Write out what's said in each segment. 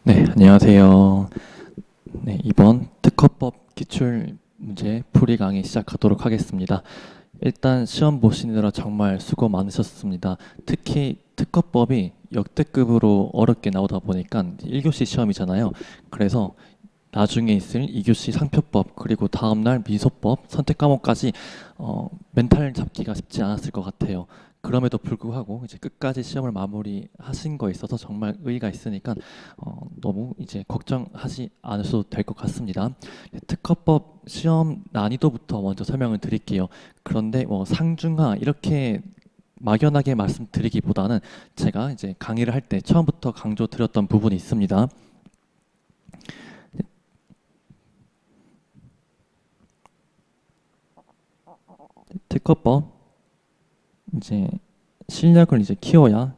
네, 안녕하세요. 네, 이번 특허법 기출 문제 풀이 강의 시작하도록 하겠습니다. 일단 시험 보시느라 정말 수고 많으셨습니다. 특히 특허법이 역대급으로 어렵게 나오다 보니까 1교시 시험이잖아요. 그래서 나중에 있을 2교시 상표법 그리고 다음날 민소법 선택 과목까지 멘탈 잡기가 쉽지 않았을 것 같아요. 그럼에도 불구하고 이제 끝까지 시험을 마무리하신 거에 있어서 정말 의의가 있으니까 너무 이제 걱정하지 않으셔도 될 것 같습니다. 특허법 시험 난이도부터 먼저 설명을 드릴게요. 그런데 뭐 상중하 이렇게 막연하게 말씀드리기보다는 제가 이제 강의를 할 때 처음부터 강조드렸던 부분이 있습니다. 특허법 이제 실력을 이제 키워야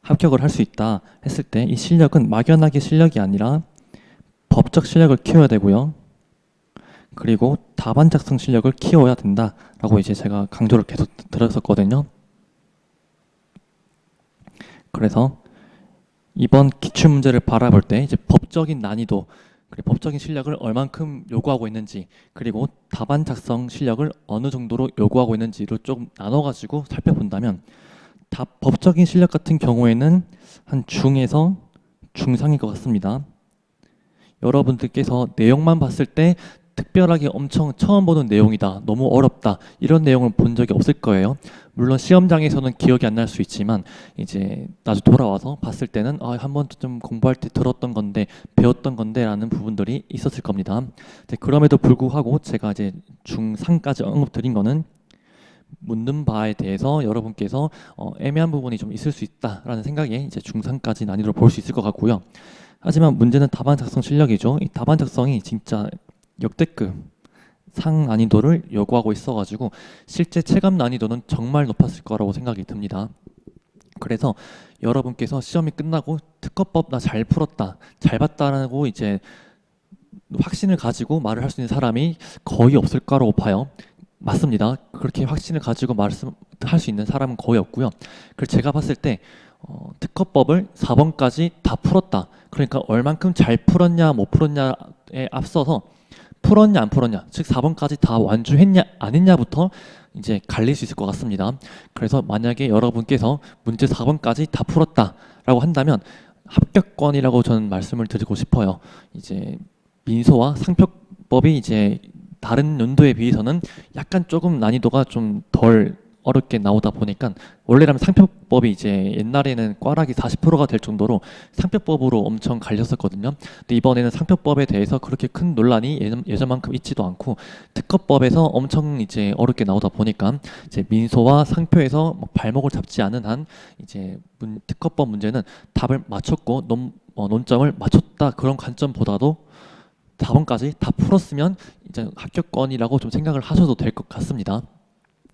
합격을 할 수 있다 했을 때 이 실력은 막연하게 실력이 아니라 법적 실력을 키워야 되고요. 그리고 답안 작성 실력을 키워야 된다라고 이제 제가 강조를 계속 드렸었거든요. 그래서 이번 기출 문제를 바라볼 때 이제 법적인 난이도 그리고 법적인 실력을 얼만큼 요구하고 있는지 그리고 답안 작성 실력을 어느 정도로 요구하고 있는지를 좀 나눠가지고 살펴본다면 법적인 실력 같은 경우에는 한 중에서 중상일 것 같습니다. 여러분들께서 내용만 봤을 때 특별하게 엄청 처음 보는 내용이다, 너무 어렵다 이런 내용을 본 적이 없을 거예요. 물론 시험장에서는 기억이 안 날 수 있지만 이제 나중에 돌아와서 봤을 때는 한 번쯤 공부할 때 들었던 건데 배웠던 건데 라는 부분들이 있었을 겁니다. 그럼에도 불구하고 제가 이제 중상까지 언급드린 거는 묻는 바에 대해서 여러분께서 애매한 부분이 좀 있을 수 있다라는 생각에 이제 중상까지 난이도를 볼 수 있을 것 같고요. 하지만 문제는 답안 작성 실력이죠. 이 답안 작성이 진짜 역대급 상 난이도를 요구하고 있어가지고 실제 체감 난이도는 정말 높았을 거라고 생각이 듭니다. 그래서 여러분께서 시험이 끝나고 특허법 나 잘 풀었다, 잘 봤다라고 이제 확신을 가지고 말을 할 수 있는 사람이 거의 없을 거라고 봐요. 맞습니다. 그렇게 확신을 가지고 말씀할 수 있는 사람은 거의 없고요. 그래서 제가 봤을 때 특허법을 4번까지 다 풀었다. 그러니까 얼만큼 잘 풀었냐 못 풀었냐에 앞서서 풀었냐 안 풀었냐, 즉 4번까지 다 완주했냐 안 했냐부터 이제 갈릴 수 있을 것 같습니다. 그래서 만약에 여러분께서 문제 4번까지 다 풀었다라고 한다면 합격권이라고 저는 말씀을 드리고 싶어요. 이제 민소와 상표법이 이제 다른 연도에 비해서는 약간 조금 난이도가 좀 덜 어렵게 나오다 보니까 원래라면 상표법이 이제 옛날에는 꽈락이 40%가 될 정도로 상표법으로 엄청 갈렸었거든요. 근데 이번에는 상표법에 대해서 그렇게 큰 논란이 예전만큼 있지도 않고 특허법에서 엄청 이제 어렵게 나오다 보니까 이제 민소와 상표에서 발목을 잡지 않은 한 이제 특허법 문제는 답을 맞췄고 논점을 맞췄다 그런 관점보다도 4번까지 다 풀었으면 이제 합격권이라고 좀 생각을 하셔도 될 것 같습니다.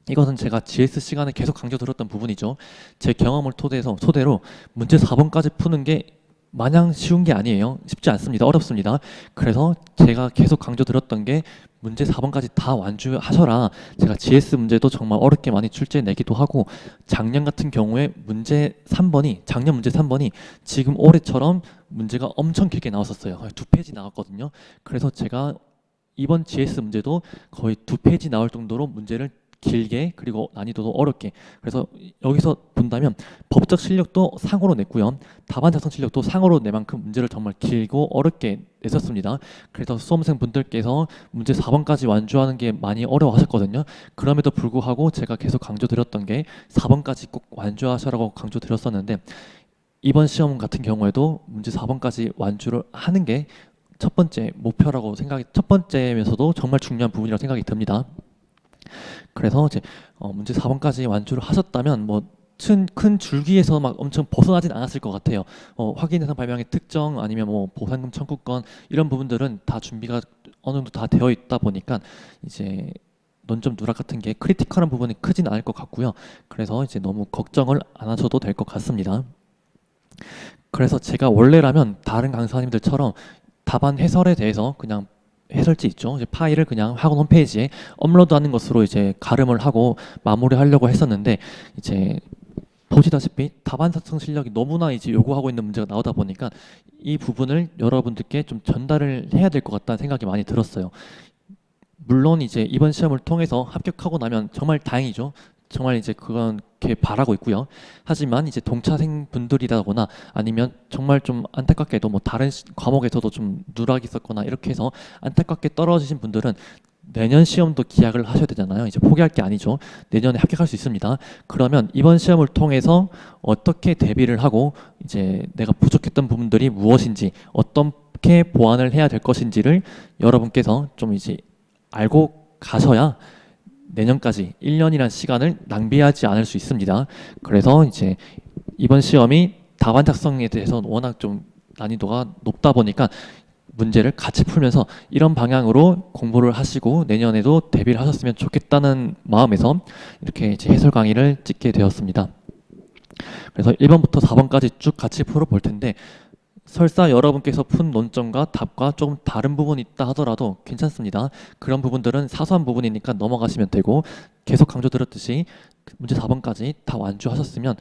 이것은 제가 GS 시간에 계속 강조드렸던 부분이죠. 제 경험을 토대로 문제 4번까지 푸는 게 마냥 쉬운 게 아니에요. 쉽지 않습니다. 어렵습니다. 그래서 제가 계속 강조드렸던 게 문제 4번까지 다 완주하셔라. 제가 GS 문제도 정말 어렵게 많이 출제 내기도 하고 작년 같은 경우에 작년 문제 3번이 지금 올해처럼 문제가 엄청 길게 나왔었어요. 2페이지 나왔거든요. 그래서 제가 이번 GS 문제도 거의 2페이지 나올 정도로 문제를 길게 그리고 난이도도 어렵게, 그래서 여기서 본다면 법적 실력도 상으로 냈고요, 답안 작성 실력도 상으로 낼 만큼 문제를 정말 길고 어렵게 냈었습니다. 그래서 수험생 분들께서 문제 4번까지 완주하는 게 많이 어려워하셨거든요. 그럼에도 불구하고 제가 계속 강조드렸던 게 4번까지 꼭 완주하셔라고 강조드렸었는데 이번 시험 같은 경우에도 문제 4번까지 완주를 하는 게 첫 번째 목표라고 첫 번째면서도 정말 중요한 부분이라고 생각이 듭니다. 그래서 이제 문제 4번까지 완주를 하셨다면 뭐 큰 줄기에서 막 엄청 벗어나진 않았을 것 같아요. 확인 대상 발명의 특정 아니면 뭐 보상금 청구권 이런 부분들은 다 준비가 어느 정도 다 되어 있다 보니까 이제 논점 누락 같은 게 크리티컬한 부분이 크진 않을 것 같고요. 그래서 이제 너무 걱정을 안 하셔도 될 것 같습니다. 그래서 제가 원래라면 다른 강사님들처럼 답안 해설에 대해서 그냥 해설지 있죠. 이제 파일을 그냥 학원 홈페이지에 업로드하는 것으로 이제 가름을 하고 마무리하려고 했었는데 이제 보시다시피 답안 작성 실력이 너무나 이제 요구하고 있는 문제가 나오다 보니까 이 부분을 여러분들께 좀 전달을 해야 될 것 같다는 생각이 많이 들었어요. 물론 이제 이번 시험을 통해서 합격하고 나면 정말 다행이죠. 정말 이제 그건 이렇게 바라고 있고요. 하지만 이제 동차생 분들이라거나 아니면 정말 좀 안타깝게도 뭐 다른 과목에서도 좀 누락이 있었거나 이렇게 해서 안타깝게 떨어지신 분들은 내년 시험도 기약을 하셔야 되잖아요. 이제 포기할 게 아니죠. 내년에 합격할 수 있습니다. 그러면 이번 시험을 통해서 어떻게 대비를 하고 이제 내가 부족했던 부분들이 무엇인지 어떻게 보완을 해야 될 것인지를 여러분께서 좀 이제 알고 가셔야 내년까지 1년이란 시간을 낭비하지 않을 수 있습니다. 그래서 이제 이번 시험이 답안 작성에 대해서 워낙 좀 난이도가 높다 보니까 문제를 같이 풀면서 이런 방향으로 공부를 하시고 내년에도 대비를 하셨으면 좋겠다는 마음에서 이렇게 이제 해설 강의를 찍게 되었습니다. 그래서 1번부터 4번까지 쭉 같이 풀어볼 텐데 설사 여러분께서 푼 논점과 답과 조금 다른 부분이 있다 하더라도 괜찮습니다. 그런 부분들은 사소한 부분이니까 넘어가시면 되고 계속 강조드렸듯이 문제 4번까지 다 완주하셨으면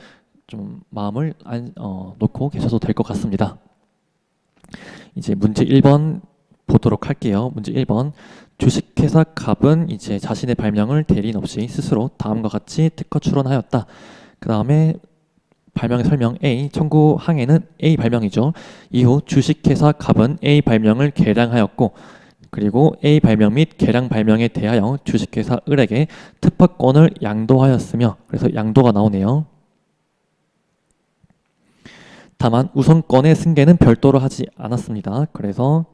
좀 마음을 놓고 계셔도 될 것 같습니다. 이제 문제 1번 보도록 할게요. 문제 1번 주식회사 갑은 이제 자신의 발명을 대리인 없이 스스로 다음과 같이 특허 출원하였다. 그 다음에 발명의 설명 A, 청구 항해는 A 발명이죠. 이후 주식회사 갑은 A 발명을 개량하였고 그리고 A 발명 및 개량 발명에 대하여 주식회사 을에게 특허권을 양도하였으며 그래서 양도가 나오네요. 다만 우선권의 승계는 별도로 하지 않았습니다. 그래서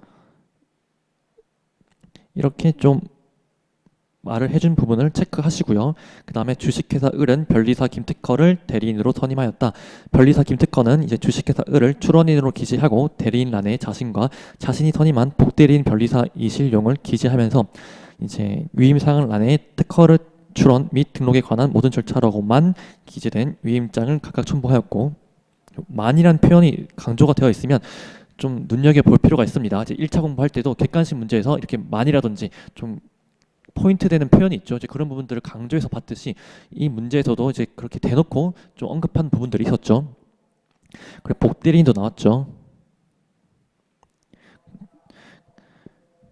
이렇게 좀 말을 해준 부분을 체크하시고요. 그 다음에 주식회사 을은 변리사 김특허를 대리인으로 선임하였다. 변리사 김특허는 이제 주식회사 을을 출원인으로 기재하고 대리인란에 자신과 자신이 선임한 복대리인 변리사 이실용을 기재하면서 이제 위임사항란에 특허를 출원 및 등록에 관한 모든 절차라고만 기재된 위임장을 각각 첨부하였고 만이란 표현이 강조가 되어 있으면 좀 눈여겨볼 필요가 있습니다. 이제 1차 공부할 때도 객관식 문제에서 이렇게 만이라든지 좀 포인트 되는 표현이 있죠. 이제 그런 부분들을 강조해서 봤듯이 이 문제에서도 이제 그렇게 대놓고 좀 언급한 부분들이 있었죠. 그리고 복대리인도 나왔죠.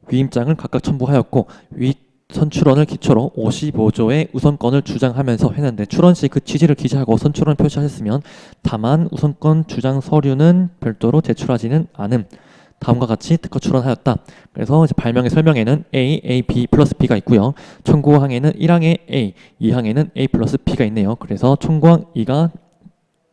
위임장을 각각 첨부하였고 위 선출원을 기초로 55조의 우선권을 주장하면서 했는데 출원 시 그 취지를 기재하고 선출원 표시하셨으면 다만 우선권 주장 서류는 별도로 제출하지는 않음. 다음과 같이 특허 출원하였다. 그래서 이제 발명의 설명에는 A, A, B 플러스 B가 있고요. 청구항에는 1항에 A, 2항에는 A 플러스 B가 있네요. 그래서 청구항 2가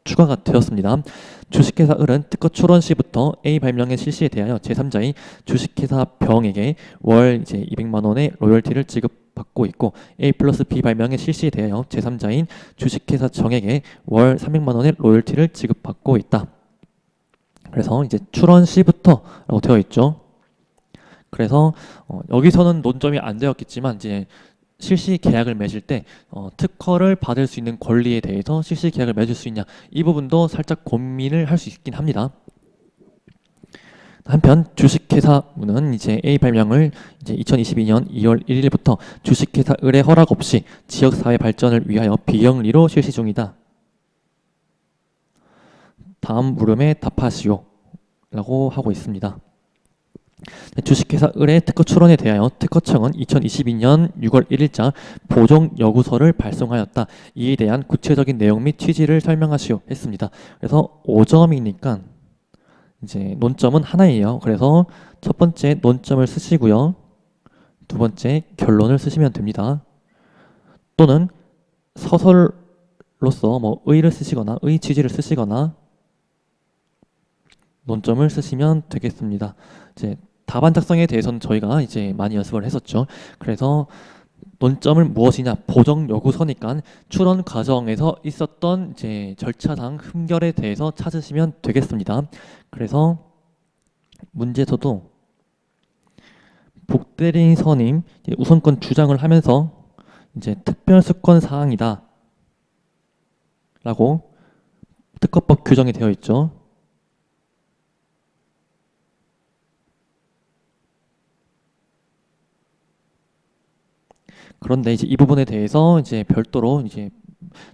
추가가 되었습니다. 주식회사 을은 특허 출원 시부터 A 발명의 실시에 대하여 제3자인 주식회사 병에게 월 이제 200만 원의 로열티를 지급받고 있고 A 플러스 B 발명의 실시에 대하여 제3자인 주식회사 정에게 월 300만 원의 로열티를 지급받고 있다. 그래서 이제 출원 시부터라고 되어 있죠. 그래서 여기서는 논점이 안 되었겠지만 이제 실시 계약을 맺을 때 특허를 받을 수 있는 권리에 대해서 실시 계약을 맺을 수 있냐 이 부분도 살짝 고민을 할 수 있긴 합니다. 한편 주식회사는 이제 A 발명을 이제 2022년 2월 1일부터 주식회사 을의 허락 없이 지역사회 발전을 위하여 비영리로 실시 중이다. 다음 물음에 답하시오 라고 하고 있습니다. 주식회사 을의 특허 출원에 대하여 특허청은 2022년 6월 1일자 보정 여구서를 발송하였다. 이에 대한 구체적인 내용 및 취지를 설명하시오 했습니다. 그래서 5점이니까 이제 논점은 하나예요. 그래서 첫 번째 논점을 쓰시고요. 두 번째 결론을 쓰시면 됩니다. 또는 서설로서 뭐 의를 쓰시거나 의 취지를 쓰시거나 논점을 쓰시면 되겠습니다. 이제 답안 작성에 대해서는 저희가 이제 많이 연습을 했었죠. 그래서 논점을 무엇이냐 보정 요구서니까 출원 과정에서 있었던 이제 절차상 흠결에 대해서 찾으시면 되겠습니다. 그래서 문제에서도 복대리인 선임 우선권 주장을 하면서 이제 특별수권 사항이다 라고 특허법 규정이 되어 있죠. 그런데 이제 이 부분에 대해서 이제 별도로 이제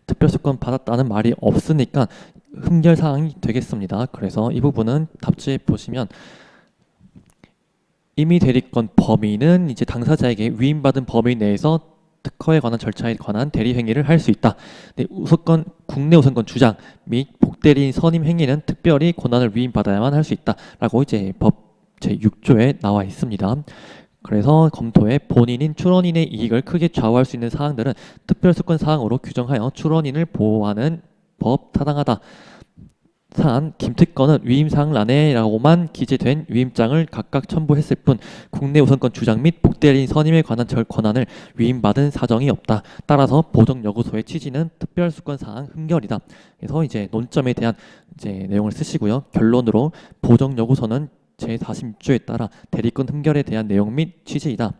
특별수권 받았다는 말이 없으니까 흠결 사항이 되겠습니다. 그래서 이 부분은 답지에 보시면 임의 대리권 범위는 이제 당사자에게 위임받은 범위 내에서 특허에 관한 절차에 관한 대리 행위를 할 수 있다. 네, 국내 우선권 주장 및 복대리인 선임 행위는 특별히 권한을 위임받아야만 할 수 있다라고 이제 법 제6조에 나와 있습니다. 그래서 검토에 본인인 출원인의 이익을 크게 좌우할 수 있는 사항들은 특별수권 사항으로 규정하여 출원인을 보호하는 법 타당하다. 사안 김특권은 위임사항란에라고만 기재된 위임장을 각각 첨부했을 뿐 국내 우선권 주장 및 복대리인 선임에 관한 권한을 위임받은 사정이 없다. 따라서 보정여구소의 취지는 특별수권 사항 흠결이다. 그래서 이제 논점에 대한 이제 내용을 쓰시고요. 결론으로 보정여구소는 제46조에 따라 대리권 흠결에 대한 내용 및 취지이다.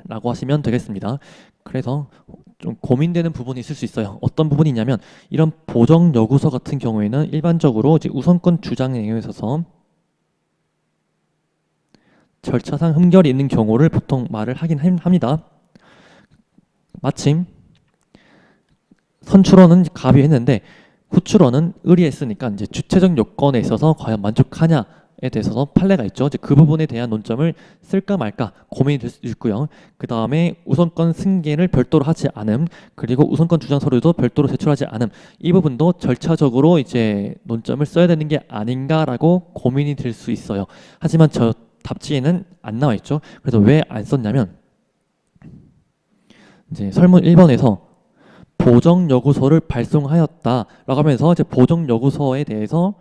라고 하시면 되겠습니다. 그래서 좀 고민되는 부분이 있을 수 있어요. 어떤 부분이냐면 이런 보정 여구서 같은 경우에는 일반적으로 이제 우선권 주장 내용에 있어서 절차상 흠결이 있는 경우를 보통 말을 하긴 합니다. 마침 선출원은 갑의했는데 후출원은 의리했으니까 이제 주체적 요건에 있어서 과연 만족하냐 에 대해서 판례가 있죠. 이제 그 부분에 대한 논점을 쓸까 말까 고민이 될 수 있고요. 그 다음에 우선권 승계를 별도로 하지 않음, 그리고 우선권 주장 서류도 별도로 제출하지 않음, 이 부분도 절차적으로 이제 논점을 써야 되는 게 아닌가라고 고민이 될 수 있어요. 하지만 저 답지에는 안 나와 있죠. 그래서 왜 안 썼냐면 이제 설문 1번에서 보정 여구서를 발송하였다라고 하면서 이제 보정 여구서에 대해서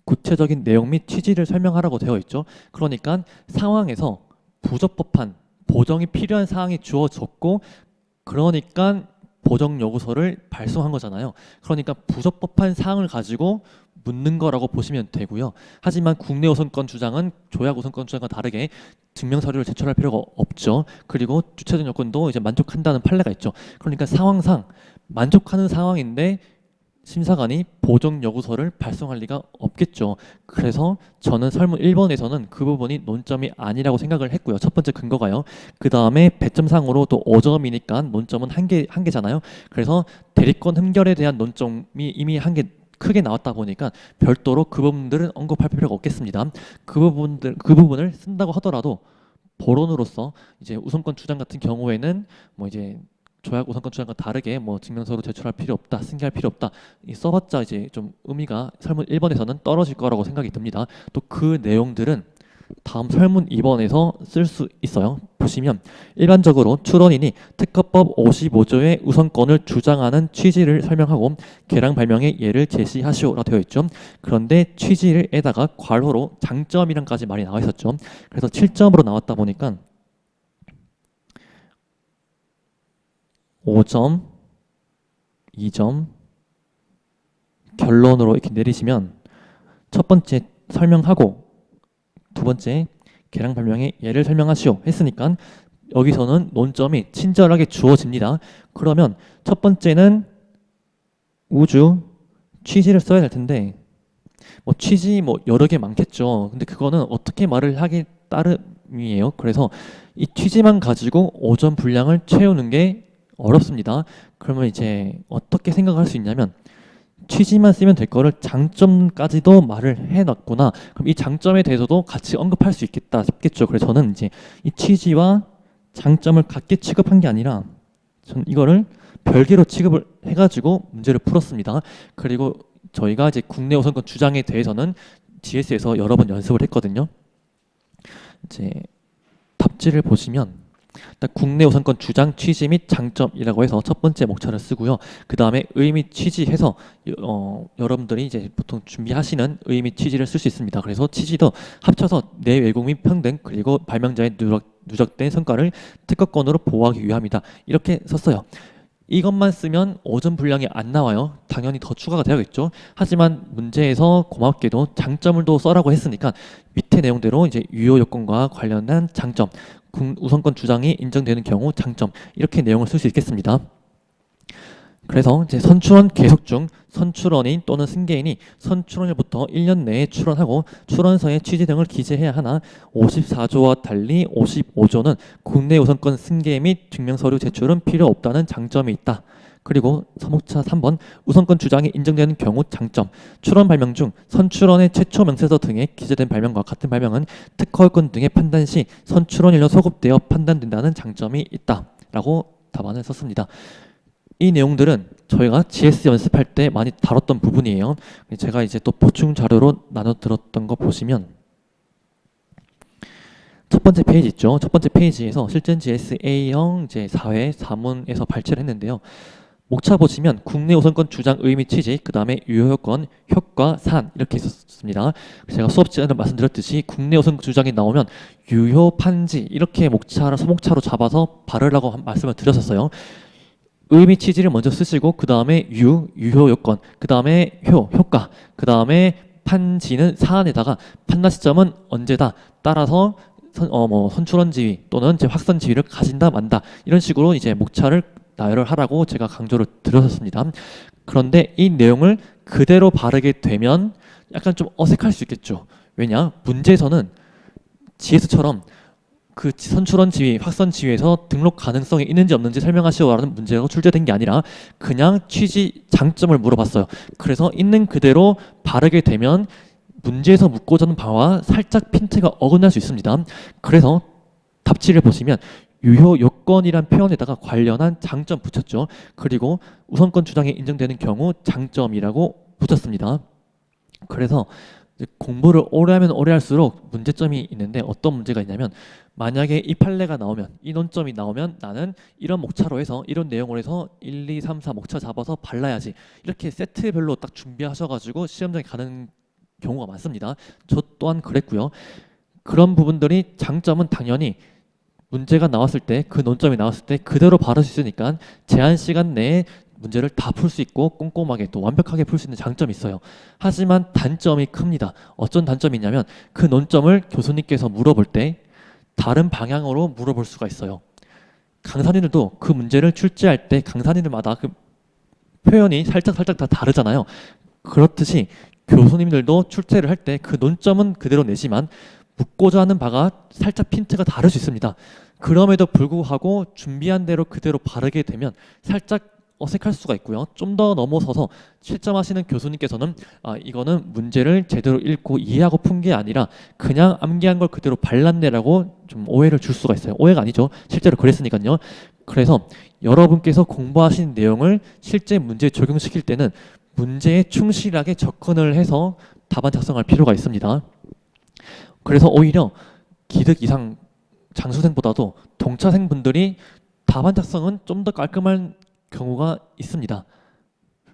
구체적인 내용 및 취지를 설명하라고 되어 있죠. 그러니까 상황에서 부적법한 보정이 필요한 사항이 주어졌고 그러니까 보정 여구서를 발송한 거잖아요. 그러니까 부적법한 사항을 가지고 묻는 거라고 보시면 되고요. 하지만 국내 우선권 주장은 조약 우선권 주장과 다르게 증명 서류를 제출할 필요가 없죠. 그리고 주체적 요건도 이제 만족한다는 판례가 있죠. 그러니까 상황상 만족하는 상황인데 심사관이 보정 여구서를 발송할 리가 없겠죠. 그래서 저는 설문 1번에서는 그 부분이 논점이 아니라고 생각을 했고요. 첫 번째 근거가요. 그 다음에 배점상으로 또 5점이니까 논점은 한 개잖아요. 그래서 대리권 흠결에 대한 논점이 이미 한 개 크게 나왔다 보니까 별도로 그 부분들은 언급할 필요가 없겠습니다. 그 부분을 쓴다고 하더라도 보론으로서 이제 우선권 주장 같은 경우에는 뭐 이제 조약 우선권 주장과 다르게 뭐 증명서로 제출할 필요 없다, 승계할 필요 없다 써봤자 이제 좀 의미가 설문 1번에서는 떨어질 거라고 생각이 듭니다. 또 그 내용들은 다음 설문 2번에서 쓸 수 있어요. 보시면 일반적으로 출원인이 특허법 55조의 우선권을 주장하는 취지를 설명하고 개량 발명의 예를 제시하시오라고 되어 있죠. 그런데 취지에다가 괄호로 장점이란까지 말이 나와 있었죠. 그래서 7점으로 나왔다 보니까 5점, 2점 결론으로 이렇게 내리시면 첫 번째 설명하고 두 번째 개량 발명의 예를 설명하시오 했으니까 여기서는 논점이 친절하게 주어집니다. 그러면 첫 번째는 우주 취지를 써야 될 텐데 뭐 취지 뭐 여러 개 많겠죠. 근데 그거는 어떻게 말을 하기 따름이에요. 그래서 이 취지만 가지고 5점 분량을 채우는 게 어렵습니다. 그러면 이제 어떻게 생각할 수 있냐면 취지만 쓰면 될 거를 장점까지도 말을 해놨구나. 그럼 이 장점에 대해서도 같이 언급할 수 있겠다 싶겠죠. 그래서 저는 이제 이 취지와 장점을 같게 취급한 게 아니라 저는 이거를 별개로 취급을 해가지고 문제를 풀었습니다. 그리고 저희가 이제 국내 우선권 주장에 대해서는 GS에서 여러 번 연습을 했거든요. 이제 답지를 보시면 국내 우선권 주장 취지 및 장점이라고 해서 첫 번째 목차를 쓰고요. 그 다음에 의 및 취지해서 여러분들이 이제 보통 준비하시는 의 및 취지를 쓸 수 있습니다. 그래서 취지도 합쳐서 내 외국 및 평등 그리고 발명자의 누적된 성과를 특허권으로 보호하기 위함이다. 이렇게 썼어요. 이것만 쓰면 5점 분량이 안 나와요. 당연히 더 추가가 되어야겠죠. 하지만 문제에서 고맙게도 장점을 또 써라고 했으니까 밑에 내용대로 이제 유효 요건과 관련한 장점, 우선권 주장이 인정되는 경우 장점 이렇게 내용을 쓸 수 있겠습니다. 그래서 이제 선출원 계속 중 선출원인 또는 승계인이 선출원일부터 1년 내에 출원하고 출원서의 취지 등을 기재해야 하나 54조와 달리 55조는 국내 우선권 승계 및 증명서류 제출은 필요 없다는 장점이 있다. 그리고 서목차 3번 우선권 주장이 인정되는 경우 장점. 출원 발명 중 선출원의 최초 명세서 등에 기재된 발명과 같은 발명은 특허권 등의 판단 시 선출원일로 소급되어 판단된다는 장점이 있다라고 답안을 썼습니다. 이 내용들은 저희가 GS 연습할 때 많이 다뤘던 부분이에요. 제가 이제 또 보충 자료로 나눠 들었던 거 보시면 첫 번째 페이지 있죠. 첫 번째 페이지에서 실전 GS A형 이제 4회 4문에서 발췌를 했는데요. 목차 보시면 국내 우선권 주장 의미 취지, 그 다음에 유효요건, 효과, 사안 이렇게 있었습니다. 제가 수업 시간에 말씀드렸듯이 국내 우선권 주장이 나오면 유효, 판지 이렇게 목차를 서목차로 잡아서 바르라고 말씀을 드렸었어요. 의미 취지를 먼저 쓰시고 그 다음에 유효 요건, 그 다음에 효과, 그 다음에 판지는 사안에다가 판단 시점은 언제다 따라서 선출원 지위 또는 이제 확선 지위를 가진다 만다 이런 식으로 이제 목차를 나열을 하라고 제가 강조를 드렸었습니다. 그런데 이 내용을 그대로 바르게 되면 약간 좀 어색할 수 있겠죠. 왜냐? 문제에서는 GS처럼 그 선출원 지위, 확선 지위에서 등록 가능성이 있는지 없는지 설명하시오라는 문제가 출제된 게 아니라 그냥 취지, 장점을 물어봤어요. 그래서 있는 그대로 바르게 되면 문제에서 묻고자 하는 바와 살짝 핀트가 어긋날 수 있습니다. 그래서 답지를 보시면 유효 요건이란 표현에다가 관련한 장점 붙였죠. 그리고 우선권 주장이 인정되는 경우 장점이라고 붙였습니다. 그래서 공부를 오래 하면 오래 할수록 문제점이 있는데 어떤 문제가 있냐면 만약에 이 판례가 나오면 이 논점이 나오면 나는 이런 목차로 해서 이런 내용으로 해서 1, 2, 3, 4 목차 잡아서 발라야지 이렇게 세트별로 딱 준비하셔가지고 시험장에 가는 경우가 많습니다. 저 또한 그랬고요. 그런 부분들이 장점은 당연히 문제가 나왔을 때 그 논점이 나왔을 때 그대로 바를 수 있으니까 제한 시간 내에 문제를 다 풀 수 있고 꼼꼼하게 또 완벽하게 풀 수 있는 장점이 있어요. 하지만 단점이 큽니다. 어떤 단점이 있냐면 그 논점을 교수님께서 물어볼 때 다른 방향으로 물어볼 수가 있어요. 강사님들도 그 문제를 출제할 때 강사님들마다 그 표현이 살짝 다 다르잖아요. 그렇듯이 교수님들도 출제를 할 때 그 논점은 그대로 내지만 묻고자 하는 바가 살짝 핀트가 다를 수 있습니다. 그럼에도 불구하고 준비한 대로 그대로 바르게 되면 살짝 어색할 수가 있고요. 좀 더 넘어서서 채점하시는 교수님께서는 이거는 문제를 제대로 읽고 이해하고 푼 게 아니라 그냥 암기한 걸 그대로 발랐네라고 좀 오해를 줄 수가 있어요. 오해가 아니죠. 실제로 그랬으니까요. 그래서 여러분께서 공부하신 내용을 실제 문제에 적용시킬 때는 문제에 충실하게 접근을 해서 답안 작성할 필요가 있습니다. 그래서 오히려 기득 이상 장수생보다도 동차생분들이 답안 작성은 좀 더 깔끔한 경우가 있습니다.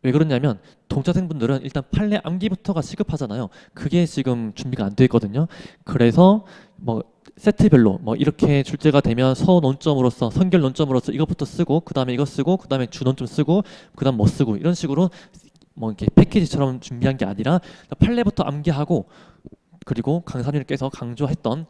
왜 그러냐면 동차생분들은 일단 판례 암기부터가 시급하잖아요. 그게 지금 준비가 안 돼 있거든요. 그래서 뭐 세트별로 뭐 이렇게 출제가 되면 서논점으로서 선결 논점으로서 이것부터 쓰고 그 다음에 이거 쓰고 그 다음에 주논점 쓰고 그 다음 뭐 쓰고 이런 식으로 뭐 이렇게 패키지처럼 준비한 게 아니라 판례부터 암기하고 그리고 강사님께서 강조했던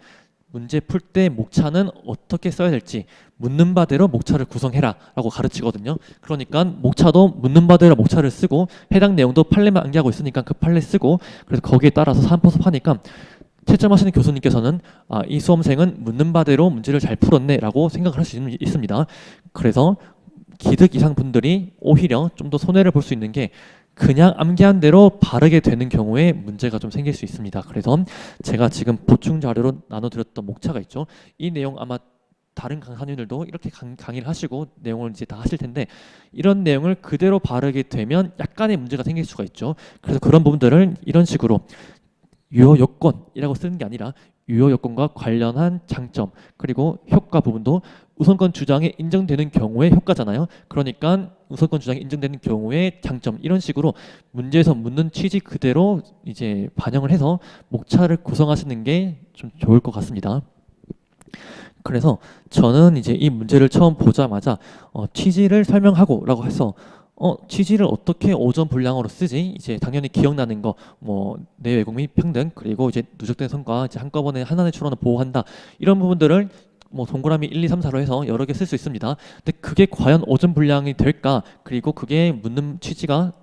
문제 풀 때 목차는 어떻게 써야 될지 묻는 바대로 목차를 구성해라 라고 가르치거든요. 그러니까 목차도 묻는 바대로 목차를 쓰고 해당 내용도 판례만 암기하고 있으니까 그 판례 쓰고 그래서 거기에 따라서 사안포섭하니까 채점하시는 교수님께서는 이 수험생은 묻는 바대로 문제를 잘 풀었네 라고 생각을 할 수 있습니다. 그래서 기득 이상 분들이 오히려 좀 더 손해를 볼 수 있는 게 그냥 암기한 대로 바르게 되는 경우에 문제가 좀 생길 수 있습니다. 그래서 제가 지금 보충 자료로 나눠드렸던 목차가 있죠. 이 내용 아마 다른 강사님들도 이렇게 강의를 하시고 내용을 이제 다 하실 텐데 이런 내용을 그대로 바르게 되면 약간의 문제가 생길 수가 있죠. 그래서 그런 부분들을 이런 식으로 유효 요건이라고 쓰는 게 아니라 유효 요건과 관련한 장점 그리고 효과 부분도 우선권 주장이 인정되는 경우의 효과잖아요. 그러니까 우선권 주장이 인정되는 경우의 장점 이런 식으로 문제에서 묻는 취지 그대로 이제 반영을 해서 목차를 구성하시는 게 좀 좋을 것 같습니다. 그래서 저는 이제 이 문제를 처음 보자마자 취지를 설명하고라고 해서 취지를 어떻게 5점 분량으로 쓰지? 이제 당연히 기억나는 거, 뭐 내외국 및 평등 그리고 이제 누적된 성과 이제 한꺼번에 하나의 출원을 보호한다 이런 부분들을 뭐 동그라미 1, 2, 3, 4로 해서 여러 개 쓸 수 있습니다. 근데 그게 과연 5점 분량이 될까? 그리고 그게 묻는 취지가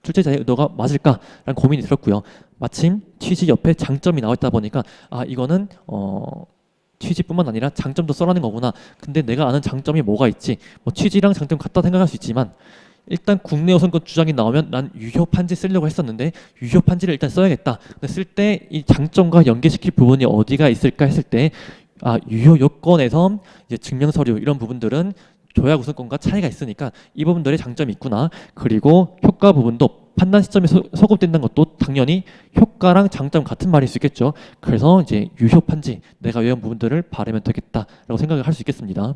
출제자의 의도가 맞을까라는 고민이 들었고요. 마침 취지 옆에 장점이 나와 있다 보니까 이거는 취지뿐만 아니라 장점도 써라는 거구나. 근데 내가 아는 장점이 뭐가 있지? 뭐 취지랑 장점 같다 생각할 수 있지만 일단 국내 우선권 주장이 나오면 난 유효 판지 쓰려고 했었는데 유효 판지를 일단 써야겠다. 근데 쓸 때 이 장점과 연계시킬 부분이 어디가 있을까 했을 때 유효 요건에서 이제 증명 서류 이런 부분들은 조약 우선권과 차이가 있으니까 이 부분들의 장점이 있구나. 그리고 효과 부분도 판단 시점에 소급된다는 것도 당연히 효과랑 장점 같은 말일 수 있겠죠. 그래서 이제 유효 판지 내가 외운 부분들을 바르면 되겠다라고 생각을 할 수 있겠습니다.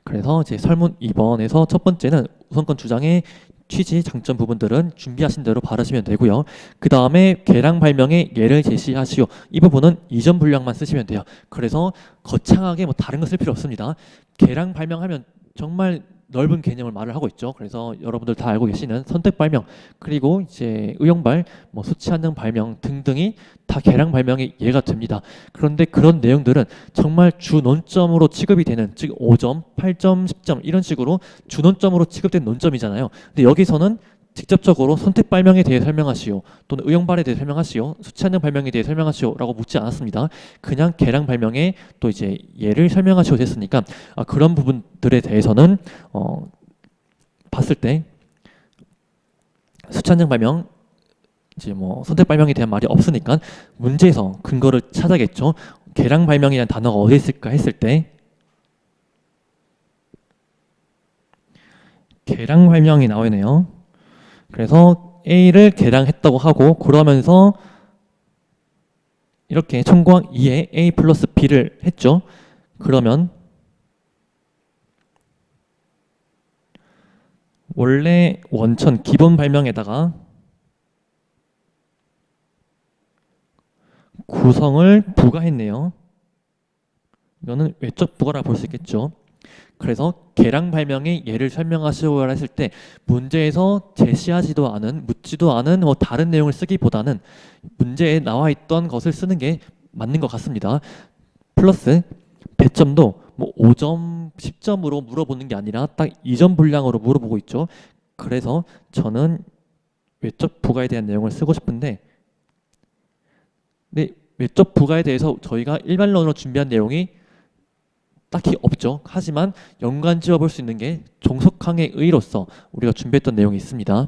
그래서 이제 설문 2번에서 첫 번째는 우선권 주장의 취지, 장점 부분들은 준비하신 대로 바르시면 되고요. 그 다음에 개량 발명의 예를 제시하시오. 이 부분은 이전 분량만 쓰시면 돼요. 그래서 거창하게 뭐 다른 거 쓸 필요 없습니다. 개량 발명하면 정말 넓은 개념을 말을 하고 있죠. 그래서 여러분들 다 알고 계시는 선택 발명, 그리고 이제 의용발, 뭐 수치 한정 발명 등등이 다 개량 발명의 예가 됩니다. 그런데 그런 내용들은 정말 주 논점으로 취급이 되는, 즉 5점, 8점, 10점 이런 식으로 주 논점으로 취급된 논점이잖아요. 근데 여기서는 직접적으로 선택 발명에 대해 설명하시오, 또는 의용발에 대해 설명하시오, 수치 한정 발명에 대해 설명하시오라고 묻지 않았습니다. 그냥 개량 발명의 또 이제 예를 설명하시오 됐으니까 그런 부분들에 대해서는 봤을 때 수치 한정 발명 이제 뭐 선택 발명에 대한 말이 없으니까 문제에서 근거를 찾아겠죠. 개량 발명이라는 단어가 어디 있을까 했을 때 개량 발명이 나오네요. 그래서 A를 개량했다고 하고 그러면서 이렇게 청구항 2에 A 플러스 B를 했죠. 그러면 원래 원천 기본 발명에다가 구성을 부과했네요. 이거는 외적 부과라 볼 수 있겠죠. 그래서 개량 발명의 예를 설명하시오라 했을 때 문제에서 제시하지도 않은, 묻지도 않은 다른 내용을 쓰기보다는 문제에 나와 있던 것을 쓰는 게 맞는 것 같습니다. 플러스 배점도 뭐 5점, 10점으로 물어보는 게 아니라 딱 2점 분량으로 물어보고 있죠. 그래서 저는 외적 부가에 대한 내용을 쓰고 싶은데, 근데 외적 부가에 대해서 저희가 일반론으로 준비한 내용이 딱히 없죠. 하지만 연관 지어볼 수 있는 게 종속항의 의의로서 우리가 준비했던 내용이 있습니다.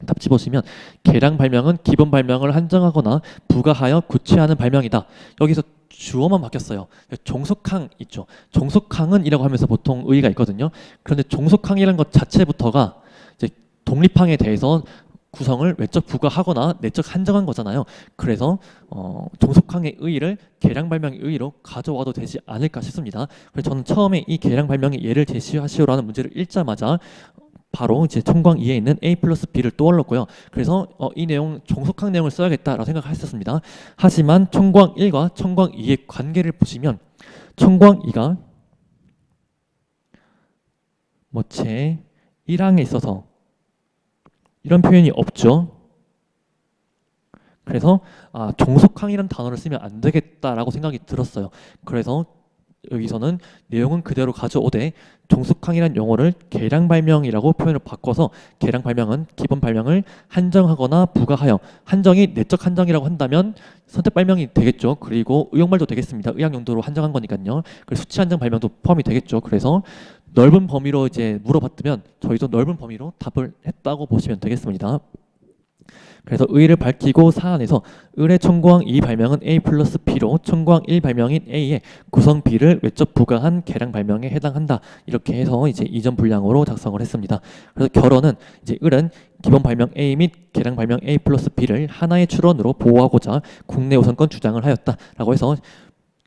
답지 보시면 개량 발명은 기본 발명을 한정하거나 부가하여 구체하는 발명이다. 여기서 주어만 바뀌었어요. 종속항 있죠. 종속항은 이라고 하면서 보통 의의가 있거든요. 그런데 종속항이라는 것 자체부터가 이제 독립항에 대해서 구성을 외적 부과하거나 내적 한정한 거잖아요. 그래서 종속항의 의의를 개량 발명의 의의로 가져와도 되지 않을까 싶습니다. 그래서 저는 처음에 이 개량 발명의 예를 제시하시오라는 문제를 읽자마자 바로 이제 청구항 2에 있는 A 플러스 B를 떠올렸고요. 그래서 이 내용 종속항 내용을 써야겠다라고 생각했었습니다. 하지만 청구항 1과 청구항 2의 관계를 보시면 청구항 2가 뭐 제 1항에 있어서 이런 표현이 없죠. 그래서 종속항이라는 단어를 쓰면 안 되겠다라고 생각이 들었어요. 그래서 여기서는 내용은 그대로 가져오되 종속항이란 용어를 개량 발명이라고 표현을 바꿔서 개량 발명은 기본 발명을 한정하거나 부가하여, 한정이 내적 한정이라고 한다면 선택 발명이 되겠죠. 그리고 의용발도 되겠습니다. 의학 용도로 한정한 거니까요. 그리고 수치 한정 발명도 포함이 되겠죠. 그래서 넓은 범위로 이제 물어봤다면 저희도 넓은 범위로 답을 했다고 보시면 되겠습니다. 그래서 의의를 밝히고 사안에서 의뢰 청구항 2 발명은 A 플러스 B로 청구항 1 발명인 A의 구성 B를 외적 부가한 개량 발명에 해당한다. 이렇게 해서 이제 이전 분량으로 작성을 했습니다. 그래서 결론은 이제 을은 기본 발명 A 및 개량 발명 A 플러스 B를 하나의 출원으로 보호하고자 국내 우선권 주장을 하였다라고 해서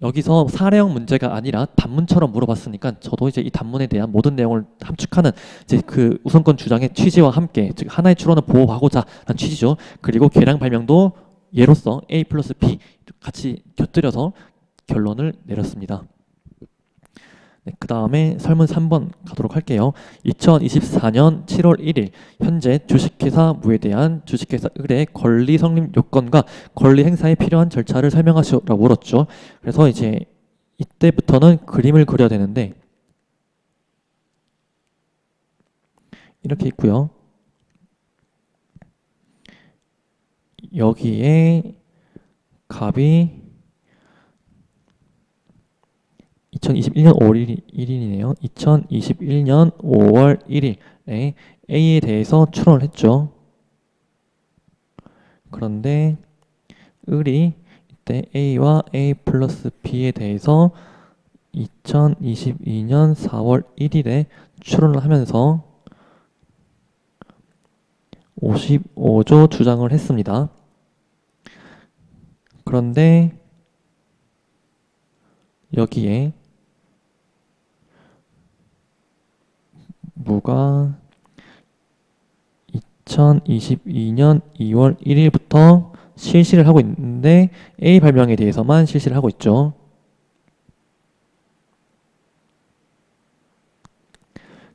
여기서 사례형 문제가 아니라 단문처럼 물어봤으니까 저도 이제 이 단문에 대한 모든 내용을 함축하는 이제 그 우선권 주장의 취지와 함께, 즉 하나의 출원을 보호하고자 하는 취지죠. 그리고 개량 발명도 예로서 A 플러스 B 같이 곁들여서 결론을 내렸습니다. 네, 그 다음에 설문 3번 가도록 할게요. 2024년 7월 1일 현재 주식회사 무에 대한 주식회사 을의 권리 성립 요건과 권리 행사에 필요한 절차를 설명하시오라고 물었죠. 그래서 이제 이때부터는 그림을 그려야 되는데 이렇게 있고요. 여기에 값이 2021년 5월 1일이네요. 2021년 5월 1일에 A에 대해서 추론을 했죠. 그런데 을이 이때 A와 A 플러스 B에 대해서 2022년 4월 1일에 추론을 하면서 55조 주장을 했습니다. 그런데 여기에 무가 2022년 2월 1일부터 실시를 하고 있는데 A 발명에 대해서만 실시를 하고 있죠.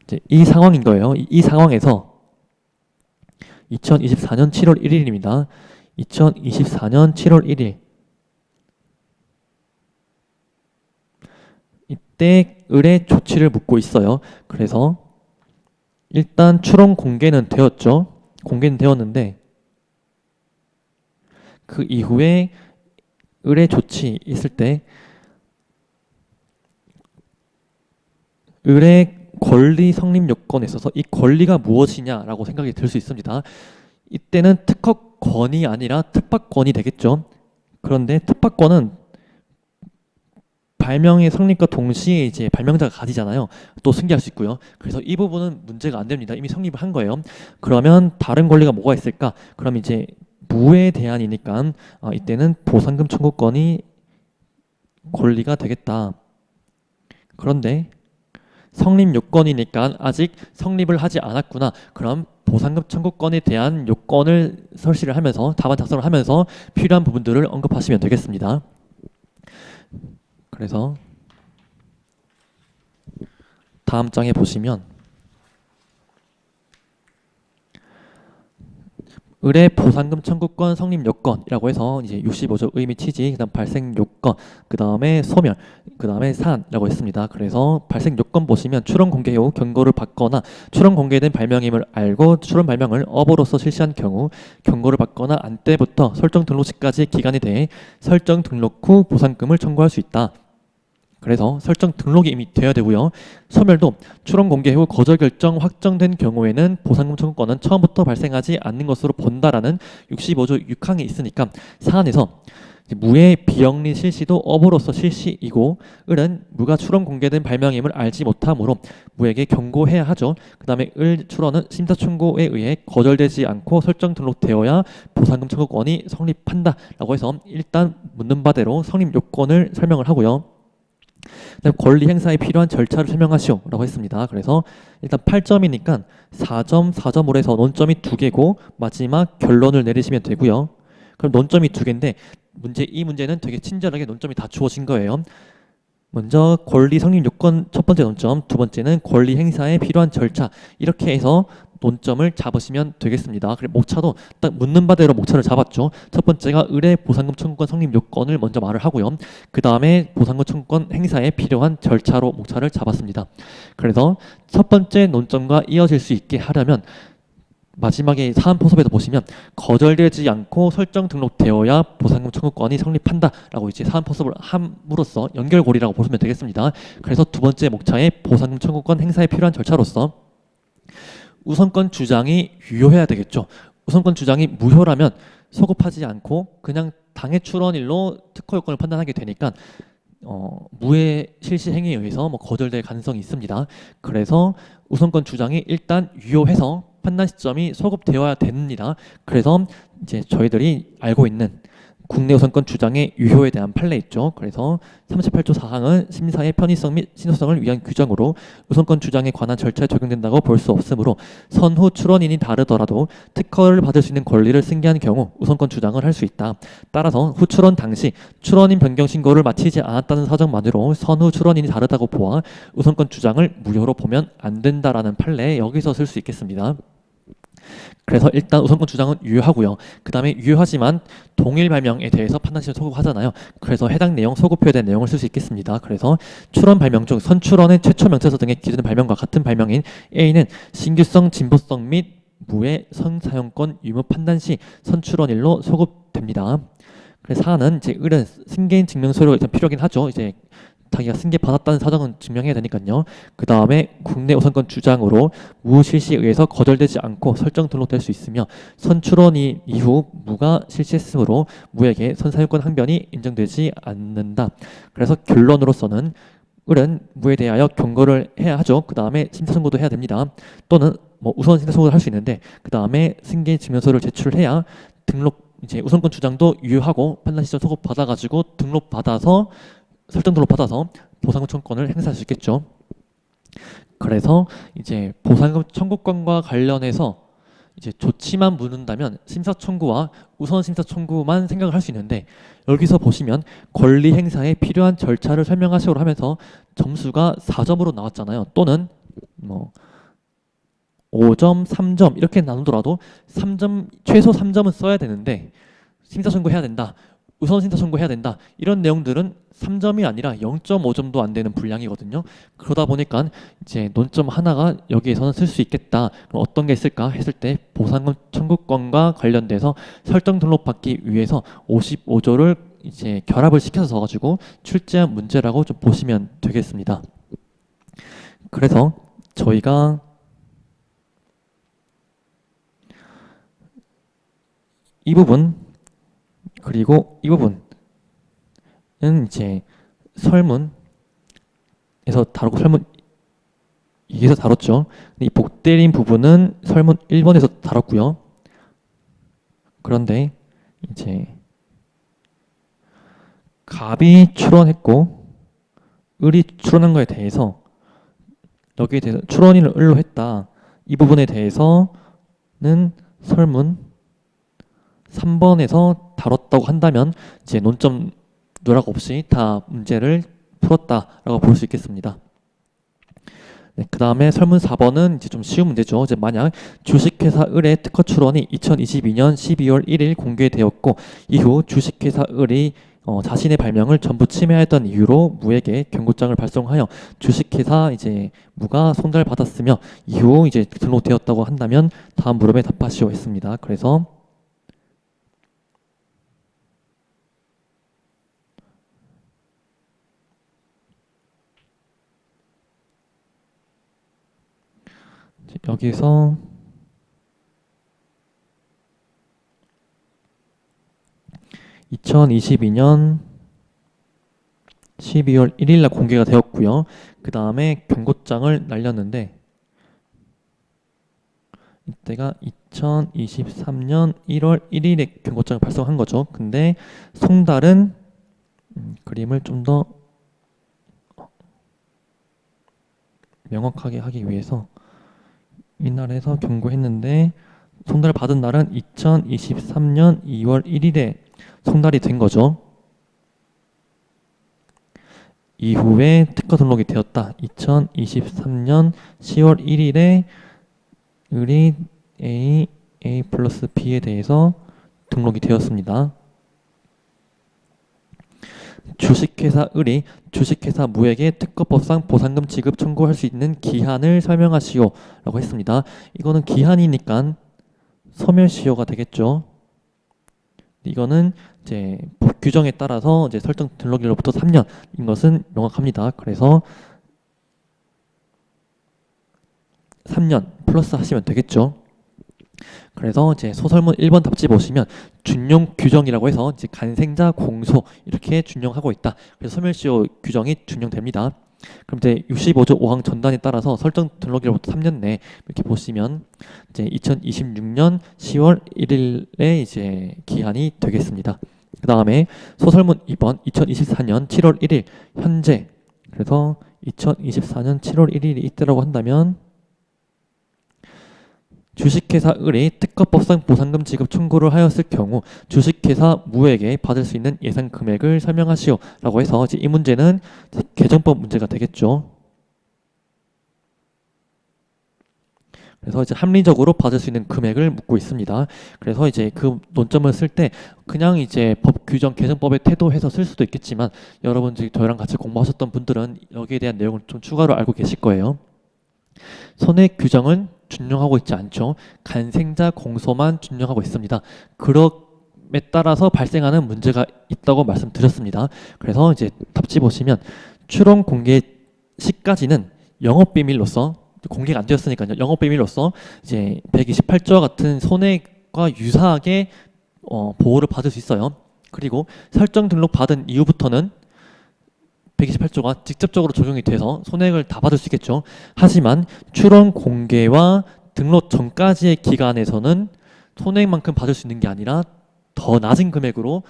이제 이 상황인 거예요. 이 상황에서 2024년 7월 1일입니다. 2024년 7월 1일 이때 을의 조치를 묻고 있어요. 그래서 일단 추론 공개는 되었죠. 공개는 되었는데 그 이후에 을의 조치 있을 때 을의 권리 성립 요건에 있어서 이 권리가 무엇이냐라고 생각이 들 수 있습니다. 이때는 특허권이 아니라 특파권이 되겠죠. 그런데 특파권은 발명의 성립과 동시에 이제 발명자가 가지잖아요. 또 승계할 수 있고요. 그래서 이 부분은 문제가 안 됩니다. 이미 성립을 한 거예요. 그러면 다른 권리가 뭐가 있을까? 그럼 이제 무에 대한이니까 이때는 보상금 청구권이 권리가 되겠다. 그런데 성립 요건이니까 아직 성립을 하지 않았구나. 그럼 보상금 청구권에 대한 요건을 설치를 하면서 답안 작성을 하면서 필요한 부분들을 언급하시면 되겠습니다. 그래서 다음 장에 보시면 을의 보상금 청구권 성립 요건이라고 해서 이제 65조 의미 취지, 그다음 발생 요건, 그다음에 소멸, 그다음에 사안이라고 했습니다. 그래서 발생 요건 보시면 추론 공개 후 경고를 받거나 추론 공개된 발명임을 알고 추론 발명을 업으로서 실시한 경우 경고를 받거나 안 때부터 설정 등록 시까지의 기간에 대해 설정 등록 후 보상금을 청구할 수 있다. 그래서 설정 등록이 이미 되어야 되고요. 소멸도 추론 공개 후 거절 결정 확정된 경우에는 보상금 청구권은 처음부터 발생하지 않는 것으로 본다라는 65조 6항이 있으니까 사안에서 무의 비영리 실시도 업으로서 실시이고 을은 무가 추론 공개된 발명임을 알지 못하므로 무에게 경고해야 하죠. 그 다음에 을 추론은 심사충고에 의해 거절되지 않고 설정 등록되어야 보상금 청구권이 성립한다 라고 해서 일단 묻는 바대로 성립 요건을 설명을 하고요. 권리 행사에 필요한 절차를 설명하시오 라고 했습니다. 그래서 일단 8점이니까 4점, 4점으로 해서 논점이 2개고 마지막 결론을 내리시면 되고요. 그럼 논점이 2개인데 이 문제는 되게 친절하게 논점이 다 주어진 거예요. 먼저 권리 성립 요건 첫 번째 논점, 두 번째는 권리 행사에 필요한 절차, 이렇게 해서 논점을 잡으시면 되겠습니다. 그리고 목차도 딱 묻는 바대로 목차를 잡았죠. 첫 번째가 을의 보상금 청구권 성립 요건을 먼저 말을 하고요. 그 다음에 보상금 청구권 행사에 필요한 절차로 목차를 잡았습니다. 그래서 첫 번째 논점과 이어질 수 있게 하려면 마지막에 사안 포섭에도 보시면 거절되지 않고 설정 등록되어야 보상금 청구권이 성립한다 라고 이제 사안 포섭을 함으로써 연결고리라고 보시면 되겠습니다. 그래서 두 번째 목차에 보상금 청구권 행사에 필요한 절차로서 우선권 주장이 유효해야 되겠죠. 우선권 주장이 무효라면 소급하지 않고 그냥 당해 출원일로 특허 요건을 판단하게 되니까 무의 실시 행위에 의해서 거절될 가능성이 있습니다. 그래서 우선권 주장이 일단 유효해서 판단 시점이 소급되어야 됩니다. 그래서 이제 저희들이 알고 있는 국내 우선권 주장의 유효에 대한 판례 있죠. 그래서 38조 4항은 심사의 편의성 및 신속성을 위한 규정으로 우선권 주장에 관한 절차에 적용된다고 볼 수 없으므로 선후 출원인이 다르더라도 특허를 받을 수 있는 권리를 승계한 경우 우선권 주장을 할 수 있다. 따라서 후 출원 당시 출원인 변경 신고를 마치지 않았다는 사정만으로 선후 출원인이 다르다고 보아 우선권 주장을 무효로 보면 안 된다라는 판례에 여기서 쓸 수 있겠습니다. 그래서 일단 우선권 주장은 유효하고요. 그 다음에 유효하지만 동일 발명에 대해서 판단시를 소급하잖아요. 그래서 해당 내용 소급표에 대한 내용을 쓸 수 있겠습니다. 그래서 출원 발명 중 선출원의 최초 명세서 등의 기준 발명과 같은 발명인 A는 신규성, 진보성 및 무의 선사용권 유무 판단 시 선출원일로 소급됩니다. 그래서 사안은 이제 을은 승계인 증명서류가 일단 필요하긴 하죠. 이제 자기가 승계받았다는 사정은 증명해야 되니까요. 그 다음에 국내 우선권 주장으로 무실시에 의해서 거절되지 않고 설정 등록될 수 있으며 선출원 이후 무가 실시했으므로 무에게 선사유권 항변이 인정되지 않는다. 그래서 결론으로서는 을은 무에 대하여 경고를 해야 하죠. 그 다음에 심사청구도 해야 됩니다. 또는 뭐 우선 심사청구를 할 수 있는데 그 다음에 승계 증명서를 제출해야 등록 이제 우선권 주장도 유효하고 판단 시점 소급 받아가지고 등록 받아서 설정 등록 받아서 보상금 청구권을 행사할 수 있겠죠. 그래서 이제 보상금 청구권과 관련해서 이제 조치만 묻는다면 심사 청구와 우선 심사 청구만 생각을 할 수 있는데 여기서 보시면 권리 행사에 필요한 절차를 설명하시오로 하면서 점수가 4점으로 나왔잖아요. 또는 뭐 5점, 3점 이렇게 나누더라도 3점 최소 3점은 써야 되는데 심사 청구해야 된다. 우선 심사 청구해야 된다. 이런 내용들은 3점이 아니라 0.5점도 안 되는 분량이거든요. 그러다 보니까 이제 논점 하나가 여기에서는 쓸 수 있겠다. 그럼 어떤 게 있을까 했을 때 보상금 청구권과 관련돼서 설정 등록 받기 위해서 55조를 이제 결합을 시켜서 써가지고 출제한 문제라고 좀 보시면 되겠습니다. 그래서 저희가 이 부분 그리고 이 부분은 이제 설문에서 다루고 설문 2에서 다뤘죠. 이 복대림 부분은 설문 1번에서 다뤘고요. 그런데 이제 갑이 출원했고 을이 출원한 거에 대해서 여기에 대해서 출원인을 을로 했다. 이 부분에 대해서는 설문 3번에서 다뤘다고 한다면 이제 논점 누락 없이 다 문제를 풀었다라고 볼 수 있겠습니다. 네, 그 다음에 설문 4번은 이제 좀 쉬운 문제죠. 이제 만약 주식회사 을의 특허 출원이 2022년 12월 1일 공개되었고 이후 주식회사 을이 자신의 발명을 전부 침해했던 이유로 무에게 경고장을 발송하여 주식회사 이제 무가 송달을 받았으며 이후 이제 등록되었다고 한다면 다음 물음에 답하시오 했습니다. 그래서 여기서 (2022년 12월 1일) 날 공개가 되었고요. 그 다음에 경고장을 날렸는데 이때가 2023년 1월 1일에 경고장을 발송한 거죠. 근데 송달은 그림을 좀 더 명확하게 하기 위해서 이날에서 경고했는데 송달을 받은 날은 2023년 2월 1일에 송달이 된 거죠. 이후에 특허 등록이 되었다. 2023년 10월 1일에 을이 A 플러스 B에 대해서 등록이 되었습니다. 주식회사 을이 주식회사 무에게 특허법상 보상금 지급 청구할 수 있는 기한을 설명하시오 라고 했습니다. 이거는 기한이니까 소멸시효가 되겠죠. 이거는 이제 법 규정에 따라서 이제 설정 등록일로부터 3년인 것은 명확합니다. 그래서 3년 플러스 하시면 되겠죠. 그래서 이제 소설문 1번 답지 보시면 준용 규정이라고 해서 이제 간생자 공소 이렇게 준용하고 있다. 그래서 소멸시효 규정이 준용됩니다. 그럼 이제 65조 5항 전단에 따라서 설정 등록일로부터 3년 내 이렇게 보시면 이제 2026년 10월 1일에 이제 기한이 되겠습니다. 그 다음에 소설문 2번 2024년 7월 1일 현재 그래서 2024년 7월 1일이 이때라고 한다면 주식회사 을이 특허법상 보상금 지급 청구를 하였을 경우 주식회사 무에게 받을 수 있는 예상 금액을 설명하시오 라고 해서 이제 이 문제는 개정법 문제가 되겠죠. 그래서 이제 합리적으로 받을 수 있는 금액을 묻고 있습니다. 그래서 이제 그 논점을 쓸 때 그냥 이제 법 규정 개정법에 태도해서 쓸 수도 있겠지만 여러분 저희랑 같이 공부하셨던 분들은 여기에 대한 내용을 좀 추가로 알고 계실 거예요. 손해 규정은 준용하고 있지 않죠. 간생자 공소만 준용하고 있습니다. 그럼에 따라서 발생하는 문제가 있다고 말씀드렸습니다. 그래서 이제 답지 보시면 추론 공개 시까지는 영업 비밀로서 공개가 안 되었으니까요. 영업 비밀로서 이제 128조와 같은 손해과 유사하게 보호를 받을 수 있어요. 그리고 설정 등록 받은 이후부터는 128조가 직접적으로 적용이 돼서 손해를 다 받을 수 있겠죠. 하지만 추론 공개와 등록 전까지의 기간에서는 손해만큼 받을 수 있는 게 아니라 더 낮은 금액으로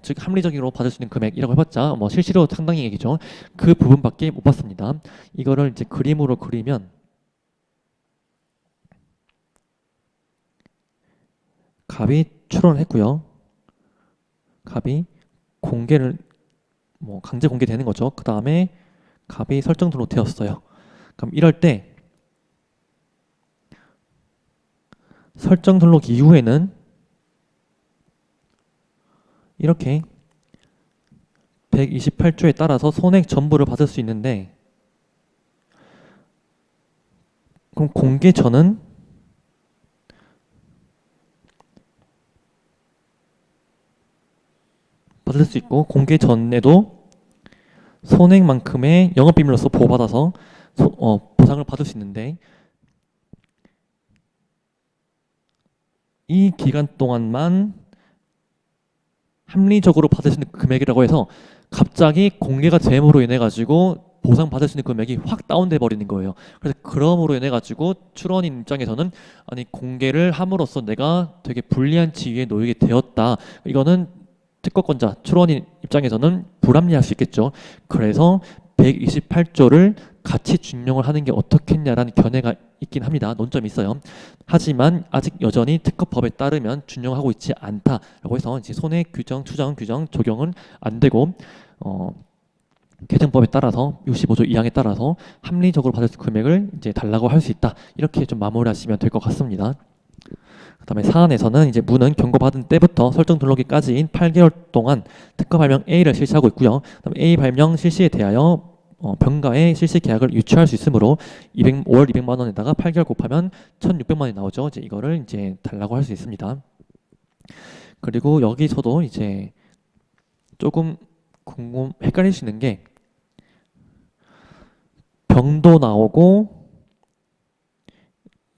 즉 합리적으로 받을 수 있는 금액이라고 해봤자 뭐 실시로 상당히 얘기죠. 그 부분밖에 못 받습니다. 이거를 이제 그림으로 그리면 갑이 추론을 했고요. 갑이 공개를 뭐 강제 공개되는 거죠. 그 다음에 갑이 설정 등록되었어요. 그럼 이럴 때 설정 등록 이후에는 이렇게 128조에 따라서 손액 전부를 받을 수 있는데, 그럼 공개 전은 받을 수 있고 공개 전에도 손해만큼의 영업비밀로서 보호받아서 보상을 받을 수 있는데, 이 기간 동안만 합리적으로 받을 수 있는 금액이라고 해서 갑자기 공개가 됨으로 인해 가지고 보상받을 수 있는 금액이 확 다운돼 버리는 거예요. 그래서 그럼으로 인해 가지고 출원인 입장에서는 아니 공개를 함으로써 내가 되게 불리한 지위에 놓이게 되었다. 이거는 특허권자 출원인 입장에서는 불합리할 수 있겠죠. 그래서 128조를 같이 준용을 하는 게 어떻겠냐라는 견해가 있긴 합니다. 논점이 있어요. 하지만 아직 여전히 특허법에 따르면 준용하고 있지 않다라고 해서 이제 손해 규정, 추정 규정 적용은 안 되고 개정법에 따라서 65조 2항에 따라서 합리적으로 받을 수 있는 금액을 이제 달라고 할 수 있다. 이렇게 좀 마무리하시면 될 것 같습니다. 그다음에 사안에서는 이제 문은 경고받은 때부터 설정 등록일까지인 8개월 동안 특허 발명 A를 실시하고 있고요. 그다음에 A 발명 실시에 대하여 병가의 실시 계약을 유치할 수 있으므로 5월 200만 원에다가 8개월 곱하면 1,600만 원이 나오죠. 이제 이거를 이제 달라고 할 수 있습니다. 그리고 여기서도 이제 조금 헷갈릴 수 있는 게 병도 나오고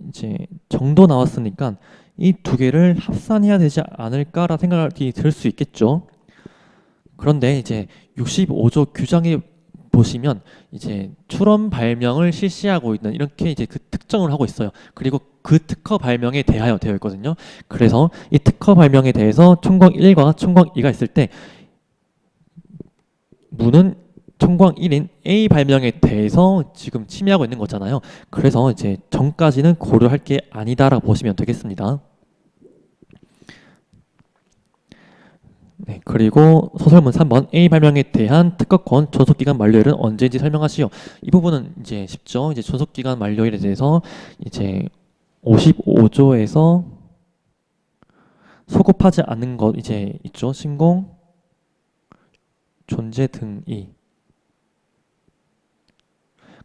이제 정도 나왔으니까 이 두 개를 합산해야 되지 않을까라 생각이 들 수 있겠죠. 그런데 이제 65조 규정에 보시면 이제 출원 발명을 실시하고 있는 이렇게 이제 그 특정을 하고 있어요. 그리고 그 특허 발명에 대하여 되어 있거든요. 그래서 이 특허 발명에 대해서 총광 1과 총광 2가 있을 때 문은 총광 1인 A 발명에 대해서 지금 침해하고 있는 거잖아요. 그래서 이제 전까지는 고려할 게 아니다라고 보시면 되겠습니다. 네, 그리고 소설문 3번 A 발명에 대한 특허권 존속기간 만료일은 언제인지 설명하시오. 이 부분은 이제 쉽죠. 이제 존속기간 만료일에 대해서 이제 55조에서 소급하지 않는 것 이제 있죠. 신공, 존재 등이.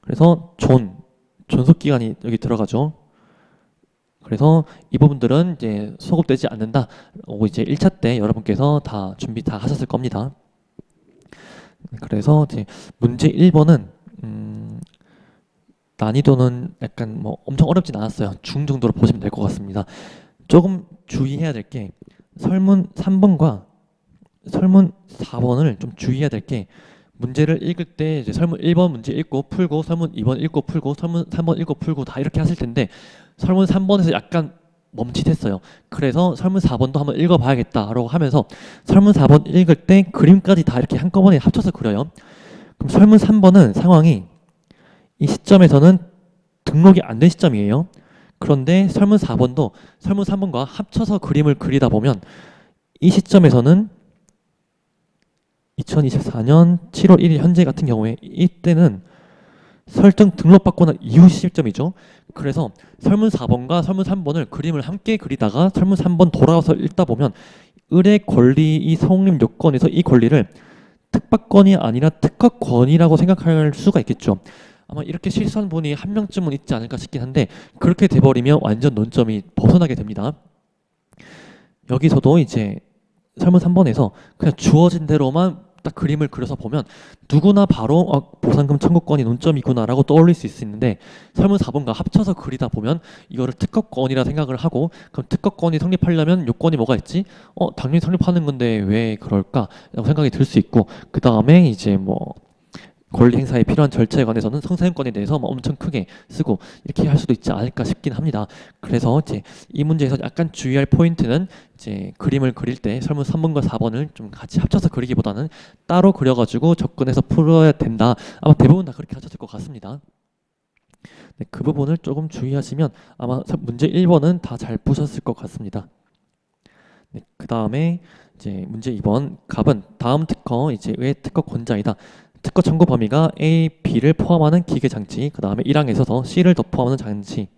그래서 존속기간이 여기 들어가죠. 그래서 이 부분들은 이제 소급되지 않는다고 이제 1차 때 여러분께서 다 준비 다 하셨을 겁니다. 그래서 이제 문제 1번은 난이도는 약간 뭐 엄청 어렵진 않았어요. 중 정도로 보시면 될 것 같습니다. 조금 주의해야 될 게 설문 3번과 설문 4번을 좀 주의해야 될 게 문제를 읽을 때 이제 설문 1번 문제 읽고 풀고 설문 2번 읽고 풀고 설문 3번 읽고 풀고 다 이렇게 하실 텐데 설문 3번에서 약간 멈칫했어요. 그래서 설문 4번도 한번 읽어봐야겠다라고 하면서 설문 4번 읽을 때 그림까지 다 이렇게 한꺼번에 합쳐서 그려요. 그럼 설문 3번은 상황이 이 시점에서는 등록이 안 된 시점이에요. 그런데 설문 4번도 설문 3번과 합쳐서 그림을 그리다 보면 이 시점에서는 2024년 7월 1일 현재 같은 경우에 이때는 설정 등록받고 난 이후 시점이죠. 그래서 설문 4번과 설문 3번을 그림을 함께 그리다가 설문 3번 돌아와서 읽다 보면 을의 권리 이 성립 요건에서 이 권리를 특박권이 아니라 특허권이라고 생각할 수가 있겠죠. 아마 이렇게 실수한 분이 한 명쯤은 있지 않을까 싶긴 한데 그렇게 돼버리면 완전 논점이 벗어나게 됩니다. 여기서도 이제 설문 3번에서 그냥 주어진 대로만 딱 그림을 그려서 보면 누구나 바로 보상금 청구권이 논점이구나라고 떠올릴 수 있는데 설문 4번과 합쳐서 그리다 보면 이거를 특허권이라 생각을 하고 그럼 특허권이 성립하려면 요건이 뭐가 있지? 당연히 성립하는 건데 왜 그럴까? 라고 생각이 들 수 있고 그 다음에 이제 뭐 권리 행사에 필요한 절차에 관해서는 성사용권에 대해서 뭐 엄청 크게 쓰고 이렇게 할 수도 있지 않을까 싶긴 합니다. 그래서 이제 이 문제에서 약간 주의할 포인트는 이제 그림을 그릴 때 설문 3번과 4번을 좀 같이 합쳐서 그리기보다는 따로 그려가지고 접근해서 풀어야 된다. 아마 대부분 다 그렇게 하셨을 것 같습니다. 네, 그 부분을 조금 주의하시면 아마 문제 1번은 다 잘 푸셨을 것 같습니다. 네, 그 다음에 이제 문제 2번 갑은 다음 특허 이제 의 특허권자이다. 특허 청구 범위가 A, B를 포함하는 기계 장치, 그 다음에 1항에 있어서 C를 더 포함하는 장치,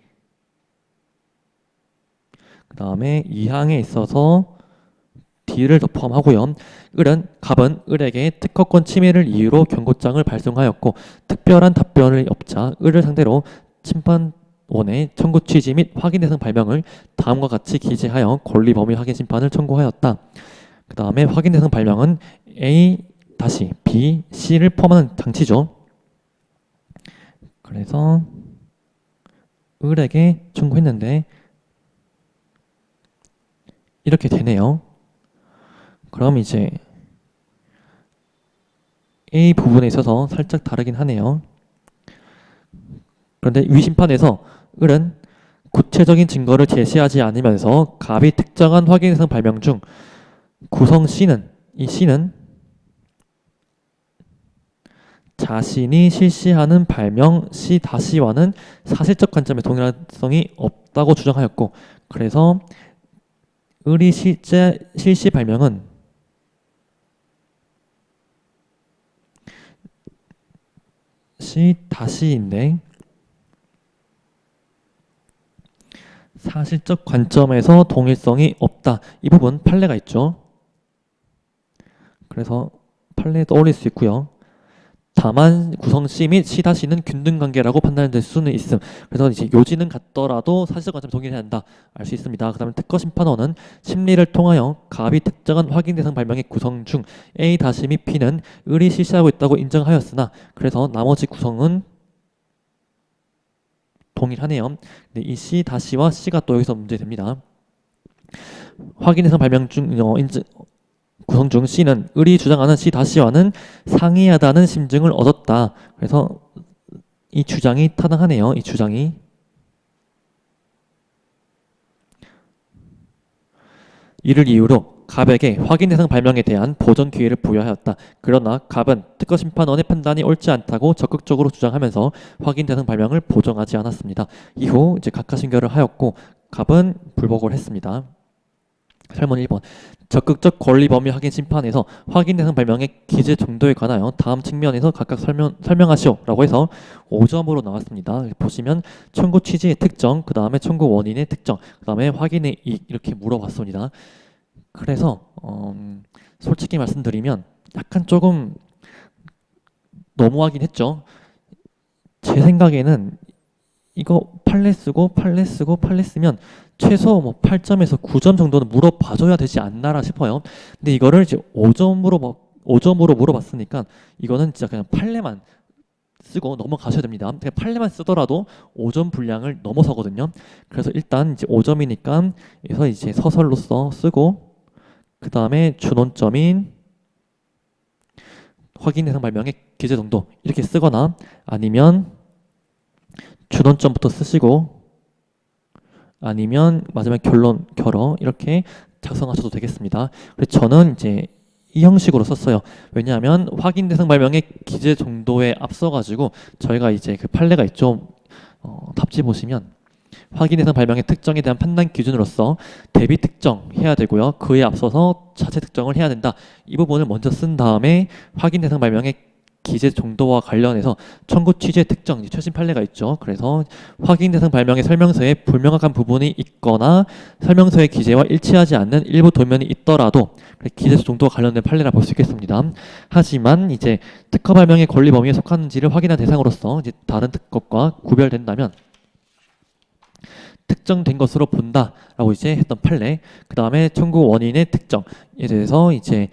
그 다음에 2항에 있어서 D를 더 포함하고요. 갑은 을에게 특허권 침해를 이유로 경고장을 발송하였고 특별한 답변을 없자 을을 상대로 심판원의 청구 취지 및 확인 대상 발명을 다음과 같이 기재하여 권리 범위 확인 심판을 청구하였다. 그 다음에 확인 대상 발명은 A 다시 B, C를 포함하는 장치죠. 그래서 을에게 청구했는데 이렇게 되네요. 그럼 이제 A 부분에 있어서 살짝 다르긴 하네요. 그런데 위심판에서 을은 구체적인 증거를 제시하지 않으면서 갑이 특정한 확인 대상 발명 중 구성 C는 이 C는 자신이 실시하는 발명 C-와는 사실적 관점의 동일성이 없다고 주장하였고 그래서 을이 실시 발명은 C-인데 사실적 관점에서 동일성이 없다. 이 부분 판례가 있죠. 그래서 판례에 떠올릴 수 있고요. 다만 구성 C 및 C-는 균등관계라고 판단될 수는 있음. 그래서 이제 요지는 같더라도 사실적 관점 동일해야 한다. 알 수 있습니다. 그 다음에 특허 심판원은 심리를 통하여 갑이 특정한 확인 대상 발명의 구성 중 A- 및 P는 을이 실시하고 있다고 인정하였으나 그래서 나머지 구성은 동일하네요. 근데 이 C-와 C가 또 여기서 문제됩니다. 확인 대상 발명 중 구성 중 C는 을이 주장하는 C-와는 상이하다는 심증을 얻었다. 그래서 이 주장이 타당하네요. 이 주장이. 이를 이유로 갑에게 확인 대상 발명에 대한 보전 기회를 부여하였다. 그러나 갑은 특허 심판원의 판단이 옳지 않다고 적극적으로 주장하면서 확인 대상 발명을 보정하지 않았습니다. 이후 이제 각하 신결을 하였고 갑은 불복을 했습니다. 설문 1번 적극적 권리 범위 확인 심판에서 확인 대상 발명의 기재 정도에 관하여 다음 측면에서 각각 설명하시오 라고 해서 5점으로 나왔습니다. 보시면 청구 취지의 특정, 그 다음에 청구 원인의 특정, 그 다음에 확인의 이익 이렇게 물어봤습니다. 그래서 솔직히 말씀드리면 약간 조금 너무하긴 했죠. 제 생각에는 이거 판례 쓰고 판례 쓰면 최소 뭐 8점에서 9점 정도는 물어봐줘야 되지 않나라 싶어요. 근데 이거를 이제 5점으로 물어봤으니까 이거는 진짜 그냥 판례만 쓰고 넘어가셔야 됩니다. 그냥 판례만 쓰더라도 5점 분량을 넘어서거든요. 그래서 일단 이제 5점이니까 그래서 이제 서술로서 쓰고 그 다음에 준원점인 확인 대상 발명의 기재 정도 이렇게 쓰거나 아니면 준원점부터 쓰시고 아니면 마지막 결론 결어 이렇게 작성하셔도 되겠습니다. 그래서 저는 이제 이 형식으로 썼어요. 왜냐하면 확인 대상 발명의 기재 정도에 앞서가지고 저희가 이제 그 판례가 있죠. 답지 보시면 확인 대상 발명의 특정에 대한 판단 기준으로서 대비 특정 해야 되고요. 그에 앞서서 자체 특정을 해야 된다. 이 부분을 먼저 쓴 다음에 확인 대상 발명의 기재 정도와 관련해서 청구 취지의 특정, 최신 판례가 있죠. 그래서 확인 대상 발명의 설명서에 불명확한 부분이 있거나 설명서의 기재와 일치하지 않는 일부 도면이 있더라도 기재 정도와 관련된 판례라 볼 수 있겠습니다. 하지만 이제 특허 발명의 권리 범위에 속하는지를 확인한 대상으로서 이제 다른 특허과 구별된다면 특정된 것으로 본다라고 이제 했던 판례. 그 다음에 청구 원인의 특정에 대해서 이제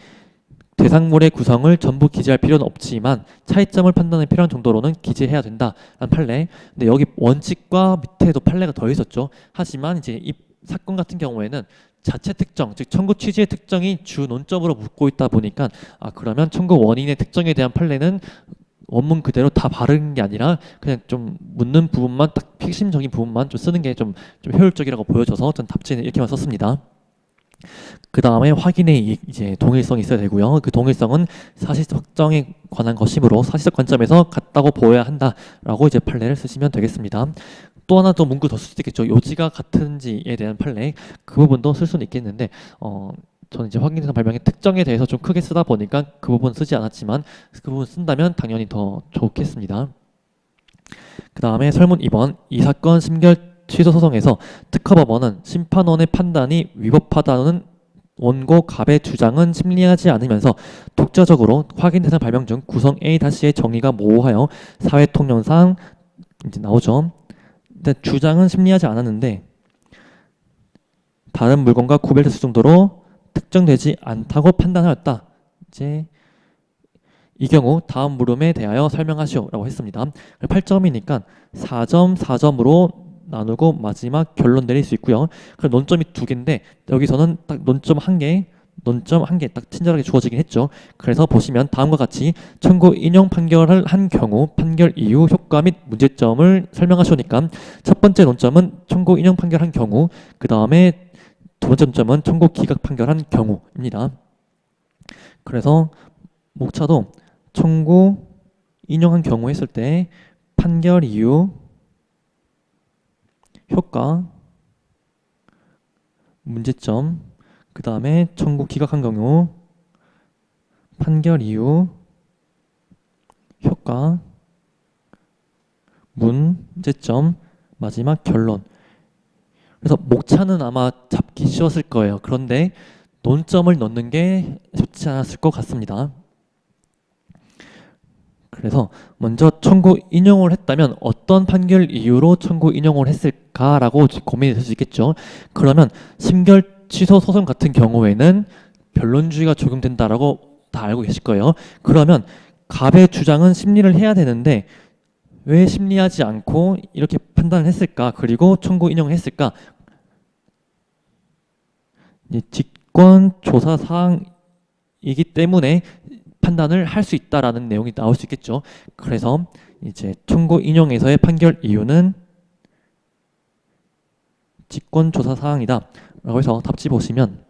대상물의 구성을 전부 기재할 필요는 없지만 차이점을 판단에 필요한 정도로는 기재해야 된다라는 판례. 근데 여기 원칙과 밑에도 판례가 더 있었죠. 하지만 이제 이 사건 같은 경우에는 자체 특정, 즉 청구 취지의 특정이 주 논점으로 묻고 있다 보니까 그러면 청구 원인의 특정에 대한 판례는 원문 그대로 다 바르는 게 아니라 그냥 좀 묻는 부분만 딱 핵심적인 부분만 좀 쓰는 게 좀 효율적이라고 보여져서 전 답지는 이렇게만 썼습니다. 그 다음에 확인의 이제 동일성이 있어야 되고요. 그 동일성은 사실적 확정에 관한 것이므로 사실적 관점에서 같다고 보여야 한다라고 이제 판례를 쓰시면 되겠습니다. 또 하나 더 문구 더 쓸 수도 있겠죠. 요지가 같은지에 대한 판례, 그 부분도 쓸 수는 있겠는데 저는 이제 확인대상 발명의 특정에 대해서 좀 크게 쓰다 보니까 그 부분 쓰지 않았지만 그 부분 쓴다면 당연히 더 좋겠습니다. 그 다음에 설문 2번, 이 사건 심결 취소 소송에서 특허법원은 심판원의 판단이 위법하다는 원고 갑의 주장은 심리하지 않으면서 독자적으로 확인대상 발명 중 구성 A-의 정의가 모호하여 사회통념상 이제 나오죠. 근데 주장은 심리하지 않았는데 다른 물건과 구별됐을 정도로 특정되지 않다고 판단하였다. 이제 이 경우 다음 물음에 대하여 설명하시오라고 했습니다. 8점이니까 4점, 4점으로 나누고 마지막 결론 내릴 수 있고요. 그럼 논점이 2개인데 여기서는 딱 논점 1개, 논점 1개 딱 친절하게 주어지긴 했죠. 그래서 보시면 다음과 같이 청구 인용 판결을 한 경우 판결 이유, 효과 및 문제점을 설명하시오니까 첫 번째 논점은 청구 인용 판결한 경우, 그 다음에 두 번째 논점은 청구 기각 판결한 경우입니다. 그래서 목차도 청구 인용한 경우 했을 때 판결 이유, 효과, 문제점, 그 다음에 청구 기각한 경우 판결 이유, 효과, 문제점, 마지막 결론. 그래서 목차는 아마 잡기 쉬웠을 거예요. 그런데 논점을 넣는 게 쉽지 않았을 것 같습니다. 그래서 먼저 청구 인용을 했다면 어떤 판결 이유로 청구 인용을 했을까라고 고민이 될 수 있겠죠. 그러면 심결 취소 소송 같은 경우에는 변론주의가 적용된다라고 다 알고 계실 거예요. 그러면 갑의 주장은 심리를 해야 되는데 왜 심리하지 않고 이렇게 판단을 했을까? 그리고 청구 인용을 했을까? 직권 조사 사항이기 때문에 판단을 할 수 있다라는 내용이 나올 수 있겠죠. 그래서 이제 청구 인용에서의 판결 이유는 직권 조사 사항이다 라고 해서 답지 보시면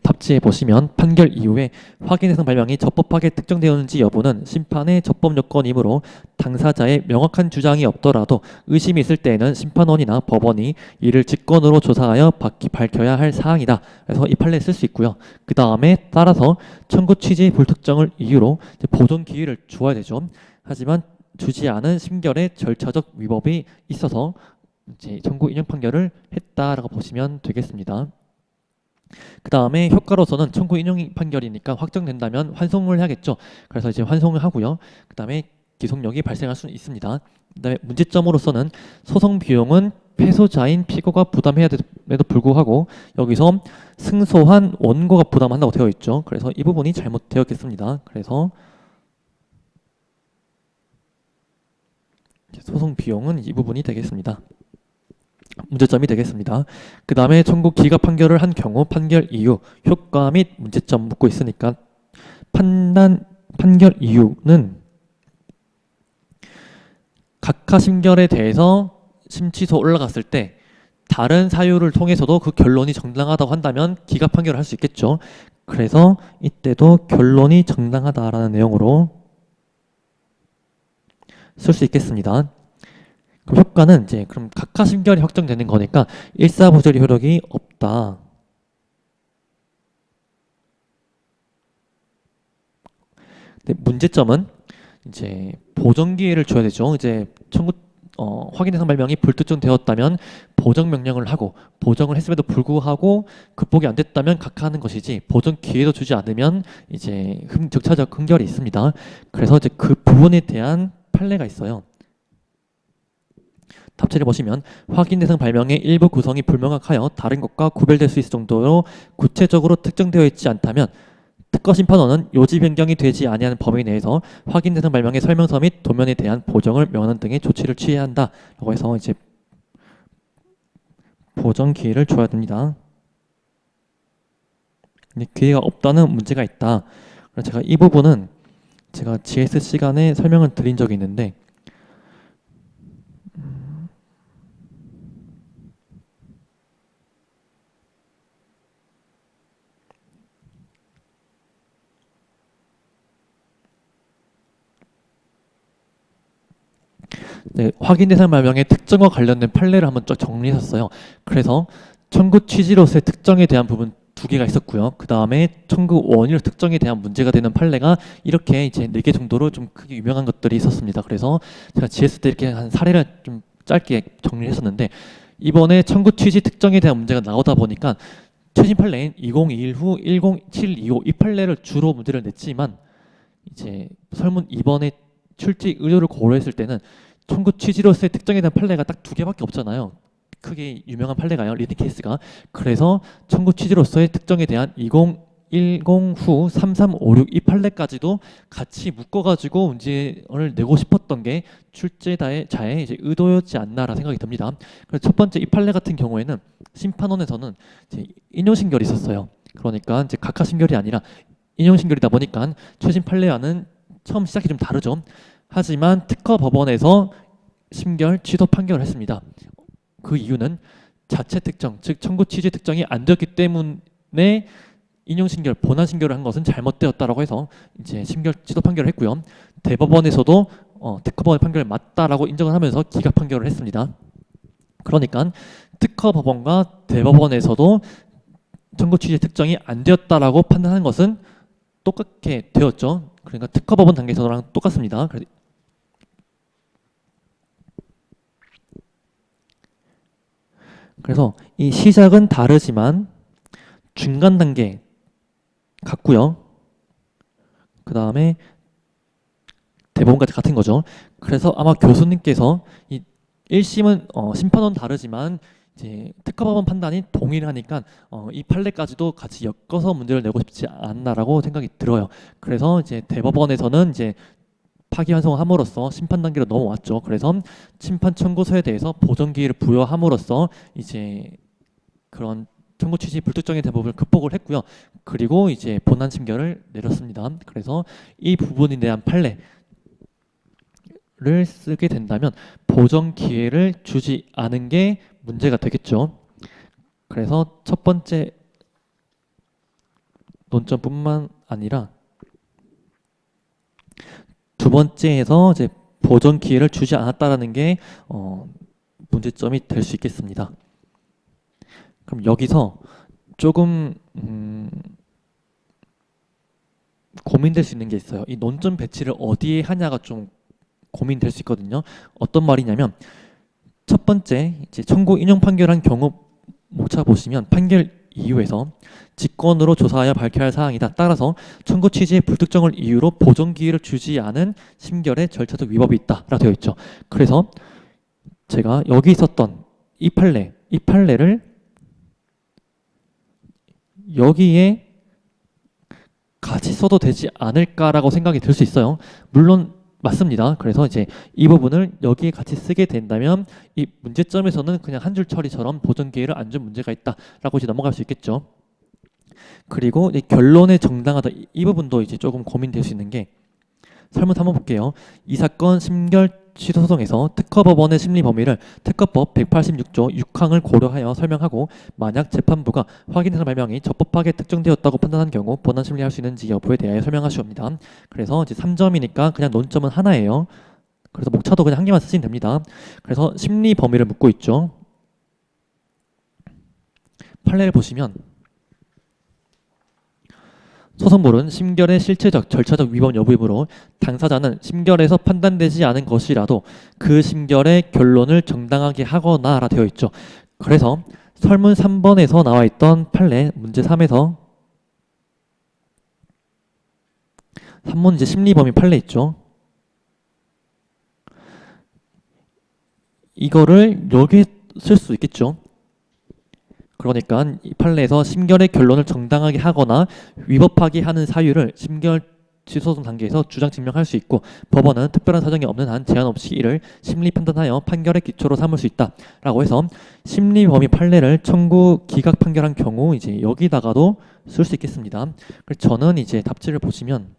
답지에 보시면 판결 이후에 확인대상 발명이 적법하게 특정되었는지 여부는 심판의 적법 요건이므로 당사자의 명확한 주장이 없더라도 의심이 있을 때에는 심판원이나 법원이 이를 직권으로 조사하여 밝혀야 할 사항이다. 그래서 이 판례에 쓸 수 있고요. 그 다음에 따라서 청구 취지 불특정을 이유로 보존 기회를 주어야 되죠. 하지만 주지 않은 심결의 절차적 위법이 있어서 이제 청구 인용 판결을 했다라고 보시면 되겠습니다. 그 다음에 효과로서는 청구 인용 판결이니까 확정된다면 환송을 해야겠죠. 그래서 이제 환송을 하고요. 그 다음에 기속력이 발생할 수 있습니다. 그 다음에 문제점으로서는 소송 비용은 패소자인 피고가 부담해야 됨에도 불구하고 여기서 승소한 원고가 부담한다고 되어 있죠. 그래서 이 부분이 잘못되었겠습니다. 그래서 소송 비용은 이 부분이 되겠습니다. 문제점이 되겠습니다. 그 다음에 청구 기각 판결을 한 경우 판결 이유, 효과 및 문제점 묻고 있으니까 판결 이유는 각하 심결에 대해서 심취소 올라갔을 때 다른 사유를 통해서도 그 결론이 정당하다고 한다면 기각 판결을 할 수 있겠죠. 그래서 이때도 결론이 정당하다라는 내용으로 쓸 수 있겠습니다. 그 효과는 이제 그럼 각하 심결이 확정되는 거니까 일사부절의 효력이 없다. 근데 문제점은 이제 보정 기회를 줘야 되죠. 이제 확인 대상 발명이 불특정되었다면 보정 명령을 하고 보정을 했음에도 불구하고 극복이 안 됐다면 각하하는 것이지 보정 기회도 주지 않으면 이제 적차적 흥결이 있습니다. 그래서 이제 그 부분에 대한 판례가 있어요. 답지를 보시면 확인 대상 발명의 일부 구성이 불명확하여 다른 것과 구별될 수 있을 정도로 구체적으로 특정되어 있지 않다면 특허 심판원은 요지 변경이 되지 아니하는 범위 내에서 확인 대상 발명의 설명서 및 도면에 대한 보정을 명하는 등의 조치를 취해야 한다라고 해서 이제 보정 기회를 줘야 됩니다. 근데 기회가 없다는 문제가 있다. 그래서 제가 이 부분은 제가 GS 시간에 설명을 드린 적이 있는데 네, 확인 대상 발명의 특정과 관련된 판례를 한번 쭉 정리했었어요. 그래서 청구 취지로서의 특정에 대한 부분 두 개가 있었고요. 그 다음에 청구 원인으로 특정에 대한 문제가 되는 판례가 이렇게 이제 4개 정도로 좀 크게 유명한 것들이 있었습니다. 그래서 제가 GS 때 이렇게 한 사례를 좀 짧게 정리를 했었는데 이번에 청구 취지 특정에 대한 문제가 나오다 보니까 최신 판례인 2021 후 10725 이 판례를 주로 문제를 냈지만 이제 설문 이번에 출제 의도를 고려했을 때는 청구 취지로서의 특정에 대한 판례가 딱 2개밖에 없잖아요. 크게 유명한 판례가요. 리딩 케이스가. 그래서 청구 취지로서의 특정에 대한 2010 후 3356 이 판례까지도 같이 묶어가지고 문제를 내고 싶었던 게 출제자의 이제 의도였지 않나라 생각이 듭니다. 그래서 첫 번째 이 판례 같은 경우에는 심판원에서는 이제 인용신결이 있었어요. 그러니까 이제 각하신결이 아니라 인용신결이다 보니까 최신 판례와는 처음 시작이 좀 다르죠. 하지만 특허 법원에서 심결 취소 판결을 했습니다. 그 이유는 자체 특정, 즉 청구 취지 특정이 안 되었기 때문에 인용 신결, 본안 신결을 한 것은 잘못되었다라고 해서 이제 심결 취소 판결을 했고요. 대법원에서도 특허법원의 판결이 맞다라고 인정을 하면서 기각 판결을 했습니다. 그러니까 특허법원과 대법원에서도 청구 취지 특정이 안 되었다라고 판단한 것은 똑같게 되었죠. 그러니까 특허법원 단계에서랑 똑같습니다. 그래서 이 시작은 다르지만 중간 단계 같고요. 그 다음에 대법원까지 같은 거죠. 그래서 아마 교수님께서 이 1심은 심판원 다르지만 이제 특허법원 판단이 동일하니까 이 판례까지도 같이 엮어서 문제를 내고 싶지 않나라고 생각이 들어요. 그래서 이제 대법원에서는 이제 파기환송을 함으로써 심판 단계로 넘어왔죠. 그래서 심판 청구서에 대해서 보전 기회를 부여함으로써 이제 그런 청구 취지 불특정의 대부분을 극복을 했고요. 그리고 이제 본안 심결을 내렸습니다. 그래서 이 부분에 대한 판례를 쓰게 된다면 보전 기회를 주지 않은 게 문제가 되겠죠. 그래서 첫 번째 논점뿐만 아니라 두 번째에서 이제 보전 기회를 주지 않았다라는 게 문제점이 될 수 있겠습니다. 그럼 여기서 조금 고민될 수 있는 게 있어요. 이 논점 배치를 어디에 하냐가 좀 고민될 수 있거든요. 어떤 말이냐면 첫 번째 이제 청구 인용 판결한 경우 목차 보시면 판결 이유에서 직권으로 조사하여 밝혀야 할 사항이다. 따라서 청구 취지의 불특정을 이유로 보전 기회를 주지 않은 심결의 절차적 위법이 있다라고 되어 있죠. 그래서 제가 여기 있었던 이 판례를 여기에 같이 써도 되지 않을까라고 생각이 들 수 있어요. 물론 맞습니다. 그래서 이제 이 부분을 여기에 같이 쓰게 된다면 이 문제점에서는 그냥 한 줄 처리처럼 보전 기회를 안 준 문제가 있다라고 이제 넘어갈 수 있겠죠. 그리고 이 결론의 정당하다 이 부분도 이제 조금 고민될 수 있는 게 설문 한번 볼게요. 이 사건 심결 취소 소송에서 특허법원의 심리 범위를 특허법 186조 6항을 고려하여 설명하고 만약 재판부가 확인해서 발명이 적법하게 특정되었다고 판단한 경우 본안 심리할 수 있는지 여부에 대하여 설명하시옵니다. 그래서 이제 3점이니까 그냥 논점은 하나예요. 그래서 목차도 그냥 한 개만 쓰시면 됩니다. 그래서 심리 범위를 묻고 있죠. 판례를 보시면 소송물은 심결의 실체적, 절차적 위법 여부이므로 당사자는 심결에서 판단되지 않은 것이라도 그 심결의 결론을 정당하게 하거나라 되어 있죠. 그래서 설문 3번에서 나와 있던 판례 문제 3에서 3번 이제 심리범위 판례 있죠. 이거를 여기에 쓸 수 있겠죠. 그러니까 이 판례에서 심결의 결론을 정당하게 하거나 위법하게 하는 사유를 심결 취소소송 단계에서 주장 증명할 수 있고 법원은 특별한 사정이 없는 한 제한 없이 이를 심리 판단하여 판결의 기초로 삼을 수 있다라고 해서 심리 범위 판례를 청구 기각 판결한 경우 이제 여기다가도 쓸 수 있겠습니다. 그래서 저는 이제 답지를 보시면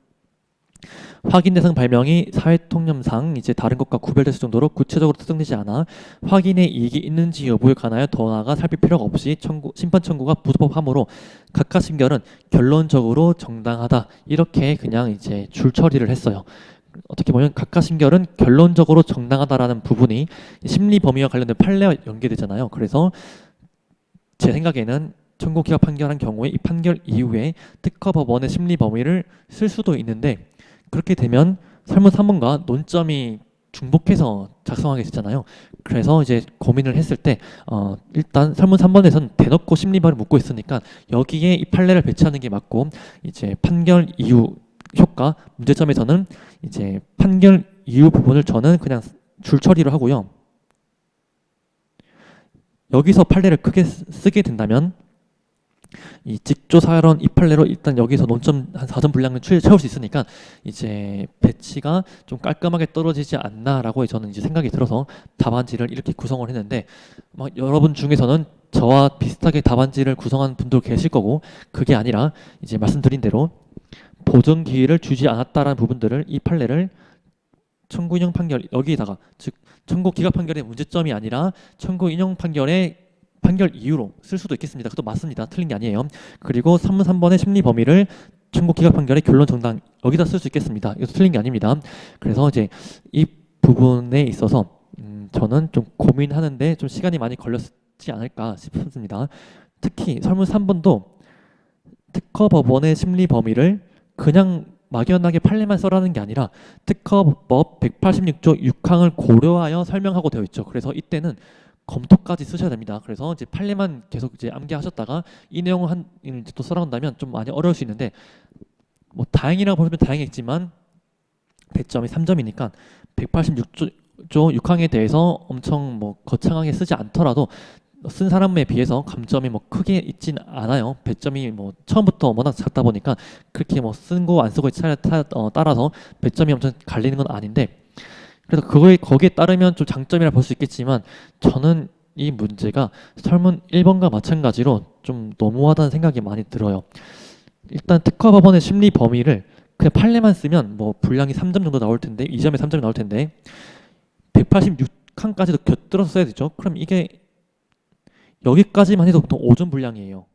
확인 대상 발명이 사회통념상 이제 다른 것과 구별됐을 정도로 구체적으로 특정되지 않아 확인의 이익이 있는지 여부에 관하여 더 나아가 살필 필요가 없이 심판 청구가 부적법하므로 각하 심결은 결론적으로 정당하다 이렇게 그냥 이제 줄 처리를 했어요. 어떻게 보면 각하 심결은 결론적으로 정당하다라는 부분이 심리 범위와 관련된 판례와 연계되잖아요. 그래서 제 생각에는 청구 기각 판결한 경우에 이 판결 이후에 특허 법원의 심리 범위를 쓸 수도 있는데 그렇게 되면 설문 3번과 논점이 중복해서 작성하게 되잖아요. 그래서 이제 고민을 했을 때 일단 설문 3번에서는 대놓고 심리범위를 묻고 있으니까 여기에 이 판례를 배치하는 게 맞고 이제 판결 이후 효과 문제점에서는 이제 판결 이후 부분을 저는 그냥 줄 처리를 하고요. 여기서 판례를 크게 쓰게 된다면 이 직조사론 이 판례로 일단 여기서 논점 한 4점 분량을 채울 수 있으니까 이제 배치가 좀 깔끔하게 떨어지지 않나라고 저는 이제 생각이 들어서 답안지를 이렇게 구성을 했는데 막 여러분 중에서는 저와 비슷하게 답안지를 구성한 분도 계실 거고 그게 아니라 이제 말씀드린 대로 보정 기회를 주지 않았다라는 부분들을 이 판례를 청구 인용 판결 여기다가 즉 청구 기각 판결의 문제점이 아니라 청구 인용 판결의 판결 이유로 쓸 수도 있겠습니다. 그것도 맞습니다. 틀린 게 아니에요. 그리고 3번의 심리 범위를 청구 기각 판결의 결론 정당 여기다 쓸 수 있겠습니다. 이것도 틀린 게 아닙니다. 그래서 이제 이 부분에 있어서 저는 좀 고민하는데 좀 시간이 많이 걸렸지 않을까 싶습니다. 특히 설문 3번도 특허 법원의 심리 범위를 그냥 막연하게 판례만 써라는 게 아니라 특허법 186조 6항을 고려하여 설명하고 되어 있죠. 그래서 이때는 검토까지 쓰셔야 됩니다. 그래서 이제 판례만 계속 이제 암기하셨다가 이 내용을 또 써나간다면 좀 많이 어려울 수 있는데 뭐 다행이라고 보면 다행이겠지만 배점이 3점이니까 186조 6항에 대해서 엄청 뭐 거창하게 쓰지 않더라도 쓴 사람에 비해서 감점이 뭐 크게 있진 않아요. 배점이 뭐 처음부터 워낙 작다 보니까 그렇게 뭐 쓴 거 안 쓰고에 따라서 배점이 엄청 갈리는 건 아닌데 그래서 거기에 따르면 좀 장점이라 볼 수 있겠지만 저는 이 문제가 설문 1번과 마찬가지로 좀 너무하다는 생각이 많이 들어요. 일단 특허 법원의 심리 범위를 그냥 판례만 쓰면 뭐 분량이 3점 정도 나올 텐데 2점에 3점이 나올 텐데 186칸까지도 곁들여서 써야 되죠. 그럼 이게 여기까지만 해도 보통 5점 분량이에요.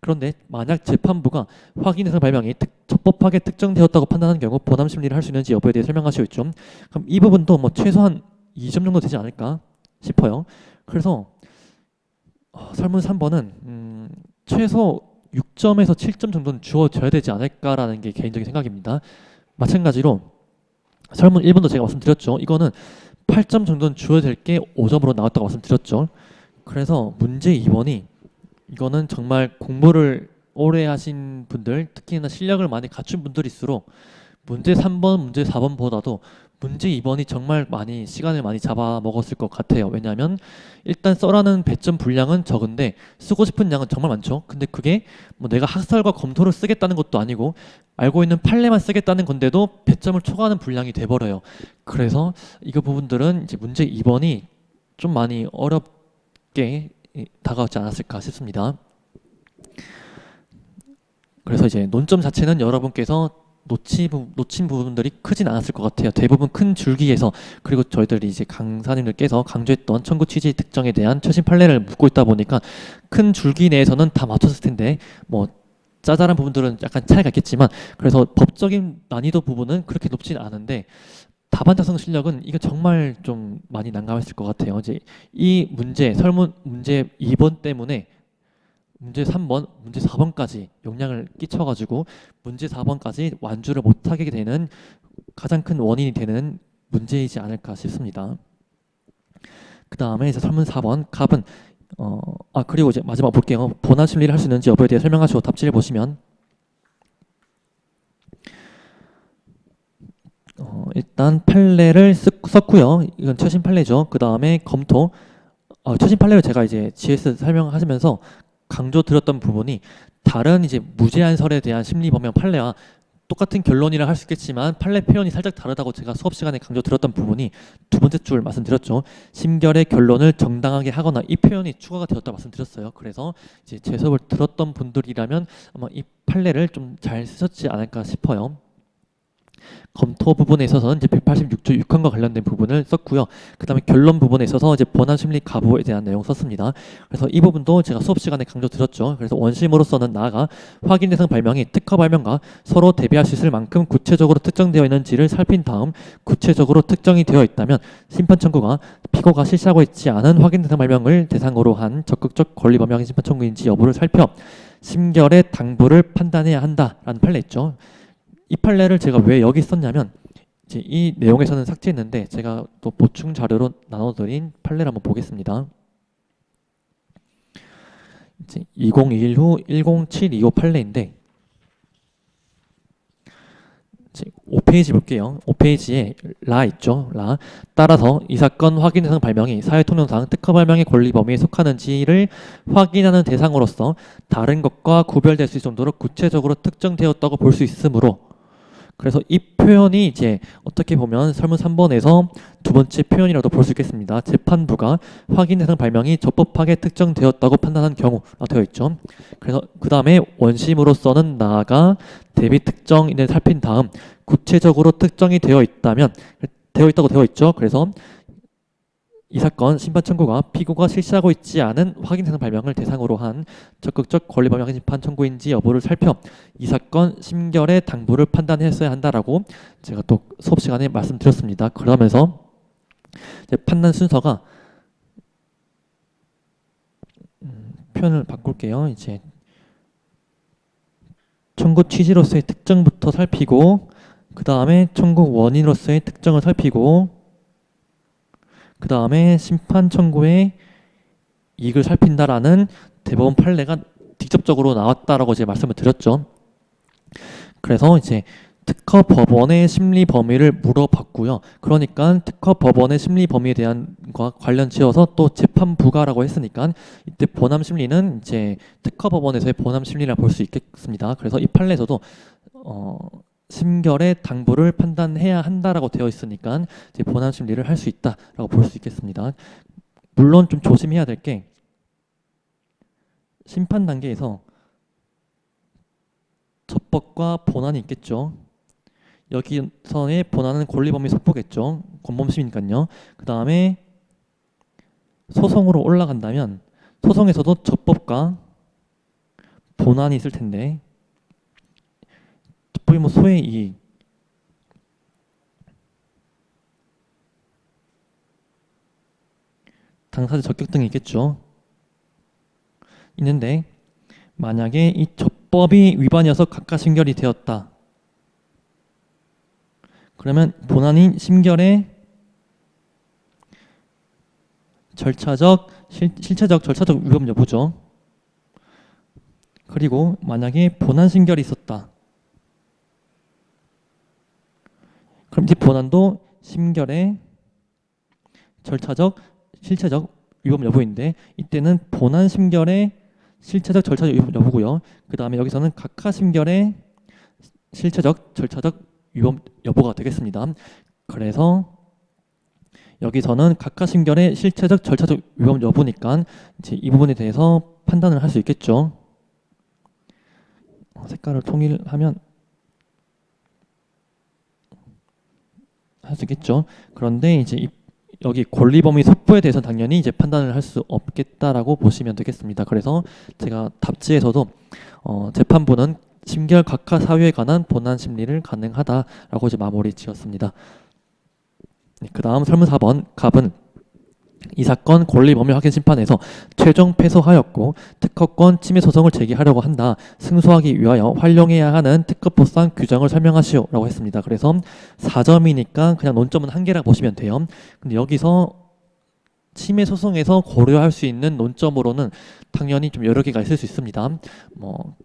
그런데 만약 재판부가 확인 대상 발명이 적법하게 특정되었다고 판단하는 경우 본함 심리를 할 수 있는지 여부에 대해 설명하시고 있죠. 그럼 이 부분도 뭐 최소한 2점 정도 되지 않을까 싶어요. 그래서 설문 3번은 최소 6점에서 7점 정도는 주어져야 되지 않을까라는 게 개인적인 생각입니다. 마찬가지로 설문 1번도 제가 말씀드렸죠. 이거는 8점 정도는 주어야 될 게 5점으로 나왔다고 말씀드렸죠. 그래서 문제 2번이 이거는 정말 공부를 오래 하신 분들 특히나 실력을 많이 갖춘 분들일수록 문제 3번, 문제 4번보다도 문제 2번이 정말 많이 시간을 많이 잡아먹었을 것 같아요. 왜냐하면 일단 써라는 배점 분량은 적은데 쓰고 싶은 양은 정말 많죠. 근데 그게 뭐 내가 학설과 검토를 쓰겠다는 것도 아니고 알고 있는 판례만 쓰겠다는 건데도 배점을 초과하는 분량이 돼버려요. 그래서 이거 부분들은 이제 문제 2번이 좀 많이 어렵게 다가오지 않았을까 싶습니다. 그래서 이제 논점 자체는 여러분께서 놓친 부분들이 크진 않았을 것 같아요. 대부분 큰 줄기에서 그리고 저희들이 이제 강사님들께서 강조했던 청구 취지 특정에 대한 최신 판례를 묻고 있다 보니까 큰 줄기 내에서는 다 맞췄을 텐데 뭐 짜잘한 부분들은 약간 차이가 있겠지만 그래서 법적인 난이도 부분은 그렇게 높진 않은데 답안 작성 실력은 이게 정말 좀 많이 난감했을 것 같아요. 이제 이 문제 설문 문제 2번 때문에 문제 3번, 문제 4번까지 영향을 끼쳐가지고 문제 4번까지 완주를 못하게 되는 가장 큰 원인이 되는 문제이지 않을까 싶습니다. 그 다음에 이제 설문 4번 갑은 그리고 이제 마지막 볼게요. 본안 심리를 할 수 있는지 여부에 대해 설명하시고 답지를 보시면 일단 판례를 썼고요. 이건 최신 판례죠. 그 다음에 검토 최신 판례로 제가 이제 GS 설명하시면서 강조드렸던 부분이 다른 이제 무제한설에 대한 심리범용 판례와 똑같은 결론이라 할 수 있겠지만 판례 표현이 살짝 다르다고 제가 수업 시간에 강조드렸던 부분이 두 번째 줄 말씀드렸죠. 심결의 결론을 정당하게 하거나 이 표현이 추가가 되었다 말씀드렸어요. 그래서 이제 제 수업을 들었던 분들이라면 아마 이 판례를 좀 잘 쓰셨지 않을까 싶어요. 검토 부분에 있어서는 이제 186조 6항과 관련된 부분을 썼고요. 그 다음에 결론 부분에 있어서 이제 본안 심리 가부에 대한 내용 썼습니다. 그래서 이 부분도 제가 수업 시간에 강조드렸죠. 그래서 원심으로서는 나아가 확인 대상 발명이 특허 발명과 서로 대비할 수 있을 만큼 구체적으로 특정되어 있는지를 살핀 다음 구체적으로 특정이 되어 있다면 심판 청구가 피고가 실시하고 있지 않은 확인 대상 발명을 대상으로 한 적극적 권리 범용 심판 청구인지 여부를 살펴 심결의 당부를 판단해야 한다라는 판례 있죠. 이 판례를 제가 왜 여기 썼냐면 이제 이 내용에서는 삭제했는데 제가 또 보충 자료로 나눠드린 판례를 한번 보겠습니다. 이제 2021 후 10725 판례인데 5페이지 볼게요. 5페이지에 라 있죠. 라. 따라서 이 사건 확인 대상 발명이 사회통념상 특허 발명의 권리 범위에 속하는지를 확인하는 대상으로서 다른 것과 구별될 수 있을 정도로 구체적으로 특정되었다고 볼 수 있으므로 그래서 이 표현이 이제 어떻게 보면 설문 3번에서 두 번째 표현이라도 볼 수 있겠습니다. 재판부가 확인 대상 발명이 적법하게 특정되었다고 판단한 경우라고 되어 있죠. 그래서 그 다음에 원심으로서는 나아가 대비 특정인을 살핀 다음 구체적으로 특정이 되어 있다고 되어 있죠. 그래서 이 사건 심판 청구가 피고가 실시하고 있지 않은 확인 대상 발명을 대상으로 한 적극적 권리 범용 심판 청구인지 여부를 살펴 이 사건 심결의 당부를 판단했어야 한다라고 제가 또 수업 시간에 말씀드렸습니다. 그러면서 이제 판단 순서가 표현을 바꿀게요. 이제 청구 취지로서의 특정부터 살피고 그 다음에 청구 원인으로서의 특정을 살피고 그 다음에 심판 청구의 이익을 살핀다라는 대법원 판례가 직접적으로 나왔다라고 제가 말씀을 드렸죠. 그래서 이제 특허 법원의 심리 범위를 물어봤고요. 그러니까 특허 법원의 심리 범위에 대한 과 관련 지어서 또 재판부가라고 했으니까 이때 본함 심리는 이제 특허 법원에서의 본함 심리라 볼 수 있겠습니다. 그래서 이 판례에서도 심결의 당부를 판단해야 한다라고 되어 있으니까 이제 본안 심리를 할 수 있다라고 볼 수 있겠습니다. 물론 좀 조심해야 될 게 심판 단계에서 접법과 본안이 있겠죠. 여기서의 본안은 권리범위 속보겠죠. 권범심이니까요. 그 다음에 소송으로 올라간다면 소송에서도 접법과 본안이 있을 텐데 거의 뭐 소의 이익, 당사자 적격 등이 있겠죠. 있는데 만약에 이 접법이 위반이어서 각각 심결이 되었다. 그러면 본안인 심결의 절차적, 실체적, 절차적 위법 여부죠. 그리고 만약에 본안 심결이 있었다. 그럼 이제 본안도 심결의 절차적, 실체적 위법 여부인데 이때는 본안 심결의 실체적, 절차적 위법 여부고요. 그 다음에 여기서는 각하 심결의 실체적, 절차적 위법 여부가 되겠습니다. 그래서 여기서는 각하 심결의 실체적, 절차적 위법 여부니까 이제 이 부분에 대해서 판단을 할 수 있겠죠. 색깔을 통일하면 할 수 있겠죠. 그런데 이제 여기 권리범위 속보에 대해서 당연히 이제 판단을 할 수 없겠다라고 보시면 되겠습니다. 그래서 제가 답지에서도 재판부는 심결 각하 사유에 관한 본안 심리를 가능하다라고 이제 마무리 지었습니다. 네, 그 다음 설문 4번 갑은 이 사건 권리범위 확인 심판에서 최종 패소하였고 특허권 침해 소송을 제기하려고 한다. 승소하기 위하여 활용해야 하는 특허법상 규정을 설명하시오 라고 했습니다. 그래서 4점이니까 그냥 논점은 한 개라 보시면 돼요. 근데 여기서 침해 소송에서 고려할 수 있는 논점으로는 당연히 좀 여러 개가 있을 수 있습니다. 뭐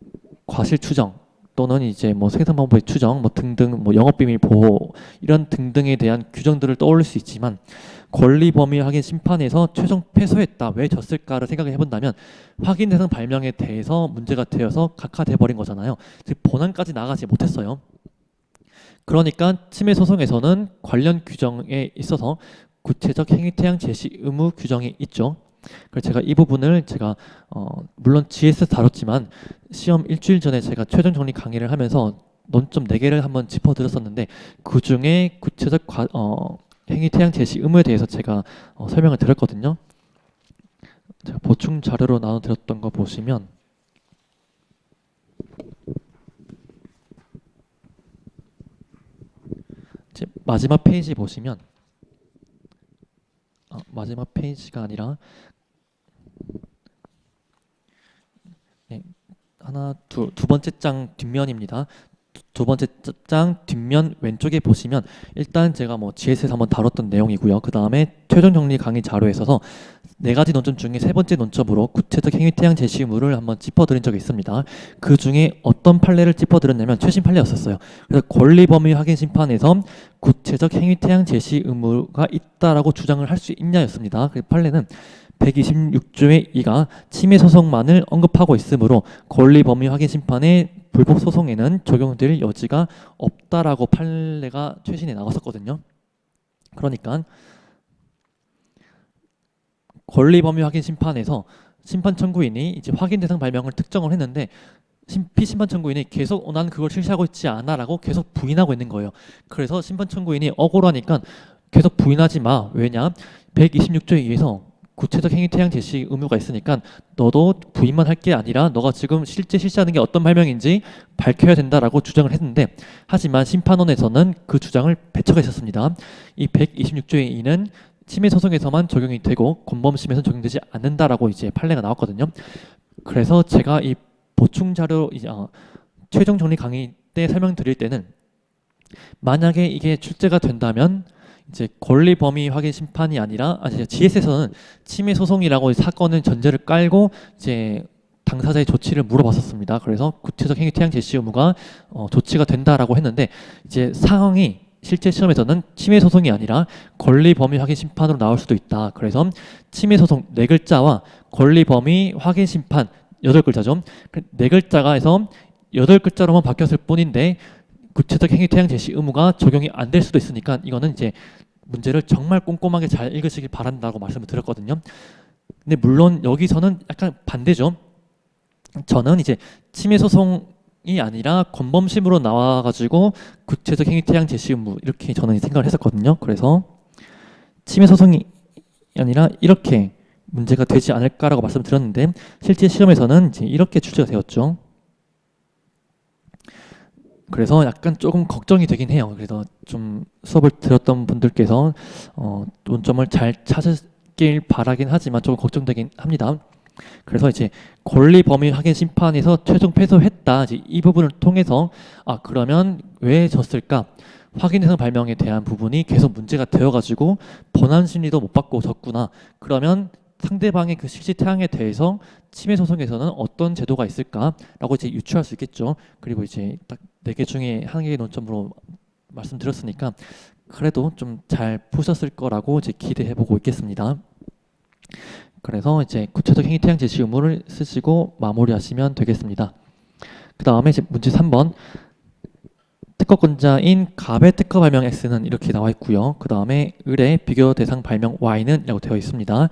과실 추정 또는 이제 뭐 생산 방법의 추정 뭐 등등 뭐 영업비밀 보호 이런 등등에 대한 규정들을 떠올릴 수 있지만 권리 범위 확인 심판에서 최종 패소했다. 왜 졌을까를 생각을 해본다면 확인 대상 발명에 대해서 문제가 되어서 각하돼 버린 거잖아요. 즉 본안까지 나가지 못했어요. 그러니까 침해 소송에서는 관련 규정에 있어서 구체적 행위태양 제시 의무 규정이 있죠. 그래서 제가 이 부분을 제가 물론 GS 다뤘지만 시험 일주일 전에 제가 최종 정리 강의를 하면서 논점 4개를 한번 짚어드렸었는데 그 중에 구체적 행위태양 제시 의무에 대해서 제가 설명을 드렸거든요. 제가 보충 자료로 나눠드렸던 거 보시면 마지막 페이지 보시면 마지막 페이지가 아니라 네, 두 번째 장 뒷면입니다. 두 번째 장 뒷면 왼쪽에 보시면 일단 제가 GS에서 한번 다뤘던 내용이고요. 그 다음에 최종 정리 강의 자료에 있어서 4가지 논점 중에 3번째 논점으로 구체적 행위태양 제시 의무를 한번 짚어드린 적이 있습니다. 그 중에 어떤 판례를 짚어드렸냐면 최신 판례였었어요. 그래서 권리 범위 확인 심판에서 구체적 행위태양 제시 의무가 있다라고 주장을 할 수 있냐였습니다. 그 판례는 126조의 2가 침해 소송만을 언급하고 있으므로 권리 범위 확인 심판의 불법 소송에는 적용될 여지가 없다라고 판례가 최신에 나왔었거든요. 그러니까 권리 범위 확인 심판에서 심판 청구인이 이제 확인 대상 발명을 특정을 했는데 피심판 청구인이 계속 난 그걸 실시하고 있지 않아라고 계속 부인하고 있는 거예요. 그래서 심판 청구인이 억울하니까 계속 부인하지 마. 왜냐? 126조에 의해서 구체적 행위태양 제시 의무가 있으니까 너도 부인만 할 게 아니라 너가 지금 실제 실시하는 게 어떤 발명인지 밝혀야 된다라고 주장을 했는데 하지만 심판원에서는 그 주장을 배척했었습니다. 이 126조의 2는 침해 소송에서만 적용이 되고 권범심에서는 적용되지 않는다라고 이제 판례가 나왔거든요. 그래서 제가 이 보충 자료 이제 최종 정리 강의 때 설명드릴 때는 만약에 이게 출제가 된다면 이제 권리 범위 확인 심판이 아니라 GS에서는 침해 소송이라고 사건은 전제를 깔고 이제 당사자의 조치를 물어봤었습니다. 그래서 구체적 행위태양 제시 의무가 조치가 된다라고 했는데 이제 상황이 실제 시험에서는 침해 소송이 아니라 권리 범위 확인 심판으로 나올 수도 있다. 그래서 침해 소송 4글자와 권리 범위 확인 심판 8글자죠. 4글자가 해서 8글자로만 바뀌었을 뿐인데 구체적 행위태양 제시 의무가 적용이 안 될 수도 있으니까 이거는 이제 문제를 정말 꼼꼼하게 잘 읽으시길 바란다고 말씀을 드렸거든요. 근데 물론 여기서는 약간 반대죠. 저는 이제 침해 소송이 아니라 권범심으로 나와가지고 구체적 행위태양 제시 의무 이렇게 저는 생각을 했었거든요. 그래서 침해 소송이 아니라 이렇게 문제가 되지 않을까라고 말씀드렸는데 실제 시험에서는 이제 이렇게 출제가 되었죠. 그래서 약간 조금 걱정이 되긴 해요. 그래서 좀 수업을 들었던 분들께서 논점을 잘 찾으길 바라긴 하지만 조금 걱정되긴 합니다. 그래서 이제 권리 범위 확인 심판에서 최종 패소했다. 이제 이 부분을 통해서 그러면 왜 졌을까? 확인 대상 발명에 대한 부분이 계속 문제가 되어가지고 본안 심리도 못 받고 졌구나. 그러면 상대방의 그 실시태양에 대해서 침해 소송에서는 어떤 제도가 있을까라고 이제 유추할 수 있겠죠. 그리고 이제 딱 4개 중에 1개의 논점으로 말씀드렸으니까 그래도 좀 잘 푸셨을 거라고 이제 기대해보고 있겠습니다. 그래서 이제 구체적 행위태양 제시 의무를 쓰시고 마무리하시면 되겠습니다. 그 다음에 이제 문제 3번 특허권자인 갑의 특허 발명 X는 이렇게 나와 있고요. 그 다음에 을의 비교 대상 발명 Y는 이라고 되어 있습니다.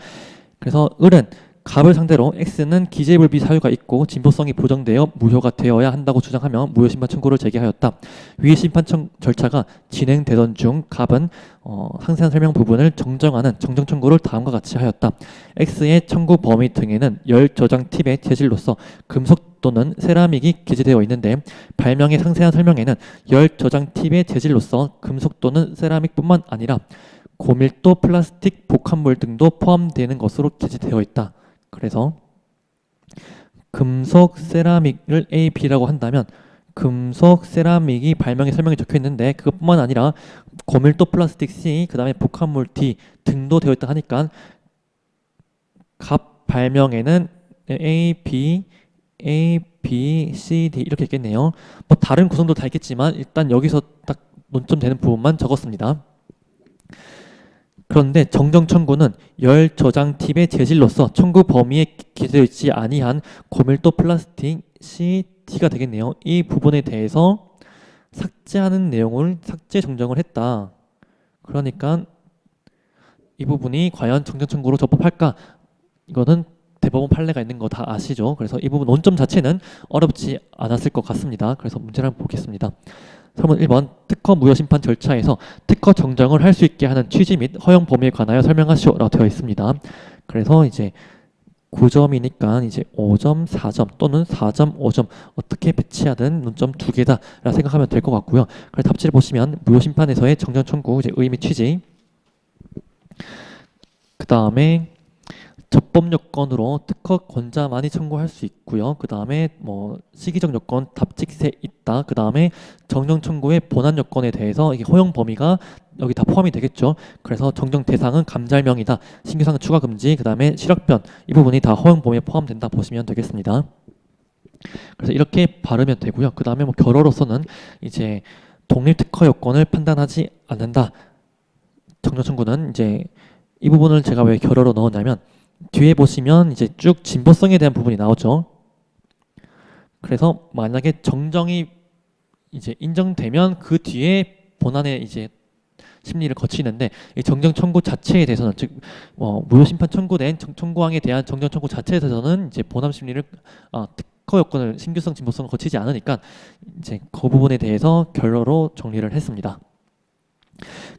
그래서 을은 갑을 상대로 X는 기재불비 사유가 있고 진보성이 보정되어 무효가 되어야 한다고 주장하며 무효심판 청구를 제기하였다. 위 심판 절차가 진행되던 중 갑은 상세한 설명 부분을 정정하는 정정 청구를 다음과 같이 하였다. X의 청구 범위 등에는 열 저장 팁의 재질로서 금속 또는 세라믹이 기재되어 있는데 발명의 상세한 설명에는 열 저장 팁의 재질로서 금속 또는 세라믹뿐만 아니라 고밀도 플라스틱 복합물 등도 포함되는 것으로 기재되어 있다. 그래서 금속 세라믹을 A, B라고 한다면 금속 세라믹이 발명의 설명에 적혀 있는데 그것뿐만 아니라 고밀도 플라스틱 C, 그 다음에 복합물 D 등도 되어 있다 하니까 갑 발명에는 A, B, C, D 이렇게 있겠네요. 뭐 다른 구성도 다 있겠지만 일단 여기서 딱 논점 되는 부분만 적었습니다. 그런데 정정 청구는 열 저장 팁의 재질로서 청구 범위에 기재되어 있지 아니한 고밀도 플라스틱 CD가 되겠네요. 이 부분에 대해서 삭제하는 내용을 삭제 정정을 했다. 그러니까 이 부분이 과연 정정 청구로 적법할까? 이거는 대법원 판례가 있는 거 다 아시죠? 그래서 이 부분 논점 자체는 어렵지 않았을 것 같습니다. 그래서 문제를 한번 보겠습니다. 3번 1번 특허 무효 심판 절차에서 특허 정정을 할 수 있게 하는 취지 및 허용 범위에 관하여 설명하시오라고 되어 있습니다. 그래서 이제 9점이니까 이제 5점, 4점 또는 4점, 5점 어떻게 배치하든 논점 두 개다라 생각하면 될 것 같고요. 그래서 답지를 보시면 무효 심판에서의 정정 청구 이제 의미 취지. 그 다음에 적법 요건으로 특허 권자만이 청구할 수 있고요. 그 다음에 뭐 시기적 요건 답직세 있다. 그 다음에 정정 청구의 본안 요건에 대해서 이게 허용 범위가 여기 다 포함이 되겠죠. 그래서 정정 대상은 감잘명이다. 신규상 추가 금지. 그 다음에 실학변 이 부분이 다 허용 범위에 포함된다 보시면 되겠습니다. 그래서 이렇게 바르면 되고요. 그 다음에 뭐 결어로서는 이제 독립 특허 요건을 판단하지 않는다. 정정 청구는 이제 이 부분을 제가 왜 결어로 넣었냐면 뒤에 보시면 이제 쭉 진보성에 대한 부분이 나오죠. 그래서 만약에 정정이 이제 인정되면 그 뒤에 본안의 이제 심리를 거치는데 이 정정 청구 자체에 대해서는 즉 무효 심판 청구된 청구항에 대한 정정 청구 자체에 대해서는 이제 본안 심리를 특허 요건을 신규성 진보성을 거치지 않으니까 이제 그 부분에 대해서 결로로 정리를 했습니다.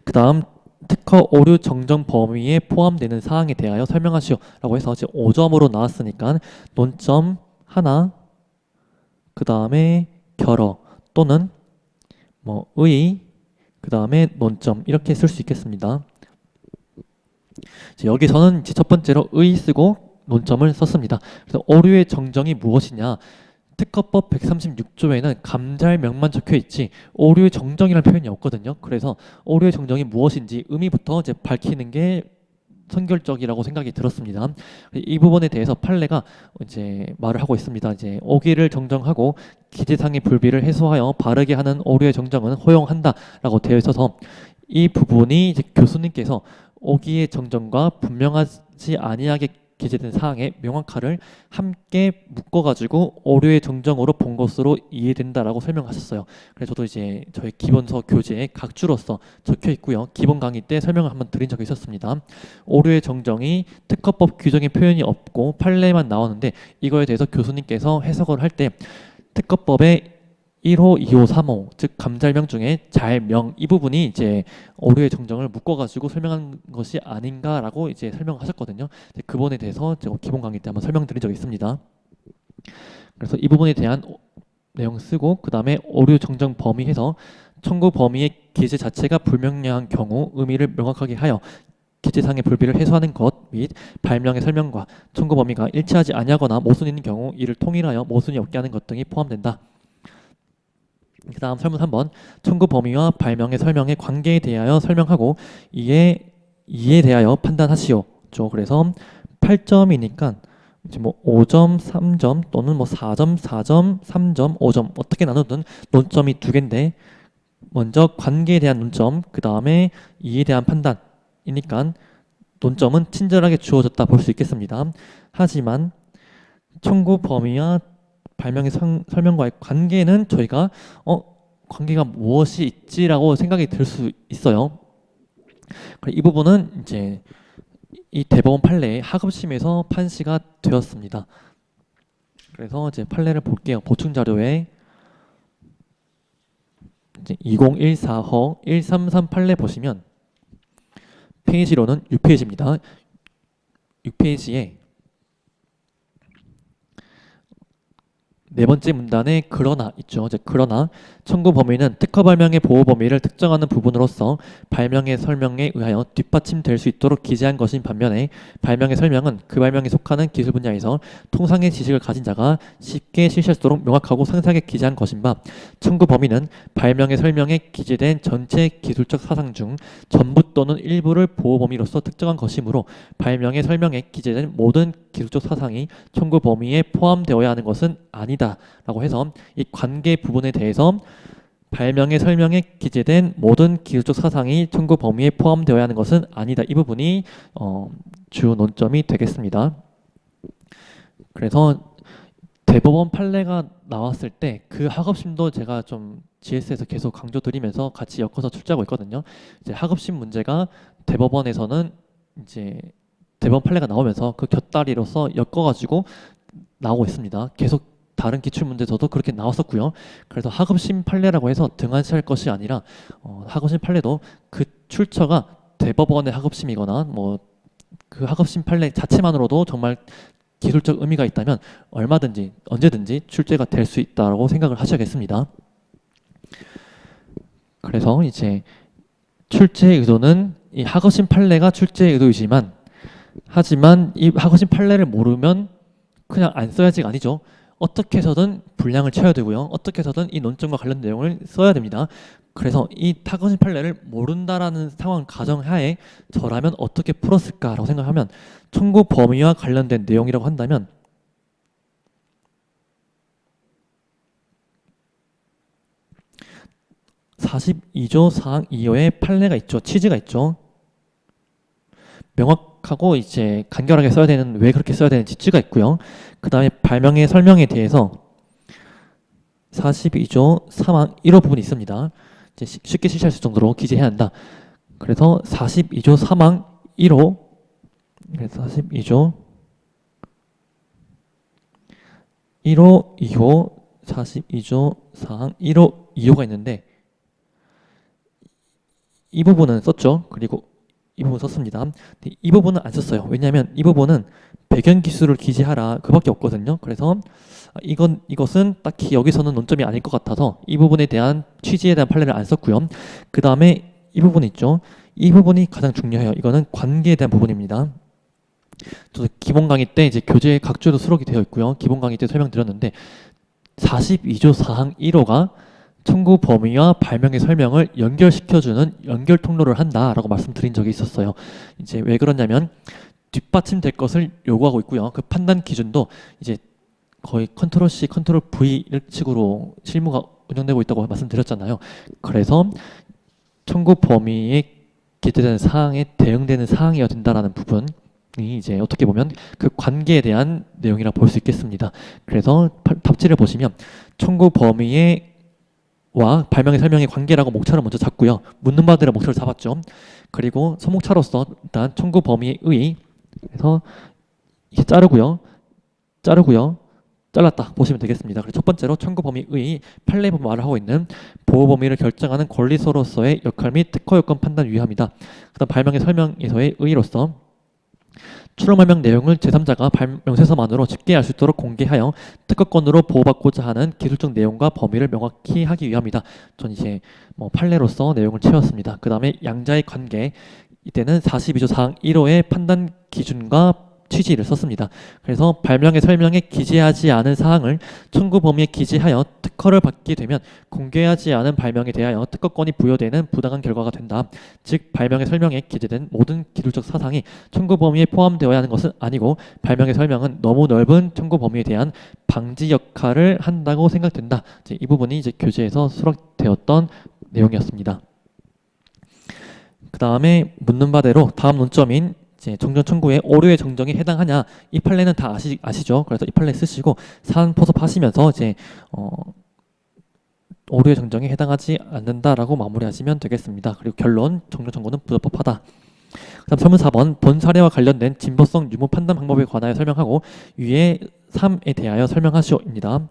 그 다음 특허 오류 정정 범위에 포함되는 사항에 대하여 설명하시오라고 해서 이제 5점으로 나왔으니까 논점 하나, 그 다음에 결어 또는 뭐 의, 그 다음에 논점 이렇게 쓸 수 있겠습니다. 여기서는 이제 첫 번째로 의 쓰고 논점을 썼습니다. 그래서 오류의 정정이 무엇이냐? 특허법 136조에는 감잘명만 적혀 있지 오류의 정정이라는 표현이 없거든요. 그래서 오류의 정정이 무엇인지 의미부터 이제 밝히는 게 선결적이라고 생각이 들었습니다. 이 부분에 대해서 판례가 이제 말을 하고 있습니다. 이제 오기를 정정하고 기재상의 불비를 해소하여 바르게 하는 오류의 정정은 허용한다라고 되어 있어서 이 부분이 이제 교수님께서 오기의 정정과 분명하지 아니하게 기재된 사항의 명확화를 함께 묶어가지고 오류의 정정으로 본 것으로 이해된다라고 설명하셨어요. 그래서 저도 이제 저희 기본서 교재에 각주로서 적혀 있고요. 기본 강의 때 설명을 한번 드린 적이 있었습니다. 오류의 정정이 특허법 규정의 표현이 없고 판례만 나오는데 이거에 대해서 교수님께서 해석을 할 때 특허법의 1호, 2호, 3호 즉 감잘명 중에 잘명 이 부분이 이제 오류의 정정을 묶어가지고 설명한 것이 아닌가라고 이제 설명하셨거든요. 그 부분에 대해서 제가 기본 강의 때 한번 설명드린 적이 있습니다. 그래서 이 부분에 대한 내용 쓰고 그 다음에 오류 정정 범위에서 청구 범위의 기재 자체가 불명량한 경우 의미를 명확하게 하여 기재상의 불비를 해소하는 것 및 발명의 설명과 청구 범위가 일치하지 아니하거나 모순이 있는 경우 이를 통일하여 모순이 없게 하는 것 등이 포함된다. 그 다음 설문 3번 청구 범위와 발명의 설명의 관계에 대하여 설명하고 이에 대하여 판단하시오. 그래서 8점이니까 이제 뭐 5점, 3점 또는 뭐 4점, 4점, 3점, 5점 어떻게 나누든 논점이 두 개인데 먼저 관계에 대한 논점, 그 다음에 이에 대한 판단이니까 논점은 친절하게 주어졌다 볼 수 있겠습니다. 하지만 청구 범위와 발명의 설명과의 관계는 저희가 관계가 무엇이 있지라고 생각이 들 수 있어요. 이 부분은 이제 이 대법원 판례의 하급심에서 판시가 되었습니다. 그래서 이제 판례를 볼게요. 보충 자료에 2014허 133 판례 보시면 페이지로는 6페이지입니다. 6페이지에 네 번째 문단에 그러나 있죠. 그러나 청구 범위는 특허 발명의 보호 범위를 특정하는 부분으로서 발명의 설명에 의하여 뒷받침될 수 있도록 기재한 것인 반면에 발명의 설명은 그 발명에 속하는 기술 분야에서 통상의 지식을 가진 자가 쉽게 실시할 수 있도록 명확하고 상세하게 기재한 것인 바 청구 범위는 발명의 설명에 기재된 전체 기술적 사상 중 전부 또는 일부를 보호 범위로서 특정한 것이므로 발명의 설명에 기재된 모든 기술적 사상이 청구 범위에 포함되어야 하는 것은 아니다 라고 해서 이 관계 부분에 대해서 발명의 설명에 기재된 모든 기술적 사상이 청구 범위에 포함되어야 하는 것은 아니다. 이 부분이 주 논점이 되겠습니다. 그래서 대법원 판례가 나왔을 때 그 학업심도 제가 좀 GS에서 계속 강조드리면서 같이 엮어서 출제하고 있거든요. 이제 학업심 문제가 대법원에서는 이제 대법원 판례가 나오면서 그 곁다리로서 엮어가지고 나오고 있습니다. 계속 다른 기출 문제에서도 그렇게 나왔었고요. 그래서 학업심 판례라고 해서 등한시할 것이 아니라 학업심 판례도 그 출처가 대법원의 학업심이거나 뭐 그 학업심 판례 자체만으로도 정말 기술적 의미가 있다면 얼마든지 언제든지 출제가 될 수 있다고 생각을 하셔야겠습니다. 그래서 이제 출제의 의도는 이 학업심 판례가 출제의 의도이지만 하지만 이 학업심 판례를 모르면 그냥 안 써야지가 아니죠. 어떻게 해서든 분량을 채워야 되고요. 어떻게 해서든 이 논점과 관련 내용을 써야 됩니다. 그래서 이 학업심 판례를 모른다라는 상황 가정하에 저라면 어떻게 풀었을까라고 생각하면 청구 범위와 관련된 내용이라고 한다면 (42조) 사항 2호의 판례가 있죠. 취지가 있죠. 명확하고 이제 간결하게 써야 되는, 왜 그렇게 써야 되는 취지가 있고요. 그 다음에 발명의 설명에 대해서 42조 3항 1호 부분이 있습니다. 이제 쉽게 실시할 수 있을 정도로 기재해야 한다. 그래서 42조 3항 1호, 42조 1호, 2호, 42조 4항 1호, 2호가 있는데 이 부분은 썼죠. 그리고 이 부분 썼습니다. 근데 이 부분은 안 썼어요. 왜냐하면 이 부분은 배경 기술을 기재하라 그밖에 없거든요. 그래서 이것은 딱히 여기서는 논점이 아닐 것 같아서 이 부분에 대한 취지에 대한 판례를 안 썼고요. 그 다음에 이 부분 있죠. 이 부분이 가장 중요해요. 이거는 관계에 대한 부분입니다. 저도 기본 강의 때 이제 교재 각조도 수록이 되어 있고요. 기본 강의 때 설명드렸는데 42조 4항 1호가 청구 범위와 발명의 설명을 연결시켜주는 연결 통로를 한다라고 말씀드린 적이 있었어요. 이제 왜 그러냐면 뒷받침될 것을 요구하고 있고요. 그 판단 기준도 이제 거의 컨트롤 C, 컨트롤 V 식으로 실무가 운영되고 있다고 말씀드렸잖아요. 그래서 청구 범위에 기재되는 사항에 대응되는 사항이어야 된다라는 부분이 이제 어떻게 보면 그 관계에 대한 내용이라 볼 수 있겠습니다. 그래서 답지를 보시면 청구 범위에 와 발명의 설명의 관계라고 목차를 먼저 잡고요. 묻는 바들의 목차를 잡았죠. 그리고 서목차로서 일단 청구 범위의 의, 그래서 이렇게 자르고요. 잘랐다 보시면 되겠습니다. 그래서 첫 번째로 청구 범위의 판례법 말을 하고 있는 보호 범위를 결정하는 권리서로서의 역할 및 특허 요건 판단 위함이다. 그다음 발명의 설명에서의 의의로서 출원 발명 내용을 제3자가 발명서만으로 쉽게 알 수 있도록 공개하여 특허권으로 보호받고자 하는 기술적 내용과 범위를 명확히 하기 위함이다. 전 이제 뭐 판례로서 내용을 채웠습니다. 그 다음에 양자의 관계, 이때는 42조 사항 1호의 판단 기준과 취지를 썼습니다. 그래서 발명의 설명에 기재하지 않은 사항을 청구 범위에 기재하여 특허를 받게 되면 공개하지 않은 발명에 대하여 특허권이 부여되는 부당한 결과가 된다. 즉 발명의 설명에 기재된 모든 기술적 사상이 청구 범위에 포함되어야 하는 것은 아니고 발명의 설명은 너무 넓은 청구 범위에 대한 방지 역할을 한다고 생각된다. 이 부분이 이제 교재에서 수록되었던 내용이었습니다. 그 다음에 묻는 바대로 다음 논점인 정정 청구에 오류의 정정에 해당하냐, 이 판례는 다 아시죠? 그래서 이 판례 쓰시고 사안 포섭하시면서 이제 오류의 정정에 해당하지 않는다라고 마무리하시면 되겠습니다. 그리고 결론, 정정 청구는 부적법하다. 그다음 설문 4번 본 사례와 관련된 진보성 유무 판단 방법에 관하여 설명하고 위에 3에 대하여 설명하시오입니다.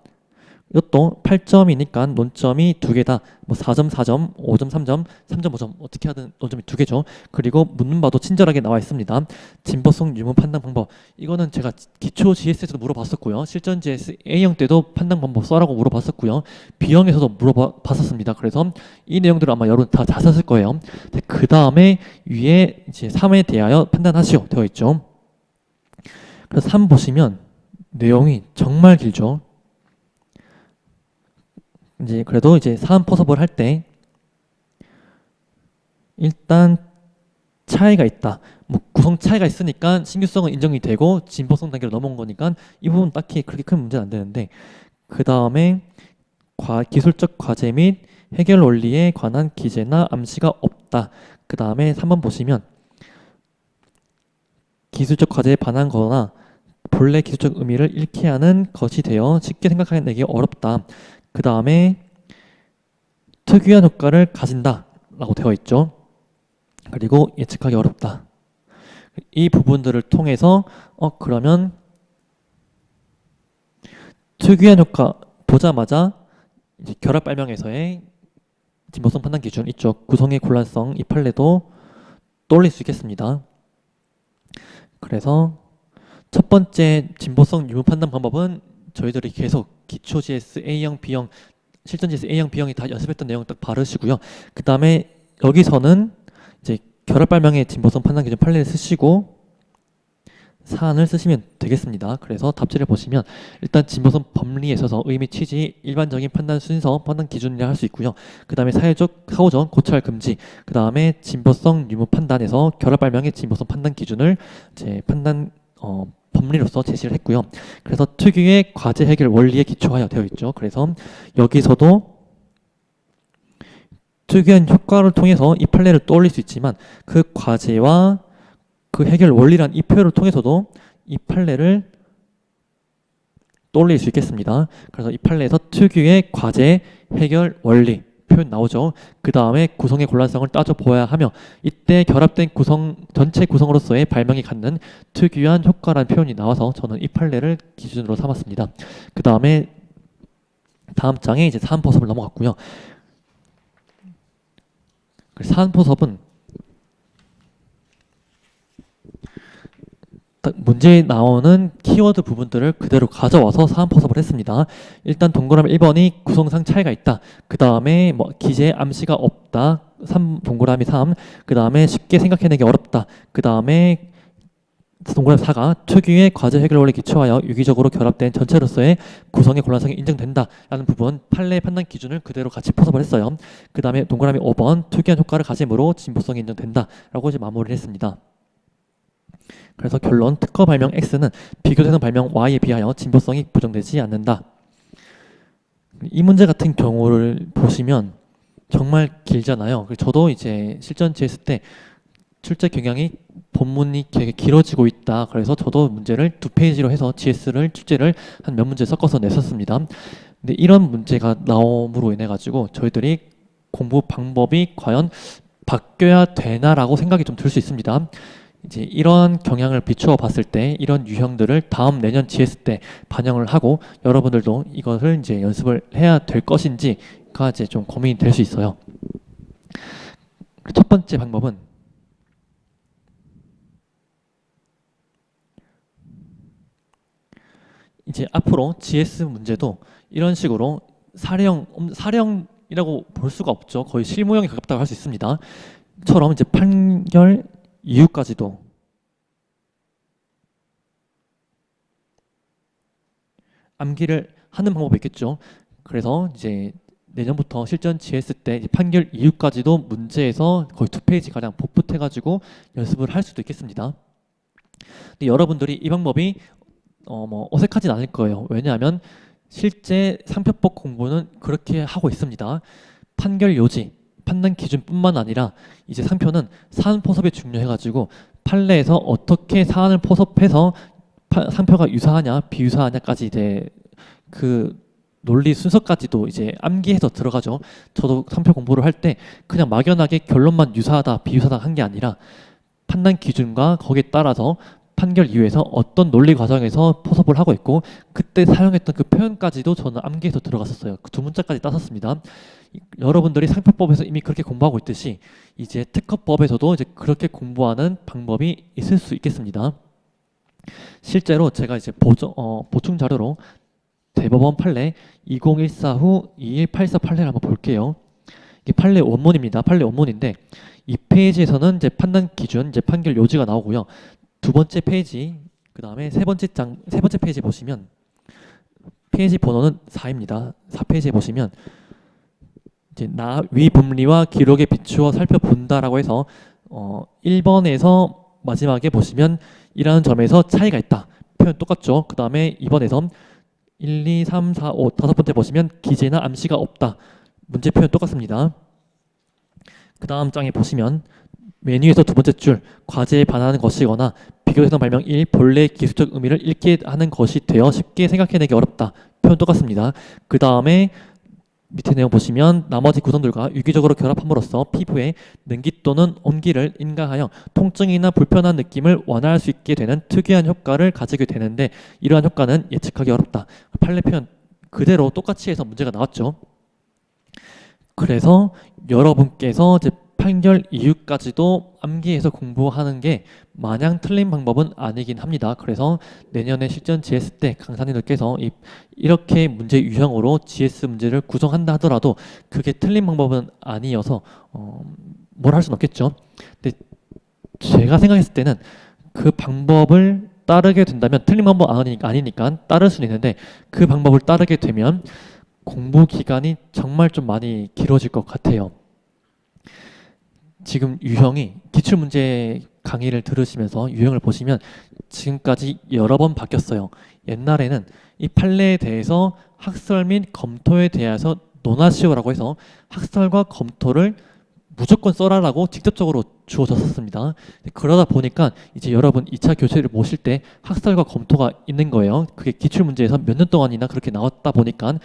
이것도 8점이니까 논점이 2개다. 뭐 4점, 4점, 5점, 3점, 3점, 5점 어떻게 하든 논점이 2개죠. 그리고 묻는 바도 친절하게 나와 있습니다. 진보성 유무 판단 방법. 이거는 제가 기초 GS에서도 물어봤었고요. 실전 GS A형 때도 판단 방법 써라고 물어봤었고요. B형에서도 물어봤었습니다. 그래서 이 내용들을 아마 여러분 다 잘 썼을 거예요. 그 다음에 위에 이제 3에 대하여 판단하시오 되어 있죠. 그래서 3 보시면 내용이 정말 길죠. 이제 그래도 이제 사안 포섭을 할 때 일단 차이가 있다. 뭐 구성 차이가 있으니까 신규성은 인정이 되고 진보성 단계로 넘어온 거니까 이 부분 딱히 그렇게 큰 문제는 안 되는데 그 다음에 기술적 과제 및 해결 원리에 관한 기재나 암시가 없다. 그 다음에 3번 보시면 기술적 과제에 반한 거나 본래 기술적 의미를 잃게 하는 것이 되어 쉽게 생각해내기 어렵다. 그 다음에 특유한 효과를 가진다 라고 되어 있죠. 그리고 예측하기 어렵다. 이 부분들을 통해서 그러면 특유한 효과 보자마자 이제 결합 발명에서의 진보성 판단 기준 이쪽 구성의 곤란성 이 판례도 떠올릴 수 있겠습니다. 그래서 첫 번째 진보성 유무 판단 방법은 저희들이 계속 기초 GS A형, B형, 실전 GS A형, B형이 다 연습했던 내용 딱 바르시고요. 그 다음에 여기서는 이제 결합 발명의 진보성 판단 기준 판례를 쓰시고 사안을 쓰시면 되겠습니다. 그래서 답지를 보시면 일단 진보성 법리에 있어서 의미, 취지, 일반적인 판단 순서, 판단 기준이라 할 수 있고요. 그 다음에 사회적, 사고적, 고찰 금지, 그 다음에 진보성 유무 판단에서 결합 발명의 진보성 판단 기준을 제 판단 법리로서 제시를 했고요. 그래서 특유의 과제 해결 원리에 기초하여 되어 있죠. 그래서 여기서도 특유한 효과를 통해서 이 판례를 떠올릴 수 있지만 그 과제와 그 해결 원리란 이 표현을 통해서도 이 판례를 떠올릴 수 있겠습니다. 그래서 이 판례에서 특유의 과제 해결 원리 표현 나오죠. 그 다음에 구성의 곤란성을 따져보아야 하며 이때 결합된 구성 전체 구성으로서의 발명이 갖는 특유한 효과라는 표현이 나와서 저는 이 판례를 기준으로 삼았습니다. 그 다음에 다음 장에 이제 사안포섭을 넘어갔고요. 사안포섭은 문제에 나오는 키워드 부분들을 그대로 가져와서 사안포섭을 했습니다. 일단 동그라미 1번이 구성상 차이가 있다. 그 다음에 뭐 기재 암시가 없다. 동그라미 3. 그 다음에 쉽게 생각해내기 어렵다. 그 다음에 동그라미 4가 특유의 과제 해결 원리에 기초하여 유기적으로 결합된 전체로서의 구성의 곤란성이 인정된다 라는 부분 판례 판단 기준을 그대로 같이 포섭을 했어요. 그 다음에 동그라미 5번 특유한 효과를 가짐으로 진보성이 인정된다 라고 이제 마무리를 했습니다. 그래서 결론 특허 발명 X는 비교대상 발명 Y에 비하여 진보성이 부정되지 않는다. 이 문제 같은 경우를 보시면 정말 길잖아요. 저도 이제 실전 GS 때 출제 경향이 본문이 되게 길어지고 있다. 그래서 저도 문제를 2페이지로 해서 GS를 출제를 한 몇 문제 섞어서 냈었습니다. 근데 이런 문제가 나옴으로 인해 가지고 저희들이 공부 방법이 과연 바뀌어야 되나라고 생각이 좀 들 수 있습니다. 이제 이런 경향을 비추어 봤을 때 이런 유형들을 다음 내년 GS 때 반영을 하고 여러분들도 이것을 이제 연습을 해야 될 것인지가 이제 좀 고민이 될 수 있어요. 첫 번째 방법은 이제 앞으로 GS 문제도 이런 식으로 사령이라고 볼 수가 없죠. 거의 실무형에 가깝다고 할 수 있습니다. 처럼 이제 판결 이유까지도 암기를 하는 방법이 있겠죠. 그래서 이제 내년부터 실전 GS 때 판결 이유까지도 문제에서 거의 2페이지 가량 복붙해가지고 연습을 할 수도 있겠습니다. 근데 여러분들이 이 방법이 뭐 어색하진 않을 거예요. 왜냐하면 실제 상표법 공부는 그렇게 하고 있습니다. 판결 요지, 판단 기준뿐만 아니라 이제 상표는 사안 포섭이 중요해가지고 판례에서 어떻게 사안을 포섭해서 상표가 유사하냐 비유사하냐까지 이제 그 논리 순서까지도 이제 암기해서 들어가죠. 저도 상표 공부를 할 때 그냥 막연하게 결론만 유사하다 비유사하다 한 게 아니라 판단 기준과 거기에 따라서 판결 이후에서 어떤 논리 과정에서 포섭을 하고 있고 그때 사용했던 그 표현까지도 저는 암기해서 들어갔었어요. 그 2문자까지 따섰습니다. 여러분들이 상표법에서 이미 그렇게 공부하고 있듯이 이제 특허법에서도 이제 그렇게 공부하는 방법이 있을 수 있겠습니다. 실제로 제가 이제 보충 자료로 대법원 판례 2014 후 2184 판례를 한번 볼게요. 이게 판례 원문입니다. 판례 원문인데 이 페이지에서는 이제 판단 기준, 이제 판결 요지가 나오고요. 두 번째 페이지, 그 다음에 세 번째 페이지 보시면 페이지 번호는 4입니다. 4페이지에 보시면 이제 위 분리와 기록에 비추어 살펴본다라고 해서 1번에서 마지막에 보시면 이라는 점에서 차이가 있다. 표현 똑같죠. 그 다음에 2번에서 1, 2, 3, 4, 5 다섯 번째 보시면 기재나 암시가 없다. 문제 표현 똑같습니다. 그 다음 장에 보시면 메뉴에서 두 번째 줄 과제에 반하는 것이거나 비교대상 발명 1 본래의 기술적 의미를 잃게 하는 것이 되어 쉽게 생각해내기 어렵다. 표현 똑같습니다. 그 다음에 밑에 내용 보시면 나머지 구성들과 유기적으로 결합함으로써 피부에 능기 또는 온기를 인가하여 통증이나 불편한 느낌을 완화할 수 있게 되는 특유한 효과를 가지게 되는데 이러한 효과는 예측하기 어렵다. 판례 표현 그대로 똑같이 해서 문제가 나왔죠. 그래서 여러분께서 이제 판결 이유까지도 암기해서 공부하는 게 마냥 틀린 방법은 아니긴 합니다. 그래서 내년에 실전 GS 때 강사님들께서 이렇게 문제 유형으로 GS 문제를 구성한다 하더라도 그게 틀린 방법은 아니어서 뭘 할 수는 없겠죠. 근데 제가 생각했을 때는 그 방법을 따르게 된다면 틀린 방법 아니니까 따를 수는 있는데 그 방법을 따르게 되면 공부 기간이 정말 좀 많이 길어질 것 같아요. 지금 유형이 기출문제 강의를 들으시면서 유형을 보시면 지금까지 여러 번 바뀌었어요. 옛날에는 이 판례에 대해서 학설 및 검토에 대해서 논하시오라고 해서 학설과 검토를 무조건 써라라고 직접적으로 주어졌었습니다. 그러다 보니까 이제 여러분 2차 교재를 보실 때 학설과 검토가 있는 거예요. 그게 기출문제에서 몇 년 동안이나 그렇게 나왔다 보니까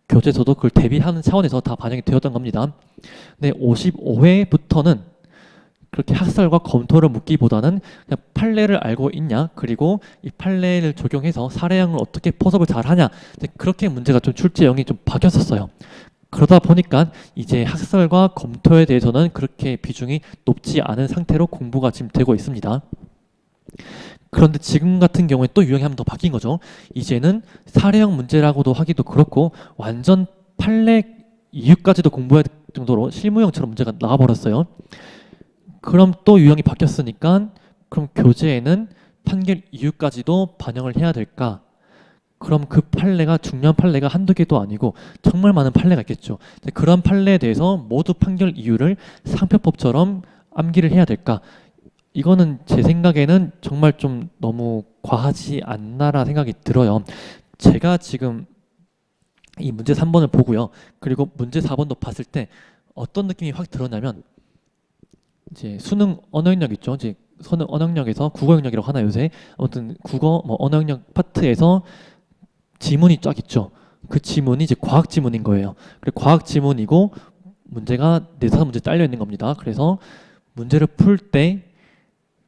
교재에서도 그걸 대비하는 차원에서 다 반영이 되었던 겁니다. 근데 55회부터는 그렇게 학설과 검토를 묻기보다는 그냥 판례를 알고 있냐, 그리고 이 판례를 적용해서 사례형을 어떻게 포섭을 잘 하냐, 그렇게 문제가 좀 출제형이 좀 바뀌었었어요. 그러다 보니까 이제 학설과 검토에 대해서는 그렇게 비중이 높지 않은 상태로 공부가 지금 되고 있습니다. 그런데 지금 같은 경우에 또 유형이 한 번 더 바뀐 거죠. 이제는 사례형 문제라고도 하기도 그렇고 완전 판례 이유까지도 공부할 정도로 실무형처럼 문제가 나와버렸어요. 그럼 또 유형이 바뀌었으니까 그럼 교재에는 판결 이유까지도 반영을 해야 될까? 그럼 그 판례가 중요한 판례가 한두 개도 아니고 정말 많은 판례가 있겠죠. 그런 판례에 대해서 모두 판결 이유를 상표법처럼 암기를 해야 될까? 이거는 제 생각에는 정말 좀 너무 과하지 않나라 생각이 들어요. 제가 지금 이 문제 3번을 보고요. 그리고 문제 4번도 봤을 때 어떤 느낌이 확 들었냐면 이제 수능 언어 영역 있죠. 이제 수능 언어 영역에서 국어 영역이라고 하나 요새 아무튼 국어 언어 영역 파트에서 지문이 쫙 있죠. 그 지문이 이제 과학 지문인 거예요. 그리고 과학 지문이고 문제가 4-5문제 딸려 있는 겁니다. 그래서 문제를 풀 때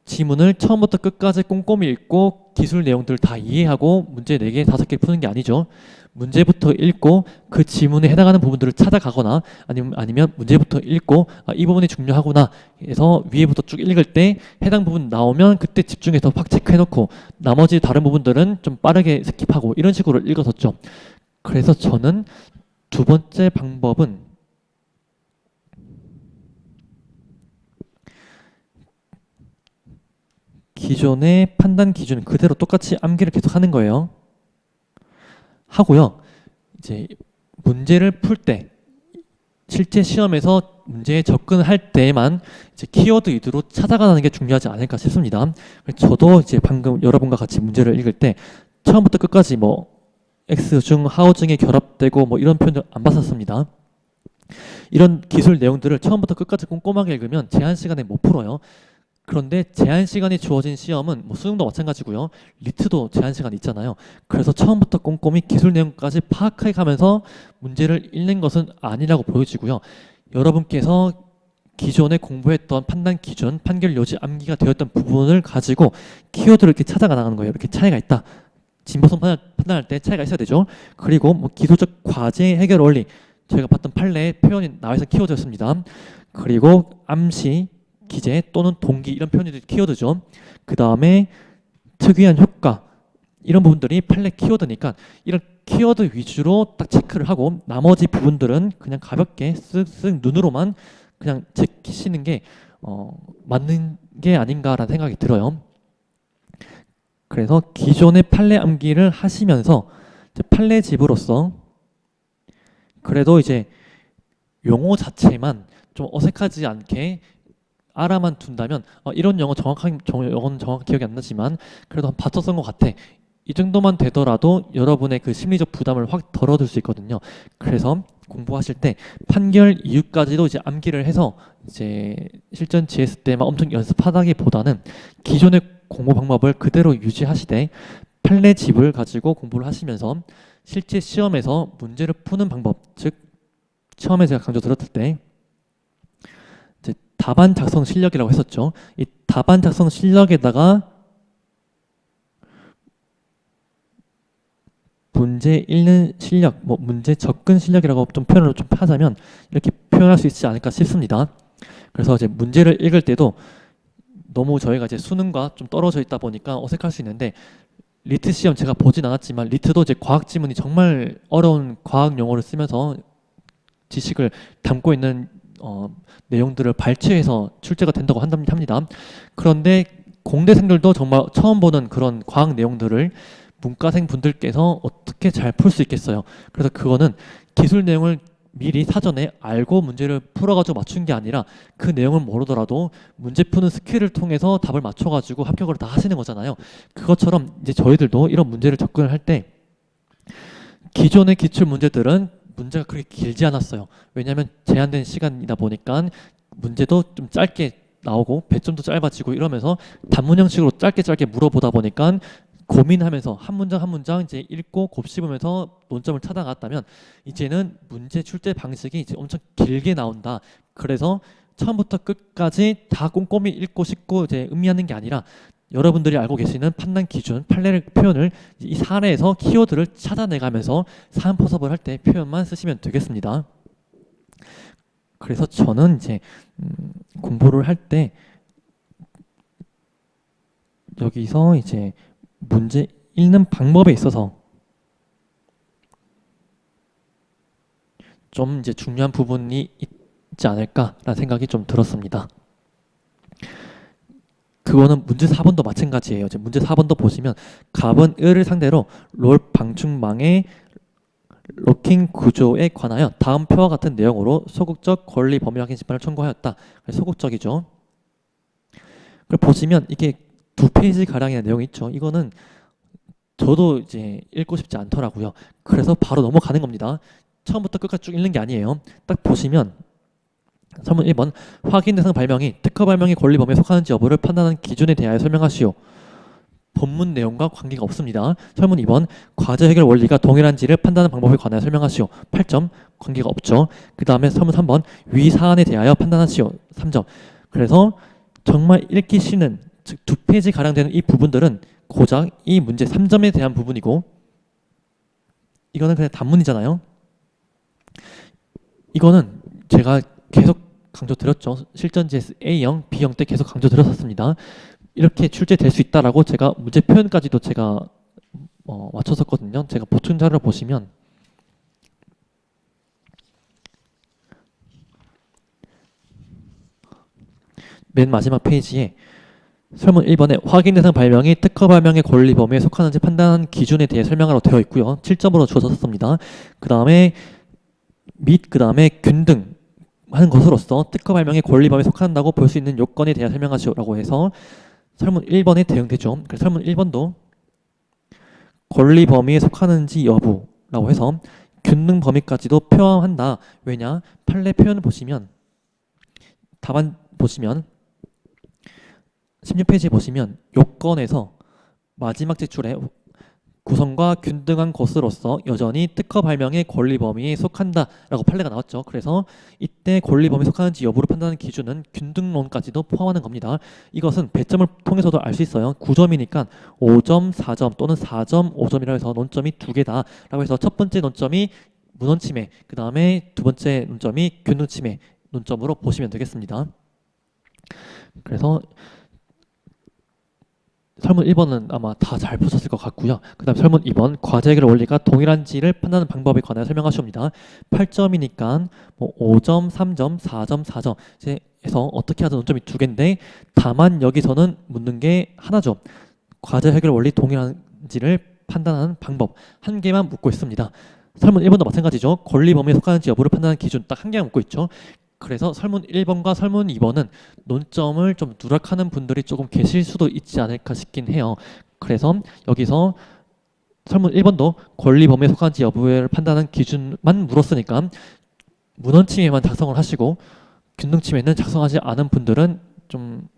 지문을 처음부터 끝까지 꼼꼼히 읽고 기술 내용들을 다 이해하고 문제 4개, 5개 푸는 게 아니죠. 문제부터 읽고 그 지문에 해당하는 부분들을 찾아가거나 아니면 문제부터 읽고 이 부분이 중요하구나 해서 위에부터 쭉 읽을 때 해당 부분 나오면 그때 집중해서 확 체크해놓고 나머지 다른 부분들은 좀 빠르게 스킵하고 이런 식으로 읽었었죠. 그래서 저는 두 번째 방법은 기존의 판단 기준 그대로 똑같이 암기를 계속 하는 거예요. 하고요. 이제 문제를 풀 때 실제 시험에서 문제에 접근할 때만 이제 키워드 위주로 찾아가는 게 중요하지 않을까 싶습니다. 저도 이제 방금 여러분과 같이 문제를 읽을 때 처음부터 끝까지 뭐 X 중, 하우 중에 결합되고 뭐 이런 표현도 안 봤었습니다. 이런 기술 내용들을 처음부터 끝까지 꼼꼼하게 읽으면 제한 시간에 못 풀어요. 그런데 제한 시간이 주어진 시험은 뭐 수능도 마찬가지고요. 리트도 제한 시간이 있잖아요. 그래서 처음부터 꼼꼼히 기술 내용까지 파악해 가면서 문제를 읽는 것은 아니라고 보여지고요. 여러분께서 기존에 공부했던 판단 기준, 판결 요지 암기가 되었던 부분을 가지고 키워드를 이렇게 찾아가는 거예요. 이렇게 차이가 있다. 진보성 판단할 때 차이가 있어야 되죠. 그리고 뭐 기술적 과제 해결 원리, 저희가 봤던 판례에 표현이 나와 있는 키워드였습니다. 그리고 암시, 기재 또는 동기 이런 표현들이 키워드죠. 그 다음에 특이한 효과 이런 부분들이 판례 키워드니까 이런 키워드 위주로 딱 체크를 하고 나머지 부분들은 그냥 가볍게 쓱쓱 눈으로만 그냥 제키시는 게 맞는 게 아닌가라는 생각이 들어요. 그래서 기존의 판례 암기를 하시면서 이제 판례집으로서 그래도 이제 용어 자체만 좀 어색하지 않게 알아만 둔다면 이런 영어는 정확히 기억이 안 나지만 그래도 한 봤었던 것 같아. 이 정도만 되더라도 여러분의 그 심리적 부담을 확 덜어줄 수 있거든요. 그래서 공부하실 때 판결 이유까지도 이제 암기를 해서 이제 실전 GS 때만 엄청 연습하다기보다는 기존의 공부 방법을 그대로 유지하시되 판례집을 가지고 공부를 하시면서 실제 시험에서 문제를 푸는 방법, 즉 처음에 제가 강조 드렸을 때 이제 답안 작성 실력이라고 했었죠. 이 답안 작성 실력에다가 문제 읽는 실력, 뭐 문제 접근 실력이라고 좀 표현을 좀 하자면 이렇게 표현할 수 있지 않을까 싶습니다. 그래서 이제 문제를 읽을 때도 너무 저희가 이제 수능과 좀 떨어져 있다 보니까 어색할 수 있는데 리트 시험 제가 보진 않았지만 리트도 이제 과학 지문이 정말 어려운 과학 용어를 쓰면서 지식을 담고 있는 내용들을 발췌해서 출제가 된다고 합니다. 그런데 공대생들도 정말 처음 보는 그런 과학 내용들을 문과생 분들께서 어떻게 잘 풀 수 있겠어요. 그래서 그거는 기술 내용을 미리 사전에 알고 문제를 풀어가지고 맞춘 게 아니라 그 내용을 모르더라도 문제 푸는 스킬을 통해서 답을 맞춰가지고 합격을 다 하시는 거잖아요. 그것처럼 이제 저희들도 이런 문제를 접근을 할 때 기존의 기출 문제들은 문제가 그렇게 길지 않았어요. 왜냐하면 제한된 시간이다 보니까 문제도 좀 짧게 나오고 배점도 짧아지고 이러면서 단문 형식으로 짧게 물어보다 보니까 고민하면서 한 문장 한 문장 이제 읽고 곱씹으면서 논점을 찾아갔다면 이제는 문제 출제 방식이 이제 엄청 길게 나온다. 그래서 처음부터 끝까지 다 꼼꼼히 읽고 싶고 이제 음미하는 게 아니라 여러분들이 알고 계시는 판단 기준, 판례 표현을 이 사례에서 키워드를 찾아내가면서 사안포섭을 할 때 표현만 쓰시면 되겠습니다. 그래서 저는 이제 공부를 할 때 여기서 이제 문제 읽는 방법에 있어서 좀 이제 중요한 부분이 있지 않을까라는 생각이 좀 들었습니다. 그거는 문제 4번도 마찬가지예요. 이제 문제 4번도 보시면 갑은 을을 상대로 롤 방충망의 로킹 구조에 관하여 다음 표와 같은 내용으로 소극적 권리 범위 확인 심판을 청구하였다. 소극적이죠. 그걸 보시면 이게 2페이지 가량의 내용이 있죠. 이거는 저도 이제 읽고 싶지 않더라고요. 그래서 바로 넘어가는 겁니다. 처음부터 끝까지 쭉 읽는 게 아니에요. 딱 보시면 설문 1번 확인 대상 발명이 특허 발명의 권리 범위에 속하는지 여부를 판단하는 기준에 대하여 설명하시오. 본문 내용과 관계가 없습니다. 설문 2번 과제 해결 원리가 동일한지를 판단하는 방법에 관하여 설명하시오. 8점 관계가 없죠. 그 다음에 설문 3번 위 사안에 대하여 판단하시오. 3점. 그래서 정말 읽기 쉬는 즉 2페이지 가량 되는 이 부분들은 고작 이 문제 3점에 대한 부분이고 이거는 그냥 단문이잖아요. 이거는 제가 계속 강조드렸죠. 실전 GS A형, B형 때 계속 강조드렸었습니다. 이렇게 출제될 수 있다라고 제가 문제 표현까지도 제가 맞췄었거든요. 제가 보충 자료를 보시면 맨 마지막 페이지에 설문 1번에 확인 대상 발명이 특허 발명의 권리 범위에 속하는지 판단한 기준에 대해 설명하라고 되어 있고요. 7점으로 주어졌습니다. 그 다음에 및 그 다음에 균등 하는 것으로서 특허 발명의 권리 범위에 속한다고 볼 수 있는 요건에 대해 설명하시오라고 해서 설문 1번에 대응되죠. 그래서 설문 1번도 권리 범위에 속하는지 여부라고 해서 균등 범위까지도 포함한다. 왜냐? 판례 표현을 보시면 답안 보시면 16페이지에 보시면 요건에서 마지막 제출에 구성과 균등한 것으로서 여전히 특허 발명의 권리 범위에 속한다라고 판례가 나왔죠. 그래서 이때 권리 범위에 속하는지 여부를 판단하는 기준은 균등론까지도 포함하는 겁니다. 이것은 배점을 통해서도 알 수 있어요. 9점이니까 5점, 4점 또는 4점, 5점이라고 해서 논점이 2개다라고 해서 첫 번째 논점이 문헌 침해, 그 다음에 두 번째 논점이 균등 침해 논점으로 보시면 되겠습니다. 그래서 설문 1번은 아마 다 잘 푸셨을 것 같고요. 그 다음 설문 2번 과제 해결 원리가 동일한지를 판단하는 방법에 관하여 설명하시옵니다. 8점이니까 뭐 5점, 3점, 4점, 4점 해서 어떻게 하든 논점이 2개인데 다만 여기서는 묻는 게 하나죠. 과제 해결 원리 동일한지를 판단하는 방법 1개만 묻고 있습니다. 설문 1번도 마찬가지죠. 권리 범위에 속하는지 여부를 판단하는 기준 딱 1개만 묻고 있죠. 그래서 설문 1번과 설문 2번은 논점을 좀 누락하는 분들이 조금 계실 수도 있지 않을까 싶긴 해요. 그래서 여기서 설문 1번도 권리 범위에 속하는지 여부를 판단하는 기준만 물었으니까 문헌침에만 작성을 하시고 균등침에는 작성하지 않은 분들은 좀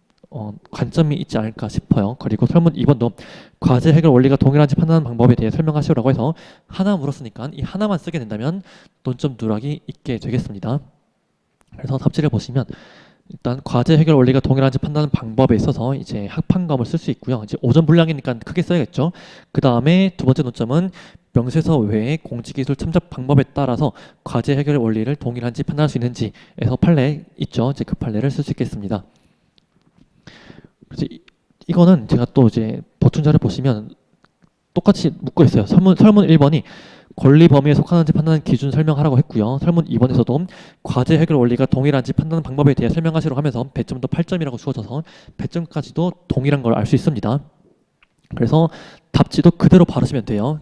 관점이 있지 않을까 싶어요. 그리고 설문 2번도 과제 해결 원리가 동일한지 판단하는 방법에 대해 설명하시라고 해서 하나 물었으니까 이 하나만 쓰게 된다면 논점 누락이 있게 되겠습니다. 그래서 답지를 보시면 일단 과제 해결 원리가 동일한지 판단하는 방법에 있어서 이제 합판검을 쓸 수 있고요. 이제 오전 분량이니까 크게 써야겠죠. 그 다음에 두 번째 논점은 명세서 외에 공지기술 참작 방법에 따라서 과제 해결 원리를 동일한지 판단할 수 있는지에서 판례 있죠. 이제 그 판례를 쓸 수 있겠습니다. 그래서 이거는 제가 또 이제 보충자를 보시면 똑같이 묶어 있어요. 설문 1번이 권리 범위에 속하는지 판단하는 기준 설명하라고 했고요. 설문 2번에서도 과제 해결 원리가 동일한지 판단하는 방법에 대해 설명하시라고 하면서 배점도 8점이라고 주어져서 배점까지도 동일한 걸 알 수 있습니다. 그래서 답지도 그대로 바르시면 돼요.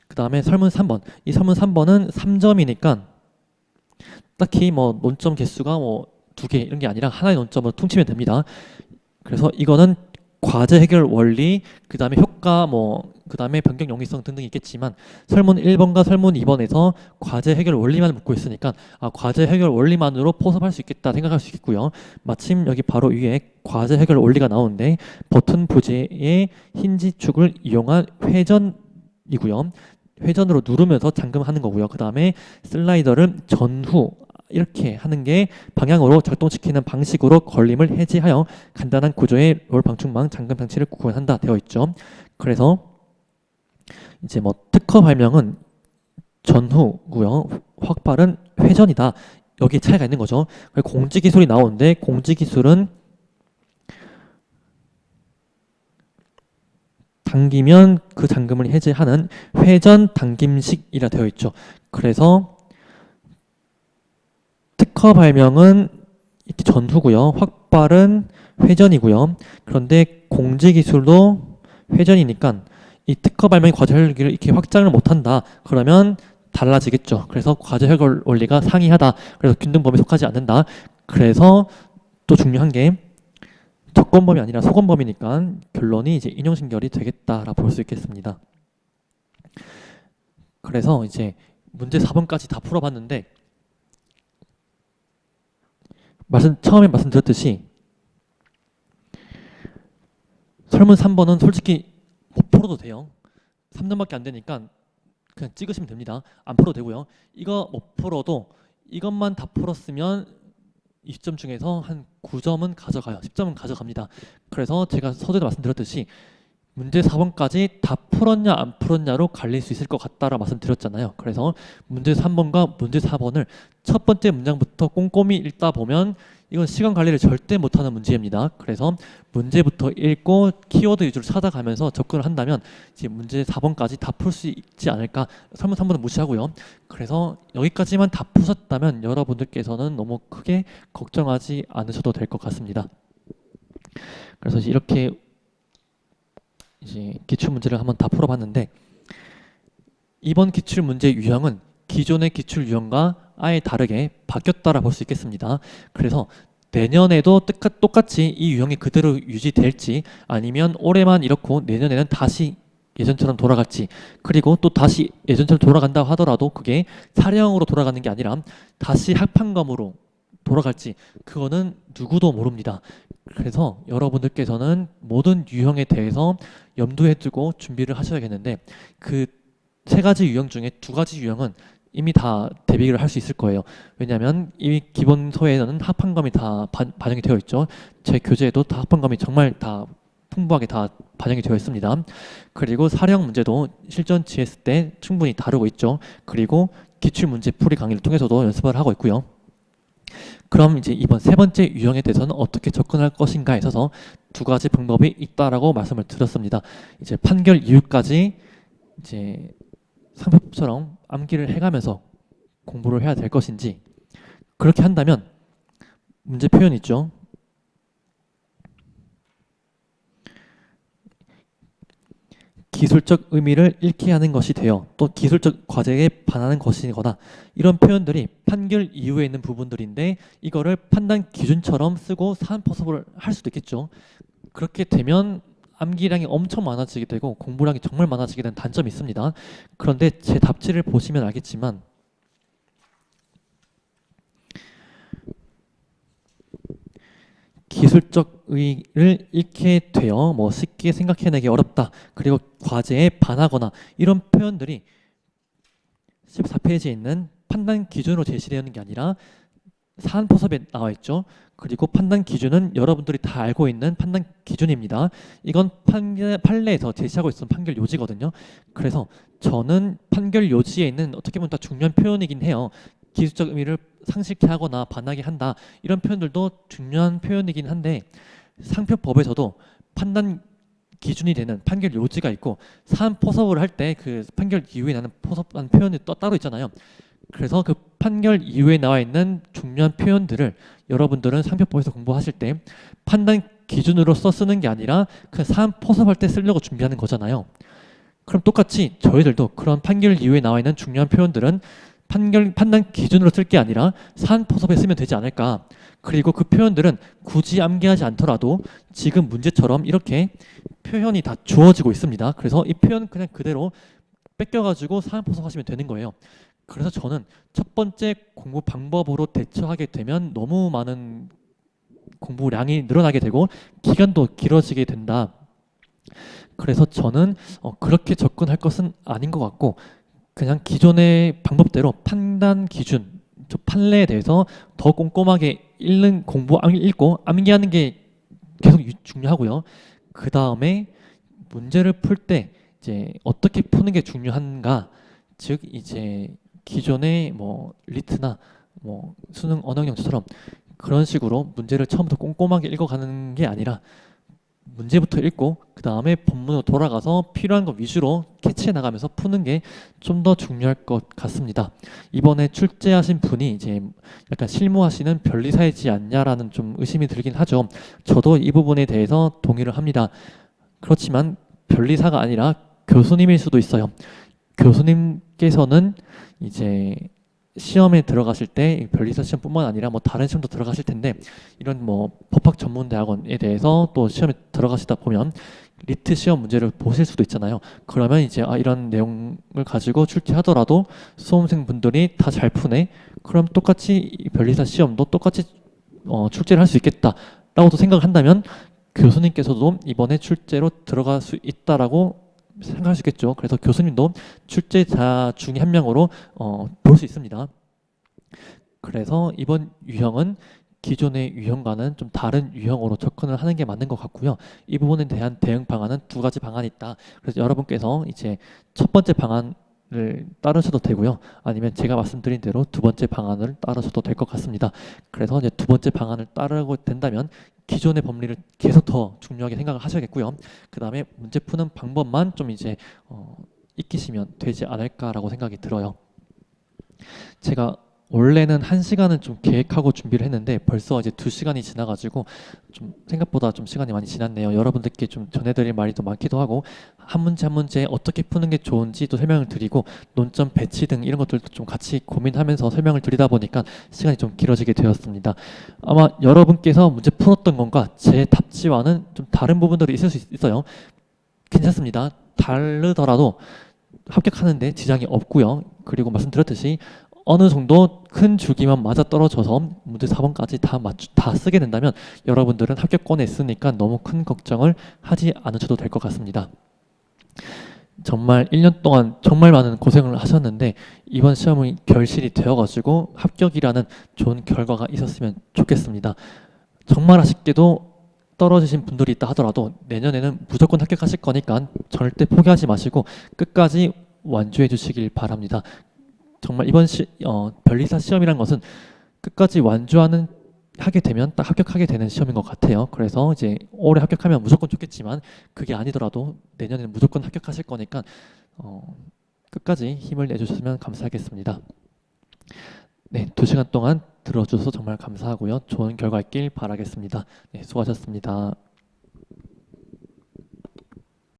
그 다음에 설문 3번. 이 설문 3번은 3점이니까 딱히 뭐 논점 개수가 뭐 2개 이런 게 아니라 하나의 논점으로 퉁치면 됩니다. 그래서 이거는 과제 해결 원리, 그 다음에 효과, 그 다음에 변경 용이성 등등 있겠지만 설문 1번과 설문 2번에서 과제 해결 원리만 묻고 있으니까 과제 해결 원리만으로 포섭할 수 있겠다 생각할 수 있겠고요. 마침 여기 바로 위에 과제 해결 원리가 나오는데 버튼 부재의 힌지축을 이용한 회전이고요. 회전으로 누르면서 잠금하는 거고요. 그 다음에 슬라이더를 전후 이렇게 하는 게 방향으로 작동시키는 방식으로 걸림을 해제하여 간단한 구조의 롤 방충망 잠금 장치를 구현한다 되어 있죠. 그래서 이제 특허 발명은 전후고요. 확발은 회전이다. 여기 차이가 있는 거죠. 공지 기술이 나오는데 공지 기술은 당기면 그 잠금을 해제하는 회전 당김식이라 되어 있죠. 그래서 특허 발명은 이렇게 전후고요. 확발은 회전이고요. 그런데 공지 기술도 회전이니까 이 특허 발명의 과제 해결을 이렇게 확장을 못한다. 그러면 달라지겠죠. 그래서 과제 해결 원리가 상이하다. 그래서 균등 범위에 속하지 않는다. 그래서 또 중요한 게 적권범위 아니라 소권범위니까 결론이 이제 인용신결이 되겠다라 볼 수 있겠습니다. 그래서 이제 문제 4번까지 다 풀어봤는데 처음에 말씀드렸듯이 설문 3번은 솔직히 못 풀어도 돼요. 3점밖에 안 되니까 그냥 찍으시면 됩니다. 안 풀어도 되고요. 이거 못 풀어도 이것만 다 풀었으면 20점 중에서 한 9점은 가져가요. 10점은 가져갑니다. 그래서 제가 서두에 말씀드렸듯이 문제 4번까지 다 풀었냐 안 풀었냐로 갈릴 수 있을 것 같다라 말씀드렸잖아요. 그래서 문제 3번과 문제 4번을 첫 번째 문장부터 꼼꼼히 읽다 보면 이건 시간 관리를 절대 못하는 문제입니다. 그래서 문제부터 읽고 키워드 위주로 찾아가면서 접근을 한다면 이제 문제 4번까지 다 풀 수 있지 않을까. 설문 3번은 무시하고요. 그래서 여기까지만 다 푸셨다면 여러분들께서는 너무 크게 걱정하지 않으셔도 될 것 같습니다. 그래서 이렇게 이제 기출문제를 한번 다 풀어봤는데 이번 기출문제 유형은 기존의 기출 유형과 아예 다르게 바뀌었다라 볼 수 있겠습니다. 그래서 내년에도 똑같이 이 유형이 그대로 유지될지 아니면 올해만 이렇고 내년에는 다시 예전처럼 돌아갈지 그리고 또 다시 예전처럼 돌아간다 하더라도 그게 사례형으로 돌아가는 게 아니라 다시 합판검으로 돌아갈지 그거는 누구도 모릅니다. 그래서 여러분들께서는 모든 유형에 대해서 염두에 두고 준비를 하셔야겠는데 그 3가지 유형 중에 2가지 유형은 이미 다 대비를 할 수 있을 거예요. 왜냐하면 이미 기본서에는 합판검이 다 반영이 되어 있죠. 제 교재에도 다 합판검이 정말 다 풍부하게 다 반영이 되어 있습니다. 그리고 사례형 문제도 실전 GS 때 충분히 다루고 있죠. 그리고 기출문제 풀이 강의를 통해서도 연습을 하고 있고요. 그럼 이제 이번 3번째 유형에 대해서는 어떻게 접근할 것인가에 있어서 2가지 방법이 있다라고 말씀을 드렸습니다. 이제 판결 이유까지 이제 상표처럼 암기를 해가면서 공부를 해야 될 것인지 그렇게 한다면 문제 표현 있죠. 기술적 의미를 잃게 하는 것이 되어 또 기술적 과제에 반하는 것이거나 이런 표현들이 판결 이후에 있는 부분들인데 이거를 판단 기준처럼 쓰고 사안 포섭을 할 수도 있겠죠. 그렇게 되면 암기량이 엄청 많아지게 되고 공부량이 정말 많아지게 되는 단점이 있습니다. 그런데 제 답지를 보시면 알겠지만 기술적 의의를 잃게 되어 뭐 쉽게 생각해내기 어렵다. 그리고 과제에 반하거나 이런 표현들이 14페이지에 있는 판단 기준으로 제시되는 게 아니라 사안포섭에 나와 있죠. 그리고 판단 기준은 여러분들이 다 알고 있는 판단 기준입니다. 이건 판례에서 제시하고 있는 판결 요지거든요. 그래서 저는 판결 요지에 있는 어떻게 보면 다 중요한 표현이긴 해요. 기술적 의미를 상실케 하거나 반하게 한다. 이런 표현들도 중요한 표현이긴 한데 상표법에서도 판단 기준이 되는 판결 요지가 있고 사안 포섭을 할 때 그 판결 이후에 나는 포섭한 표현이 또 따로 있잖아요. 그래서 그 판결 이후에 나와 있는 중요한 표현들을 여러분들은 상표법에서 공부하실 때 판단 기준으로서 쓰는 게 아니라 그 사안 포섭할 때 쓰려고 준비하는 거잖아요. 그럼 똑같이 저희들도 그런 판결 이후에 나와 있는 중요한 표현들은 판단 기준으로 쓸 게 아니라 사안 포섭에 쓰면 되지 않을까. 그리고 그 표현들은 굳이 암기하지 않더라도 지금 문제처럼 이렇게 표현이 다 주어지고 있습니다. 그래서 이 표현 그냥 그대로 뺏겨가지고 사안 포섭하시면 되는 거예요. 그래서 저는 첫 번째 공부 방법으로 대처하게 되면 너무 많은 공부량이 늘어나게 되고 기간도 길어지게 된다. 그래서 저는 그렇게 접근할 것은 아닌 것 같고 그냥 기존의 방법대로 판단 기준, 저 판례에 대해서 더 꼼꼼하게 읽고 암기하는 게 계속 중요하고요. 그 다음에 문제를 풀 때 이제 어떻게 푸는 게 중요한가, 즉 이제 기존의 뭐 리트나 뭐 수능 언어영역처럼 그런 식으로 문제를 처음부터 꼼꼼하게 읽어가는 게 아니라 문제부터 읽고 그 다음에 본문으로 돌아가서 필요한 것 위주로 캐치해 나가면서 푸는 게 좀 더 중요할 것 같습니다. 이번에 출제하신 분이 이제 약간 실무하시는 변리사이지 않냐라는 좀 의심이 들긴 하죠. 저도 이 부분에 대해서 동의를 합니다. 그렇지만 변리사가 아니라 교수님일 수도 있어요. 교수님께서는 이제 시험에 들어가실 때 변리사 시험뿐만 아니라 뭐 다른 시험도 들어가실 텐데 이런 뭐 법학 전문 대학원에 대해서 또 시험에 들어가시다 보면 리트 시험 문제를 보실 수도 있잖아요. 그러면 이제 이런 내용을 가지고 출제하더라도 수험생 분들이 다 잘 푸네. 그럼 똑같이 변리사 시험도 똑같이 출제를 할 수 있겠다라고도 생각을 한다면 교수님께서도 이번에 출제로 들어갈 수 있다라고 생각할 수 있겠죠. 그래서 교수님도 출제자 중에 한 명으로 볼 수 있습니다. 그래서 이번 유형은 기존의 유형과는 좀 다른 유형으로 접근을 하는 게 맞는 것 같고요. 이 부분에 대한 대응 방안은 두 가지 방안이 있다. 그래서 여러분께서 이제 첫 번째 방안을 따르셔도 되고요. 아니면 제가 말씀드린 대로 두 번째 방안을 따르셔도 될 것 같습니다. 그래서 이제 두 번째 방안을 따르고 된다면 기존의 법리를 계속 더 중요하게 생각을 하셔야겠고요. 그 다음에 문제 푸는 방법만 좀 이제 익히시면 되지 않을까라고 생각이 들어요. 제가 원래는 1시간은 좀 계획하고 준비를 했는데 벌써 이제 2시간이 지나가지고 좀 생각보다 좀 시간이 많이 지났네요. 여러분들께 좀 전해드릴 말이 더 많기도 하고 한 문제 한 문제 어떻게 푸는 게 좋은지 또 설명을 드리고 논점 배치 등 이런 것들도 좀 같이 고민하면서 설명을 드리다 보니까 시간이 좀 길어지게 되었습니다. 아마 여러분께서 문제 풀었던 것과 제 답지와는 좀 다른 부분들이 있을 수 있어요. 괜찮습니다. 다르더라도 합격하는데 지장이 없고요. 그리고 말씀드렸듯이 어느 정도 큰 주기만 맞아떨어져서 문제 4번까지 다 쓰게 된다면 여러분들은 합격권에 있으니까 너무 큰 걱정을 하지 않으셔도 될 것 같습니다. 정말 1년 동안 정말 많은 고생을 하셨는데 이번 시험이 결실이 되어가지고 합격이라는 좋은 결과가 있었으면 좋겠습니다. 정말 아쉽게도 떨어지신 분들이 있다 하더라도 내년에는 무조건 합격하실 거니까 절대 포기하지 마시고 끝까지 완주해 주시길 바랍니다. 정말 이번 변리사 시험이란 것은 끝까지 하게 되면 딱 합격하게 되는 시험인 것 같아요. 그래서 이제 올해 합격하면 무조건 좋겠지만 그게 아니더라도 내년에는 무조건 합격하실 거니까 끝까지 힘을 내주셨으면 감사하겠습니다. 네, 2시간 동안 들어주셔서 정말 감사하고요. 좋은 결과 있길 바라겠습니다. 네, 수고하셨습니다.